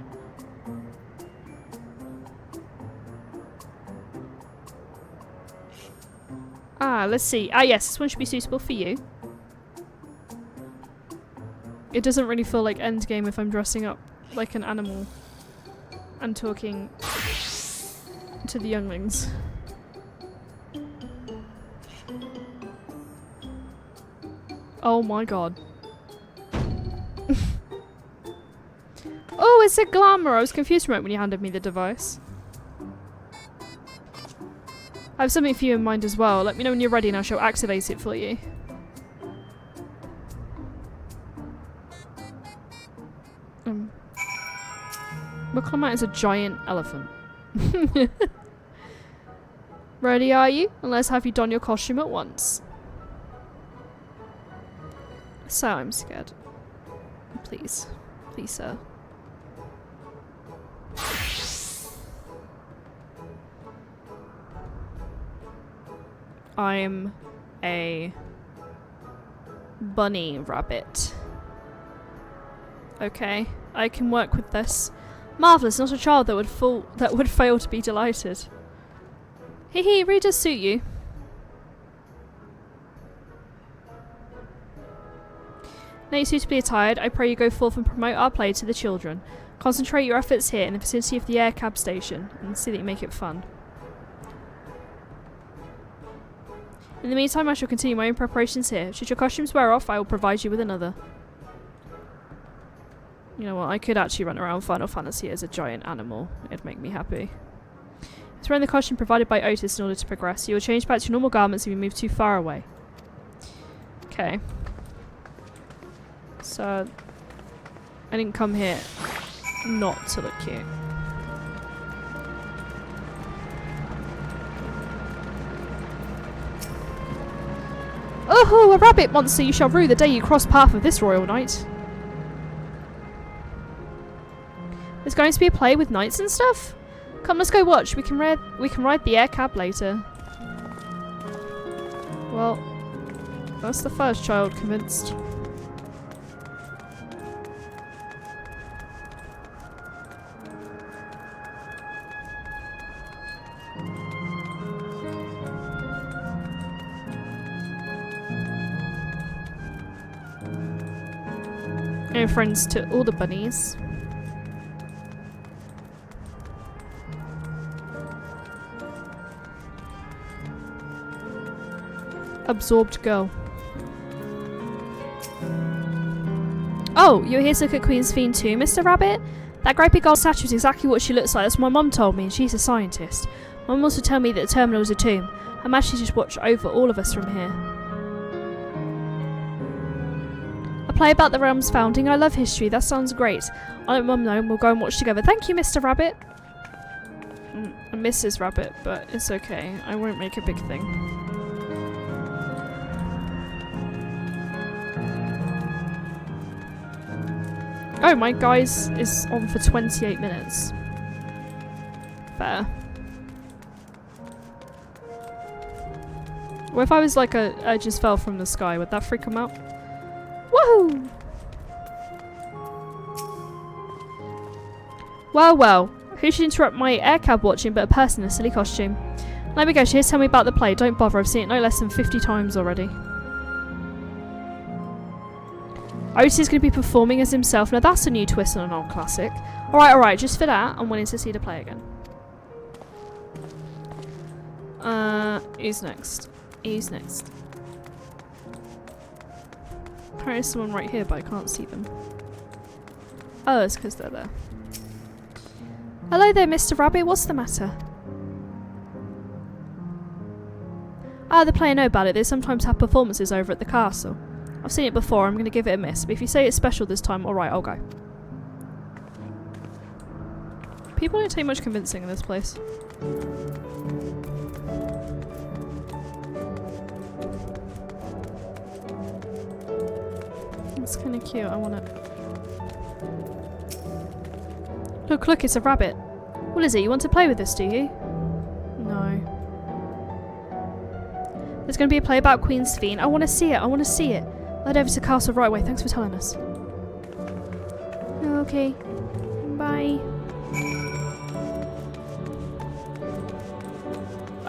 [SPEAKER 1] Let's see. Yes, this one should be suitable for you. It doesn't really feel like endgame if I'm dressing up like an animal and talking to the younglings. Oh my god. Oh, it's a glamour! I was confused from it when you handed me the device. I have something for you in mind as well. Let me know when you're ready and I shall activate it for you. Muklamat is a giant elephant. Ready are you? And let's have you don your costume at once. So I'm scared. Please. Please, sir. I'm a bunny rabbit. Okay, I can work with this. Marvellous, not a child that would fail to be delighted. Hee hee, really does suit you. Now you're suitably attired, I pray you go forth and promote our play to the children. Concentrate your efforts here in the vicinity of the air cab station and see that you make it fun. In the meantime, I shall continue my own preparations here. Should your costumes wear off, I will provide you with another. You know what, I could actually run around Final Fantasy as a giant animal. It'd make me happy. It's wearing the costume provided by Otis in order to progress. You will change back to your normal garments if you move too far away. Okay. So, I didn't come here not to look cute. Oh, a rabbit monster you shall rue the day you cross path of this royal knight. There's going to be a play with knights and stuff? Come, let's go watch. We can ride the air cab later. Well, that's the first child convinced. No friends to all the bunnies. Absorbed girl. Oh, you're here to look at Queen's Fiend too, Mr. Rabbit? That great big gold statue is exactly what she looks like. That's what my mum told me, and she's a scientist. Mum also told me that the terminal is a tomb. I imagine she just watched over all of us from here. A play about the realm's founding. I love history. That sounds great. I'll let Mum know and we'll go and watch together. Thank you, Mr. Rabbit. I miss Mrs. Rabbit, but it's okay. I won't make a big thing. Oh, my guys is on for 28 minutes. Fair. What if I was like I just fell from the sky? Would that freak him out? Woohoo! Well, well. Who should interrupt my air cab watching but a person in a silly costume? Let me go. She's tell me about the play. Don't bother. I've seen it no less than 50 times already. Otis is going to be performing as himself. Now that's a new twist on an old classic. Alright, just for that, I'm willing to see the play again. Who's next? Who's next? Apparently there's someone right here, but I can't see them. Oh, it's because they're there. Hello there, Mr. Rabbit. What's the matter? Ah, the player know about it. They sometimes have performances over at the castle. I've seen it before. I'm going to give it a miss. But if you say it's special this time, alright, I'll go. People don't take much convincing in this place. It's kind of cute. I want it. Look, it's a rabbit. What is it? You want to play with this, do you? No. There's going to be a play about Queen Sphene. I want to see it. I want to see it. Head over to the castle right away. Thanks for telling us. Okay. Bye.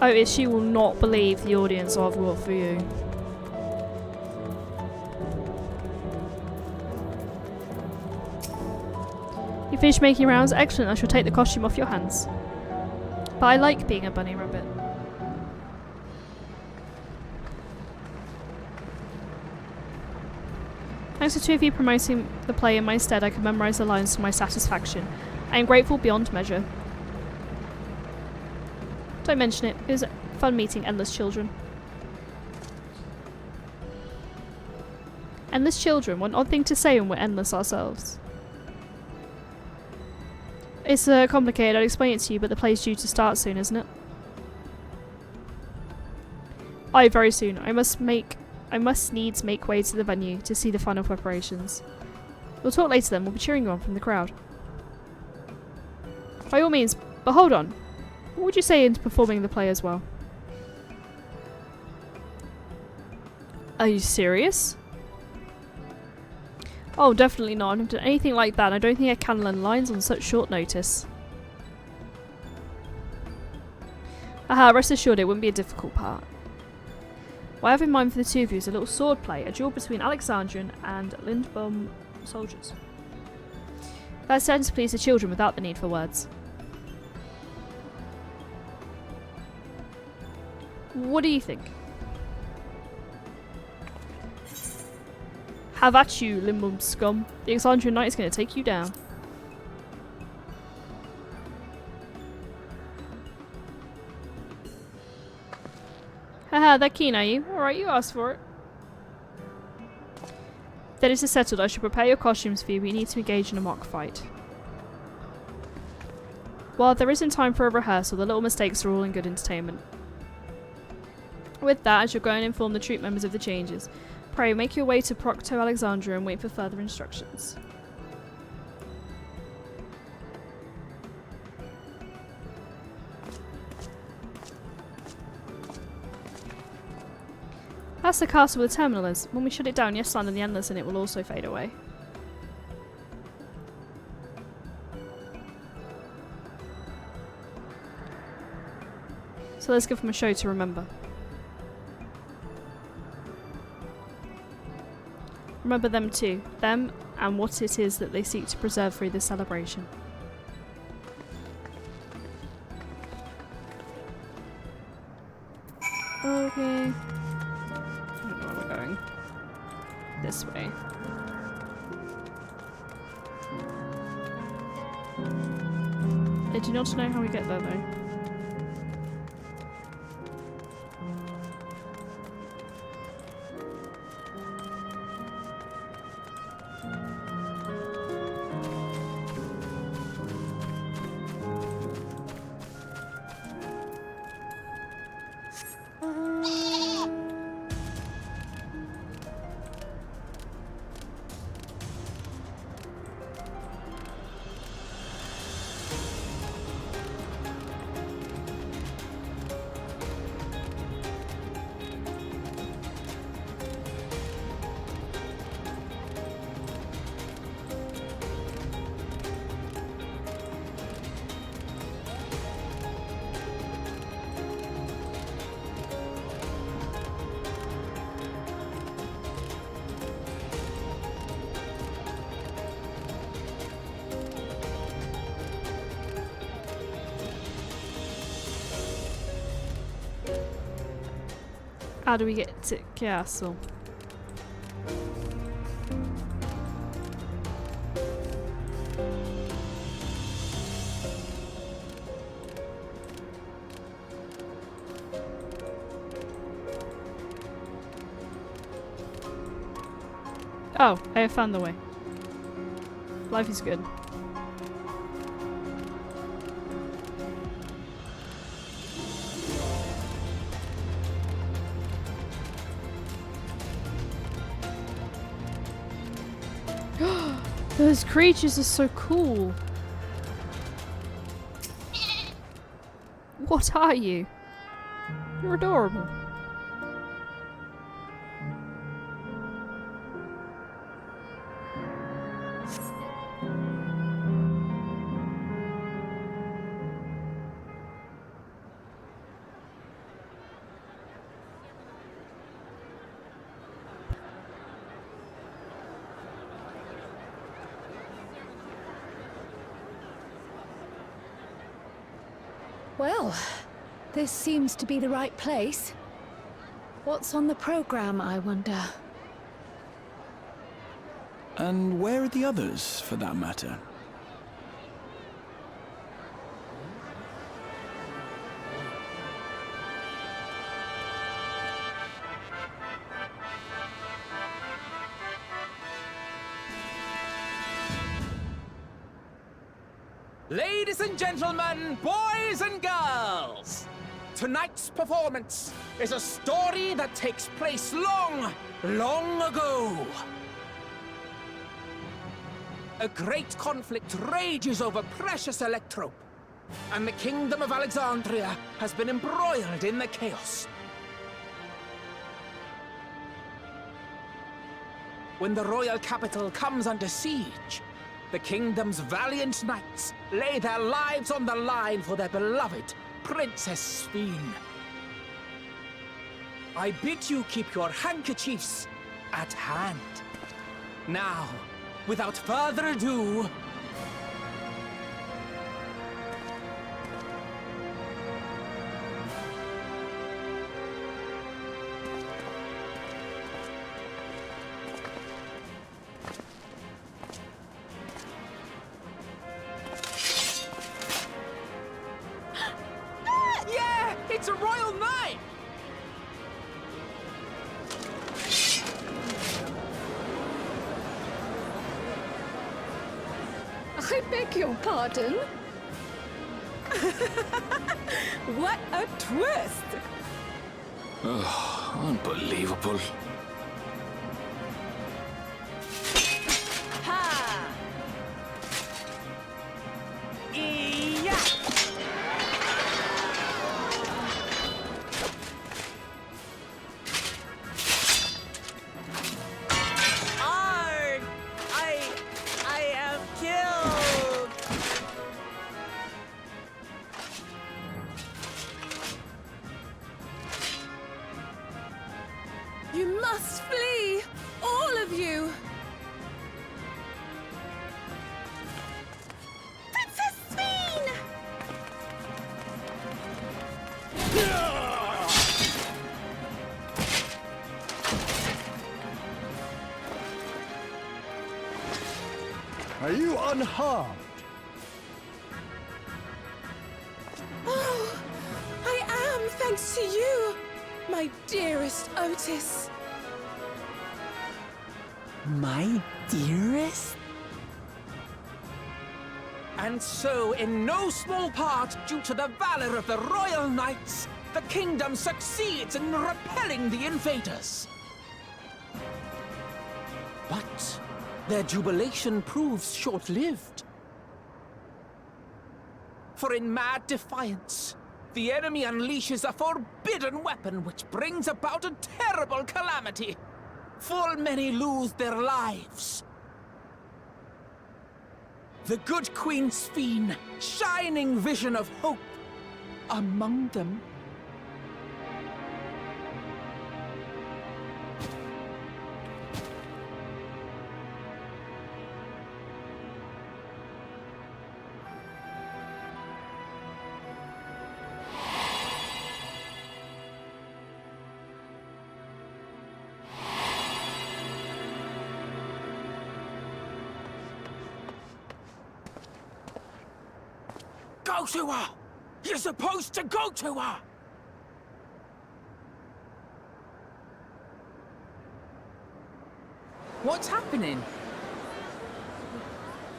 [SPEAKER 1] Otis, she will not believe the audience I've got for you. You finished making rounds? Excellent. I shall take the costume off your hands. But I like being a bunny rabbit. Thanks to two of you promoting the play in my stead, I can memorise the lines to my satisfaction. I am grateful beyond measure. Don't mention it. It was fun meeting endless children. Endless children? What an odd thing to say when we're endless ourselves. It's complicated. I'll explain it to you, but the play's due to start soon, isn't it? Aye, very soon. I must needs make way to the venue to see the final preparations. We'll talk later then. We'll be cheering you on from the crowd. By all means, but hold on. What would you say into performing the play as well? Are you serious? Oh, definitely not. I haven't done anything like that. I don't think I can learn lines on such short notice. Aha, rest assured it wouldn't be a difficult part. What I have in mind for the two of you is a little sword play, a duel between Alexandrian and Lindblom soldiers. That's certain to please the children without the need for words. What do you think? Have at you, Lindblom scum. The Alexandrian Knight is going to take you down. Haha, that keen, are you? Alright, you asked for it. Then it is settled. I shall prepare your costumes for you, but you need to engage in a mock fight. While there isn't time for a rehearsal, the little mistakes are all in good entertainment. With that, I shall go and inform the troop members of the changes. Pray, make your way to Procto Alexandria and wait for further instructions. That's the castle where the terminal is. When we shut it down, yes, land on the endless and it will also fade away. So let's give them a show to remember. Remember them too. Them and what it is that they seek to preserve through this celebration. Okay. I don't know where we're going. This way. I do not know how we get there though. How do we get to castle? Oh, I have found the way. Life is good. Those creatures are so cool. What are you? You're adorable.
[SPEAKER 15] Well, this seems to be the right place. What's on the program, I wonder?
[SPEAKER 12] And where are the others, for that matter?
[SPEAKER 20] Ladies and gentlemen, boys and girls, tonight's performance is a story that takes place long, long ago. A great conflict rages over precious Electrope, and the Kingdom of Alexandria has been embroiled in the chaos. When the royal capital comes under siege, the kingdom's valiant knights lay their lives on the line for their beloved Princess Sphene. I bid you keep your handkerchiefs at hand. Now, without further ado, it's a royal knight!
[SPEAKER 15] I beg your pardon?
[SPEAKER 18] What a twist!
[SPEAKER 9] Oh, unbelievable.
[SPEAKER 18] Ha! Yeah! I am killed! You must flee! All of you! Princess Sphene!
[SPEAKER 17] Are you unharmed?
[SPEAKER 18] Oh, I am, thanks to you, my dearest Otis.
[SPEAKER 20] My dearest? And so, in no small part due to the valor of the royal knights, the kingdom succeeds in repelling the invaders. But their jubilation proves short-lived. For in mad defiance, the enemy unleashes a forbidden weapon which brings about a terrible calamity. Full many lose their lives. The good Queen Sphene, shining vision of hope, among them. Go to her! You're supposed to go to her! What's happening?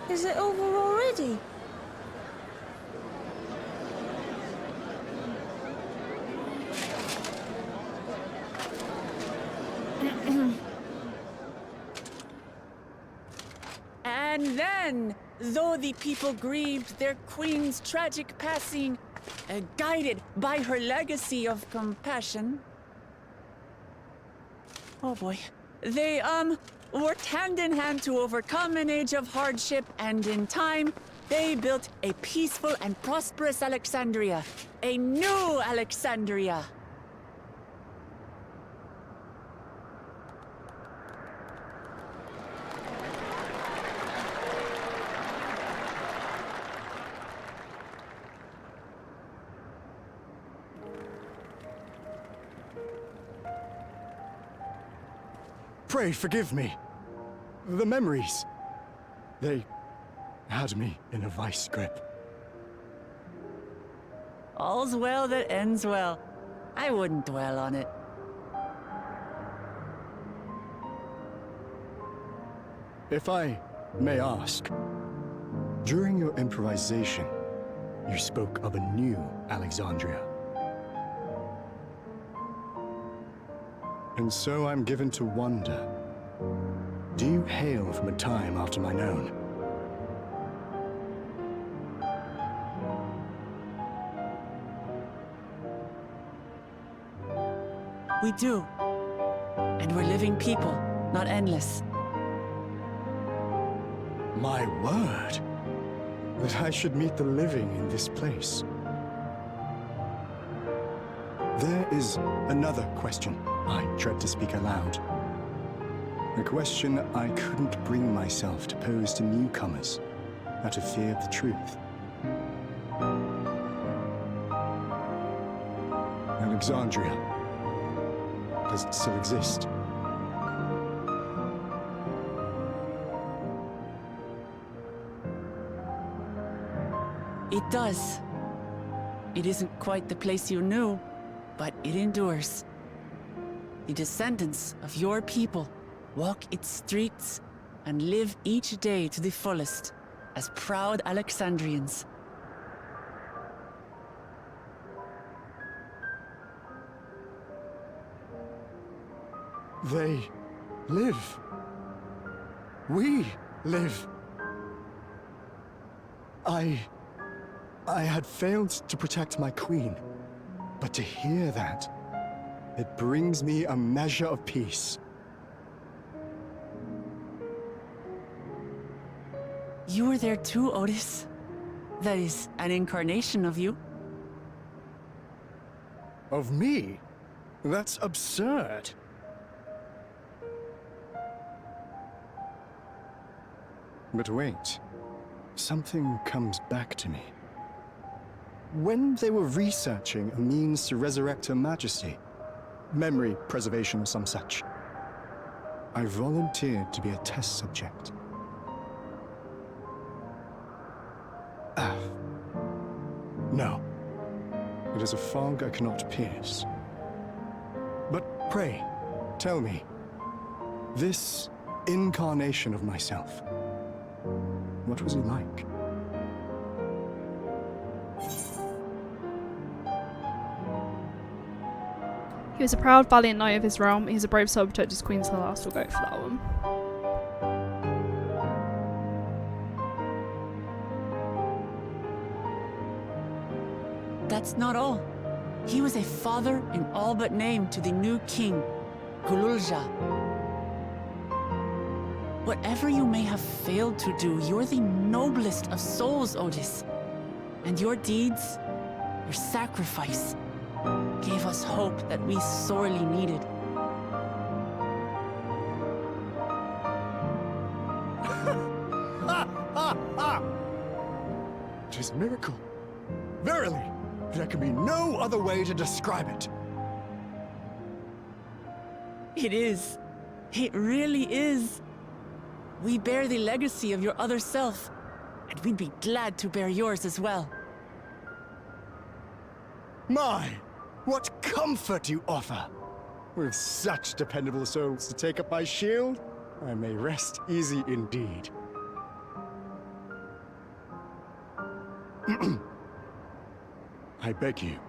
[SPEAKER 8] Is it over already?
[SPEAKER 3] And then, though the people grieved their queen's tragic passing, guided by her legacy of compassion, oh boy, they, worked hand in hand to overcome an age of hardship, and in time, they built a peaceful and prosperous Alexandria. A new Alexandria.
[SPEAKER 17] Pray forgive me. The memories. They had me in a vice grip.
[SPEAKER 3] All's well that ends well. I wouldn't dwell on it.
[SPEAKER 17] If I may ask, during your improvisation, you spoke of a new Alexandria. And so I'm given to wonder, do you hail from a time after mine own?
[SPEAKER 3] We do. And we're living people, not endless.
[SPEAKER 17] My word! That I should meet the living in this place. There is another question I dread to speak aloud. A question I couldn't bring myself to pose to newcomers out of fear of the truth. Alexandria. Does it still exist?
[SPEAKER 3] It does. It isn't quite the place you knew, but it endures. The descendants of your people walk its streets and live each day to the fullest as proud Alexandrians.
[SPEAKER 17] They live. We live. I had failed to protect my queen, but to hear that, it brings me a measure of peace.
[SPEAKER 3] You were there too, Otis. That is, an incarnation of you.
[SPEAKER 17] Of me? That's absurd. But wait, something comes back to me. When they were researching a means to resurrect Her Majesty, memory preservation or some such, I volunteered to be a test subject. No. It is a fog I cannot pierce. But pray, tell me, this incarnation of myself, what was he like?
[SPEAKER 1] He was a proud, valiant knight of his realm. He's a brave soul, protected his queen to the last. We'll go for that one.
[SPEAKER 3] That's not all. He was a father in all but name to the new king, Kululja. Whatever you may have failed to do, you're the noblest of souls, Otis. And your deeds, your sacrifice, gave us hope that we sorely needed.
[SPEAKER 17] It is a miracle. Verily, there can be no other way to describe it.
[SPEAKER 3] It is. It really is. We bear the legacy of your other self, and we'd be glad to bear yours as well.
[SPEAKER 19] My, what comfort you offer! With such dependable souls to take up my shield, I may rest easy indeed. I beg you,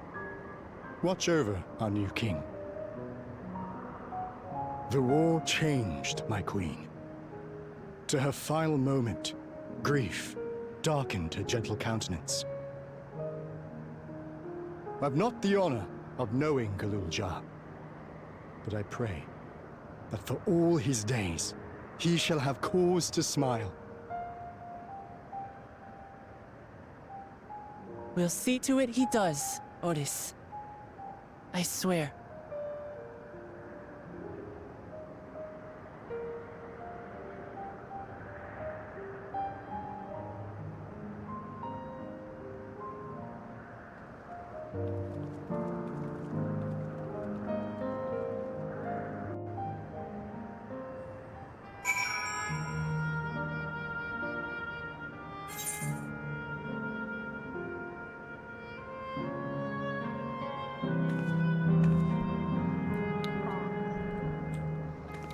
[SPEAKER 19] watch over our new king. The war changed my queen. To her final moment, grief darkened her gentle countenance. I've not the honor of knowing Galulja, but I pray that for all his days, he shall have cause to smile.
[SPEAKER 3] We'll see to it he does, Otis. I swear.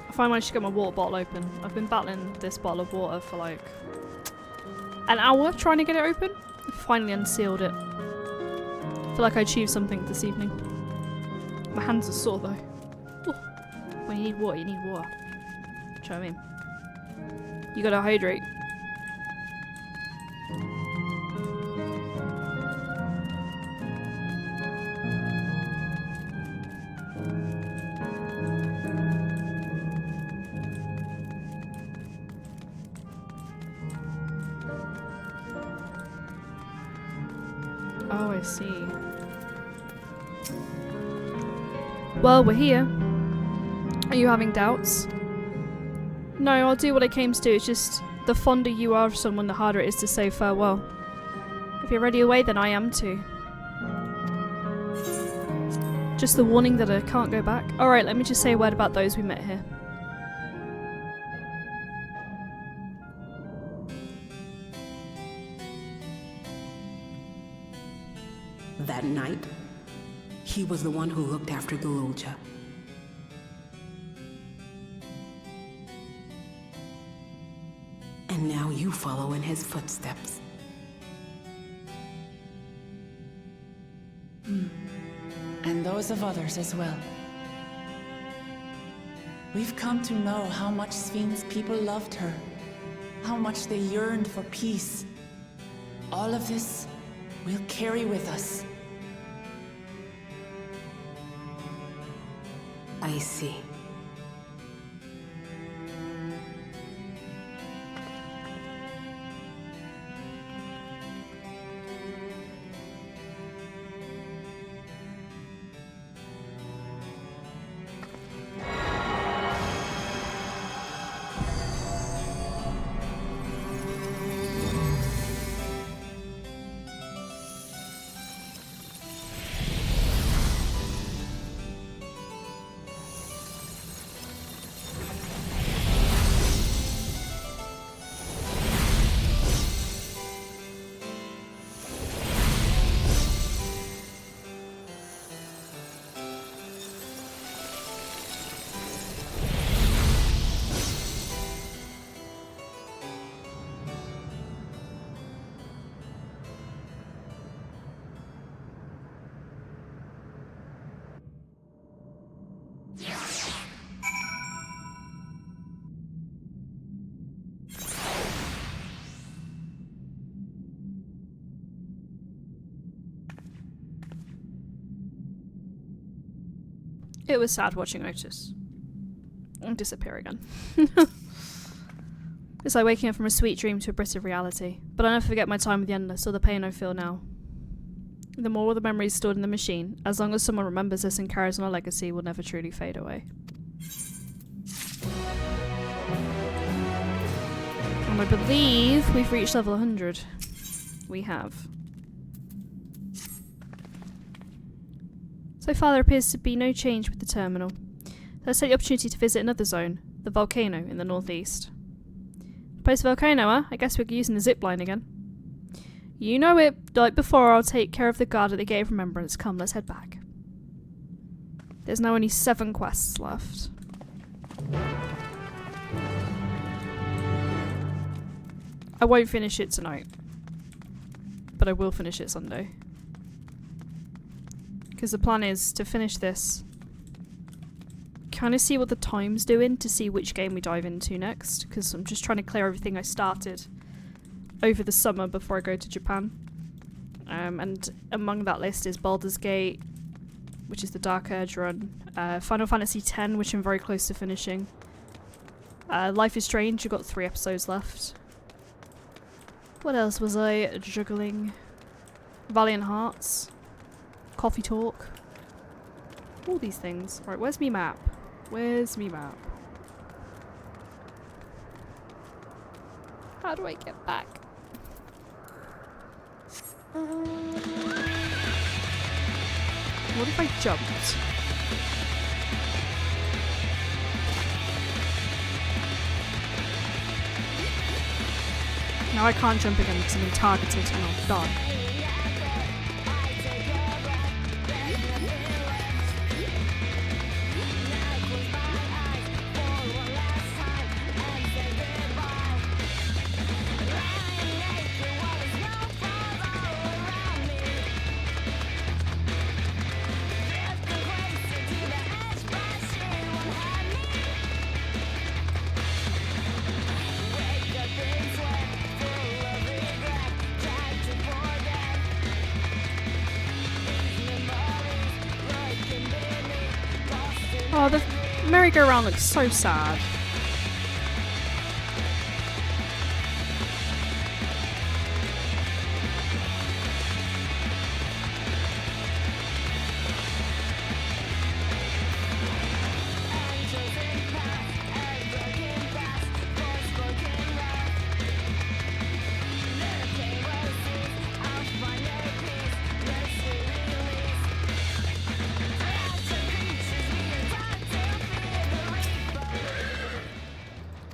[SPEAKER 1] If I manage to get my water bottle open. I've been battling this bottle of water for like an hour trying to get it open. I finally unsealed it. I feel like I achieved something this evening. My hands are sore though. Ooh. When you need water, you need water. Do you know what I mean? You gotta hydrate. Oh, I see. Well, we're here. Are you having doubts? No, I'll do what I came to do. It's just the fonder you are of someone, the harder it is to say farewell. If you're ready away, then I am too. Just the warning that I can't go back. Alright, let me just say a word about those we met here.
[SPEAKER 7] That night, he was the one who looked after Galulja. And now you follow in his footsteps.
[SPEAKER 3] And those of others as well. We've come to know how much Svin's people loved her, how much they yearned for peace. All of this we'll carry with us.
[SPEAKER 7] I see.
[SPEAKER 1] It was sad watching Otis disappear again. It's like waking up from a sweet dream to a bitter reality. But I never forget my time with the Endless or the pain I feel now. The more the memories stored in the machine, as long as someone remembers us and carries on our legacy, will never truly fade away. And I believe we've reached level 100. We have. So far there appears to be no change with the terminal. Let's take the opportunity to visit another zone, the volcano in the northeast. Place the volcano, huh? I guess we're using the zip line again. You know it. Like before, I'll take care of the guard at the Gate of Remembrance. Come, let's head back. There's now only 7 quests left. I won't finish it tonight. But I will finish it Sunday. Because the plan is to finish this. Kind of see what the time's doing to see which game we dive into next. Because I'm just trying to clear everything I started over the summer before I go to Japan. And among that list is Baldur's Gate, which is the Dark Urge run. Final Fantasy X, which I'm very close to finishing. Life is Strange, you've got 3 episodes left. What else was I juggling? Valiant Hearts. Coffee Talk. All these things. Right, where's me map? Where's me map? How do I get back? What if I jumped? Now I can't jump again because I'm being targeted and I'll die. Oh, the merry-go-round looks so sad.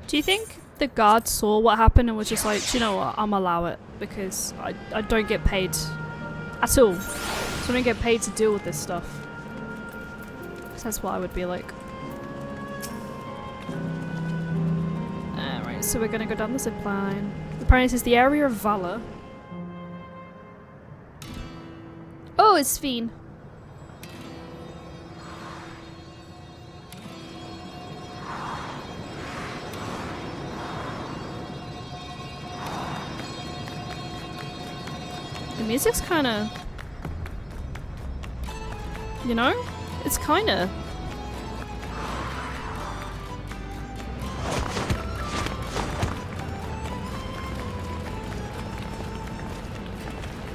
[SPEAKER 1] Do you think the guard saw what happened and was just like, do you know what, I'm allow it because I don't get paid at all. So I don't get paid to deal with this stuff. So that's what I would be like. Alright, so we're gonna go down the zip line. Apparently this is the area of Valor. Oh, it's Sphene. The music's kinda... You know? It's kinda...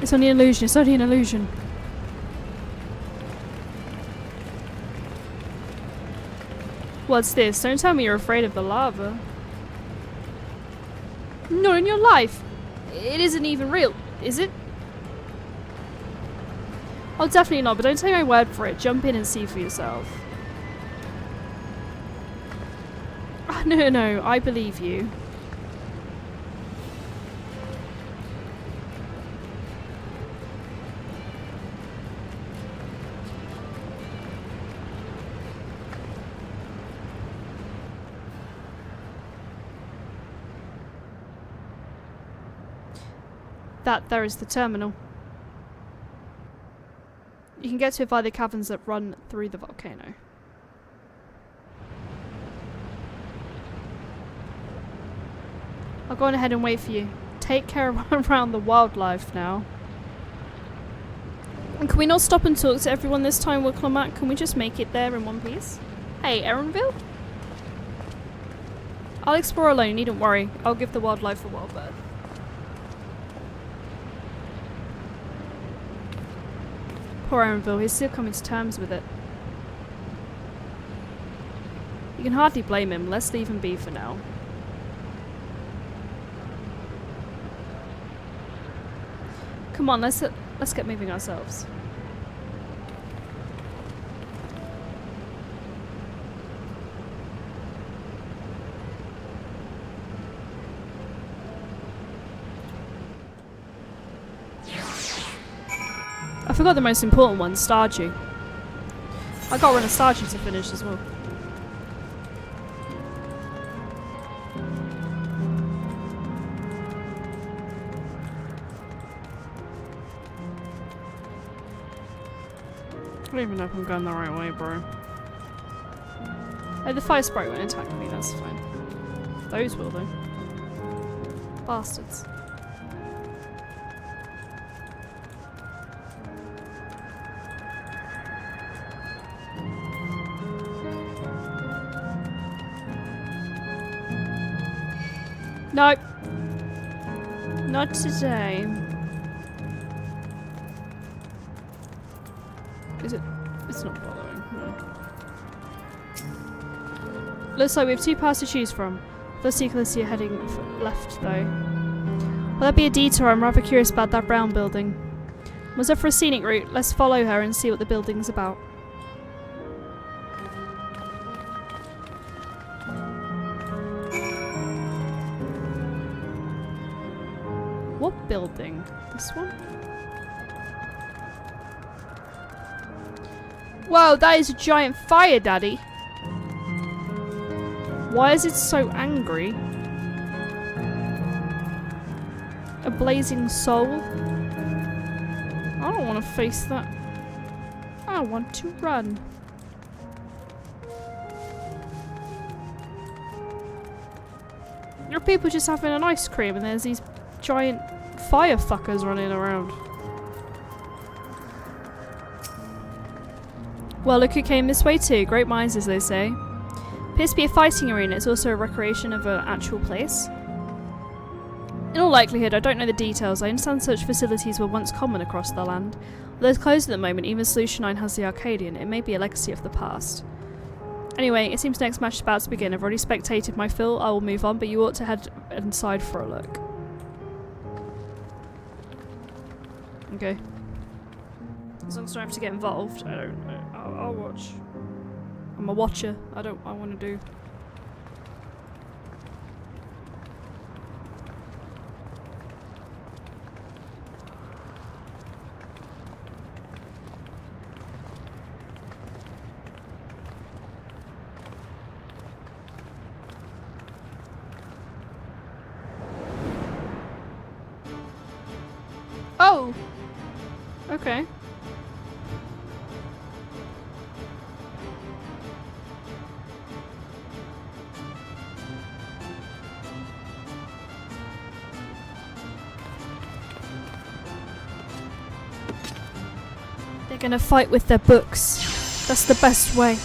[SPEAKER 1] It's only an illusion, it's only an illusion. What's this? Don't tell me you're afraid of the lava. Not in your life! It isn't even real, is it? Oh, definitely not, but don't take my word for it. Jump in and see for yourself. Oh, no, I believe you. That there is the terminal. You can get to it via the caverns that run through the volcano. I'll go on ahead and wait for you. Take care around the wildlife now. And can we not stop and talk to everyone this time, Wicklamat? Can we just make it there in one piece? Hey, Erenville? I'll explore alone, you needn't worry. I'll give the wildlife a wild birth. Poor Erenville, he's still coming to terms with it. You can hardly blame him. Let's leave him be for now. Come on, let's get moving ourselves. forgot the most important one, Stardew. I got rid of Stardew to finish as well. I don't even know if I'm going the right way, bro. Oh, the fire sprite won't attack me, that's fine. Those will, though. Bastards. Nope. Not today. Is it? It's not following. No. Looks like we have 2 paths to choose from. First Ecclesia heading left, though. Will that be a detour? I'm rather curious about that brown building. Was up for a scenic route? Let's follow her and see what the building's about. What building? This one? Whoa, that is a giant fire, Daddy. Why is it so angry? A blazing soul? I don't want to face that. I want to run. There are people just having an ice cream and there's these giant fire fuckers running around. Well, look who came this way too. Great minds, as they say. Appears to be a fighting arena. It's also a recreation of an actual place. In all likelihood, I don't know the details. I understand such facilities were once common across the land. Although it's closed at the moment, even Solution 9 has the Arcadian. It may be a legacy of the past. Anyway, it seems the next match is about to begin. I've already spectated my fill. I will move on, but you ought to head inside for a look. Okay. As long as I don't have to get involved, I don't know. I'll watch. I'm a watcher. I want to do. Oh! Okay. They're gonna fight with their books. That's the best way.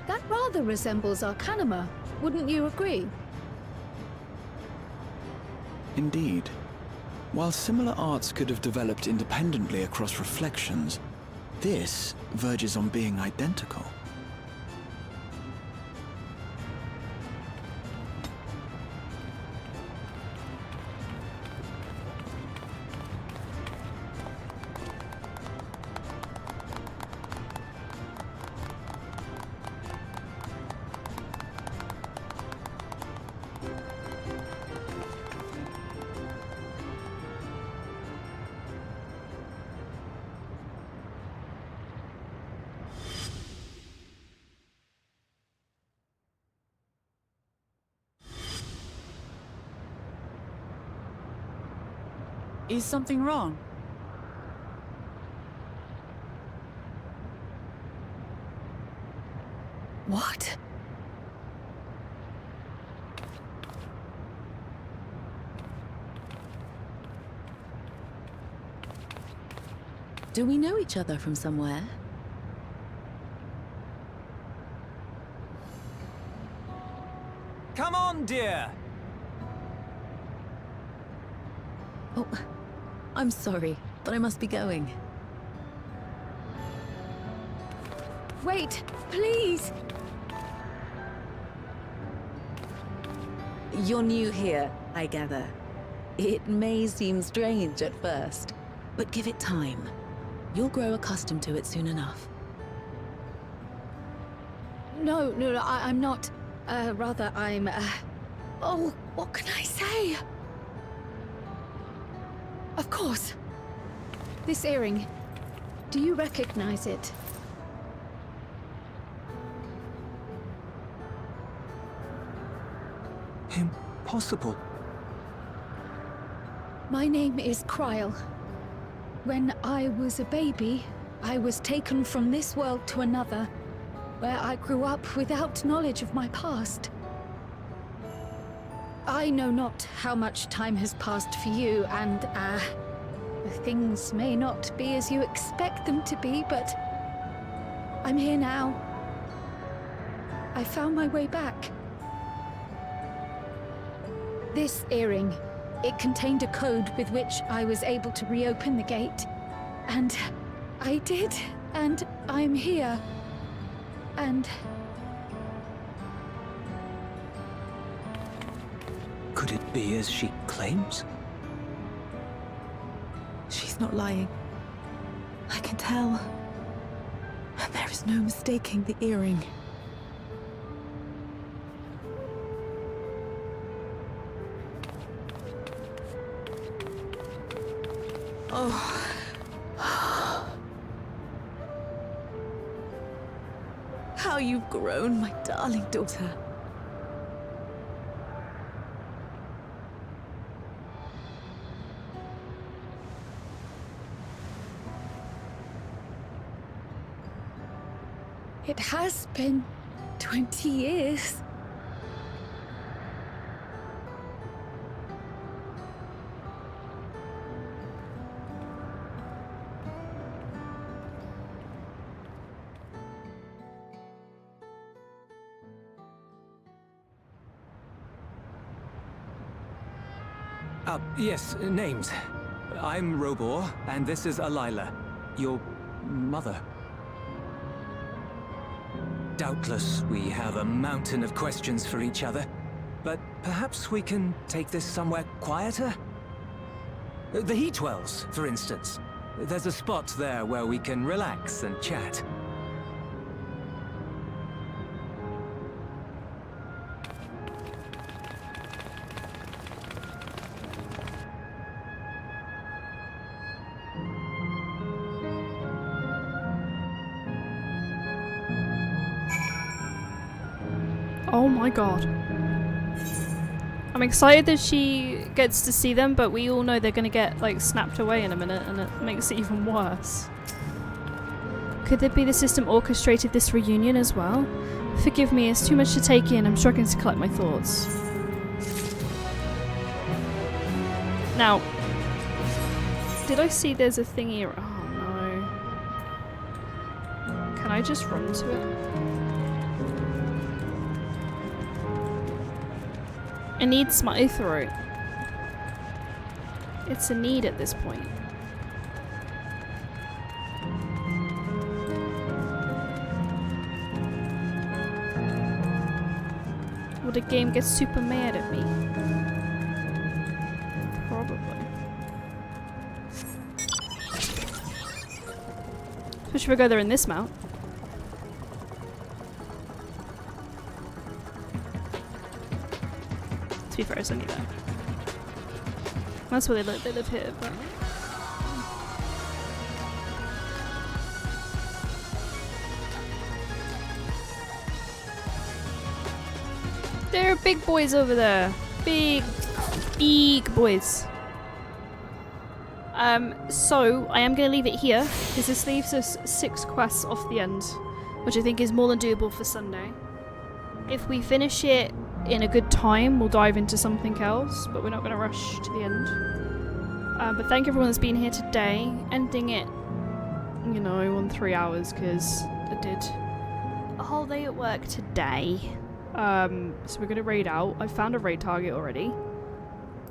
[SPEAKER 15] That rather resembles Arcanima, wouldn't you agree?
[SPEAKER 12] Indeed. While similar arts could have developed independently across reflections, this verges on being identical.
[SPEAKER 3] Is something wrong?
[SPEAKER 6] What?
[SPEAKER 21] Do we know each other from somewhere?
[SPEAKER 22] Come on, dear!
[SPEAKER 21] Oh, I'm sorry, but I must be going.
[SPEAKER 15] Wait, please!
[SPEAKER 21] You're new here, I gather. It may seem strange at first, but give it time. You'll grow accustomed to it soon enough.
[SPEAKER 15] No, I'm not. Rather, I'm, Oh, what can I say? Of course. This earring. Do you recognize it?
[SPEAKER 11] Impossible.
[SPEAKER 15] My name is Kryle. When I was a baby, I was taken from this world to another, where I grew up without knowledge of my past. I know not how much time has passed for you, and, things may not be as you expect them to be, but I'm here now. I found my way back. This earring, it contained a code with which I was able to reopen the gate. And I did, and I'm here. And...
[SPEAKER 11] Could it be as she claims?
[SPEAKER 21] She's not lying. I can tell. And there is no mistaking the earring. Oh. How you've grown, my darling daughter.
[SPEAKER 15] it has been 20 years.
[SPEAKER 11] Yes, names. I'm Robor, and this is Alila, your mother. Doubtless, we have a mountain of questions for each other, but perhaps we can take this somewhere quieter? The Heatwells, for instance. There's a spot there where we can relax and chat.
[SPEAKER 1] Oh my god. I'm excited that she gets to see them, but we all know they're gonna get, like, snapped away in a minute, and it makes it even worse. Could it be the system orchestrated this reunion as well? Forgive me, it's too much to take in. I'm struggling to collect my thoughts. Now, did I see there's a thing here? Oh no. Can I just run to it? I need my throat. It's a need at this point. Will the game get super mad at me? Probably. Especially if I go there in this mount. To be fair, it's only there. That's where they live here, but... There are big boys over there. Big boys. So, I am going to leave it here, because this leaves us 6 quests off the end, which I think is more than doable for Sunday. If we finish it in a good time, we'll dive into something else, but we're not going to rush to the end. But thank everyone that's been here today. Ending it, you know, on 3 hours, because I did a whole day at work today. So we're going to raid out. I found a raid target already.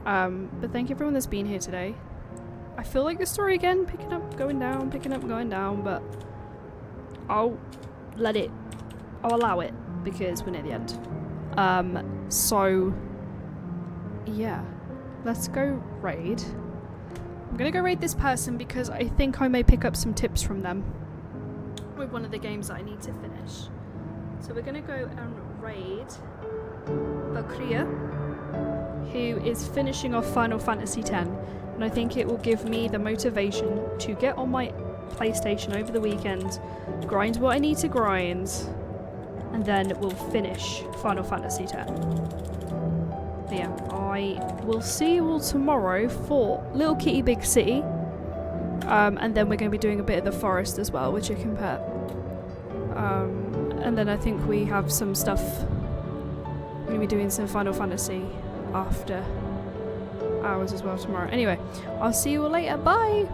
[SPEAKER 1] But thank everyone that's been here today. I feel like the story again, picking up, going down, picking up, going down, but I'll allow it because we're near the end. So yeah, let's go raid. I'm gonna go raid this person because I think I may pick up some tips from them with one of the games that I need to finish. So we're gonna go and raid Bakria, who is finishing off Final Fantasy X, and I think it will give me the motivation to get on my PlayStation over the weekend, grind what I need to grind, and then we'll finish Final Fantasy X. But yeah, I will see you all tomorrow for Little Kitty Big City, and then we're going to be doing a bit of the forest as well with Chicken Pet. And then I think we have some stuff. We're going to be doing some Final Fantasy after hours as well tomorrow. Anyway, I'll see you all later. Bye!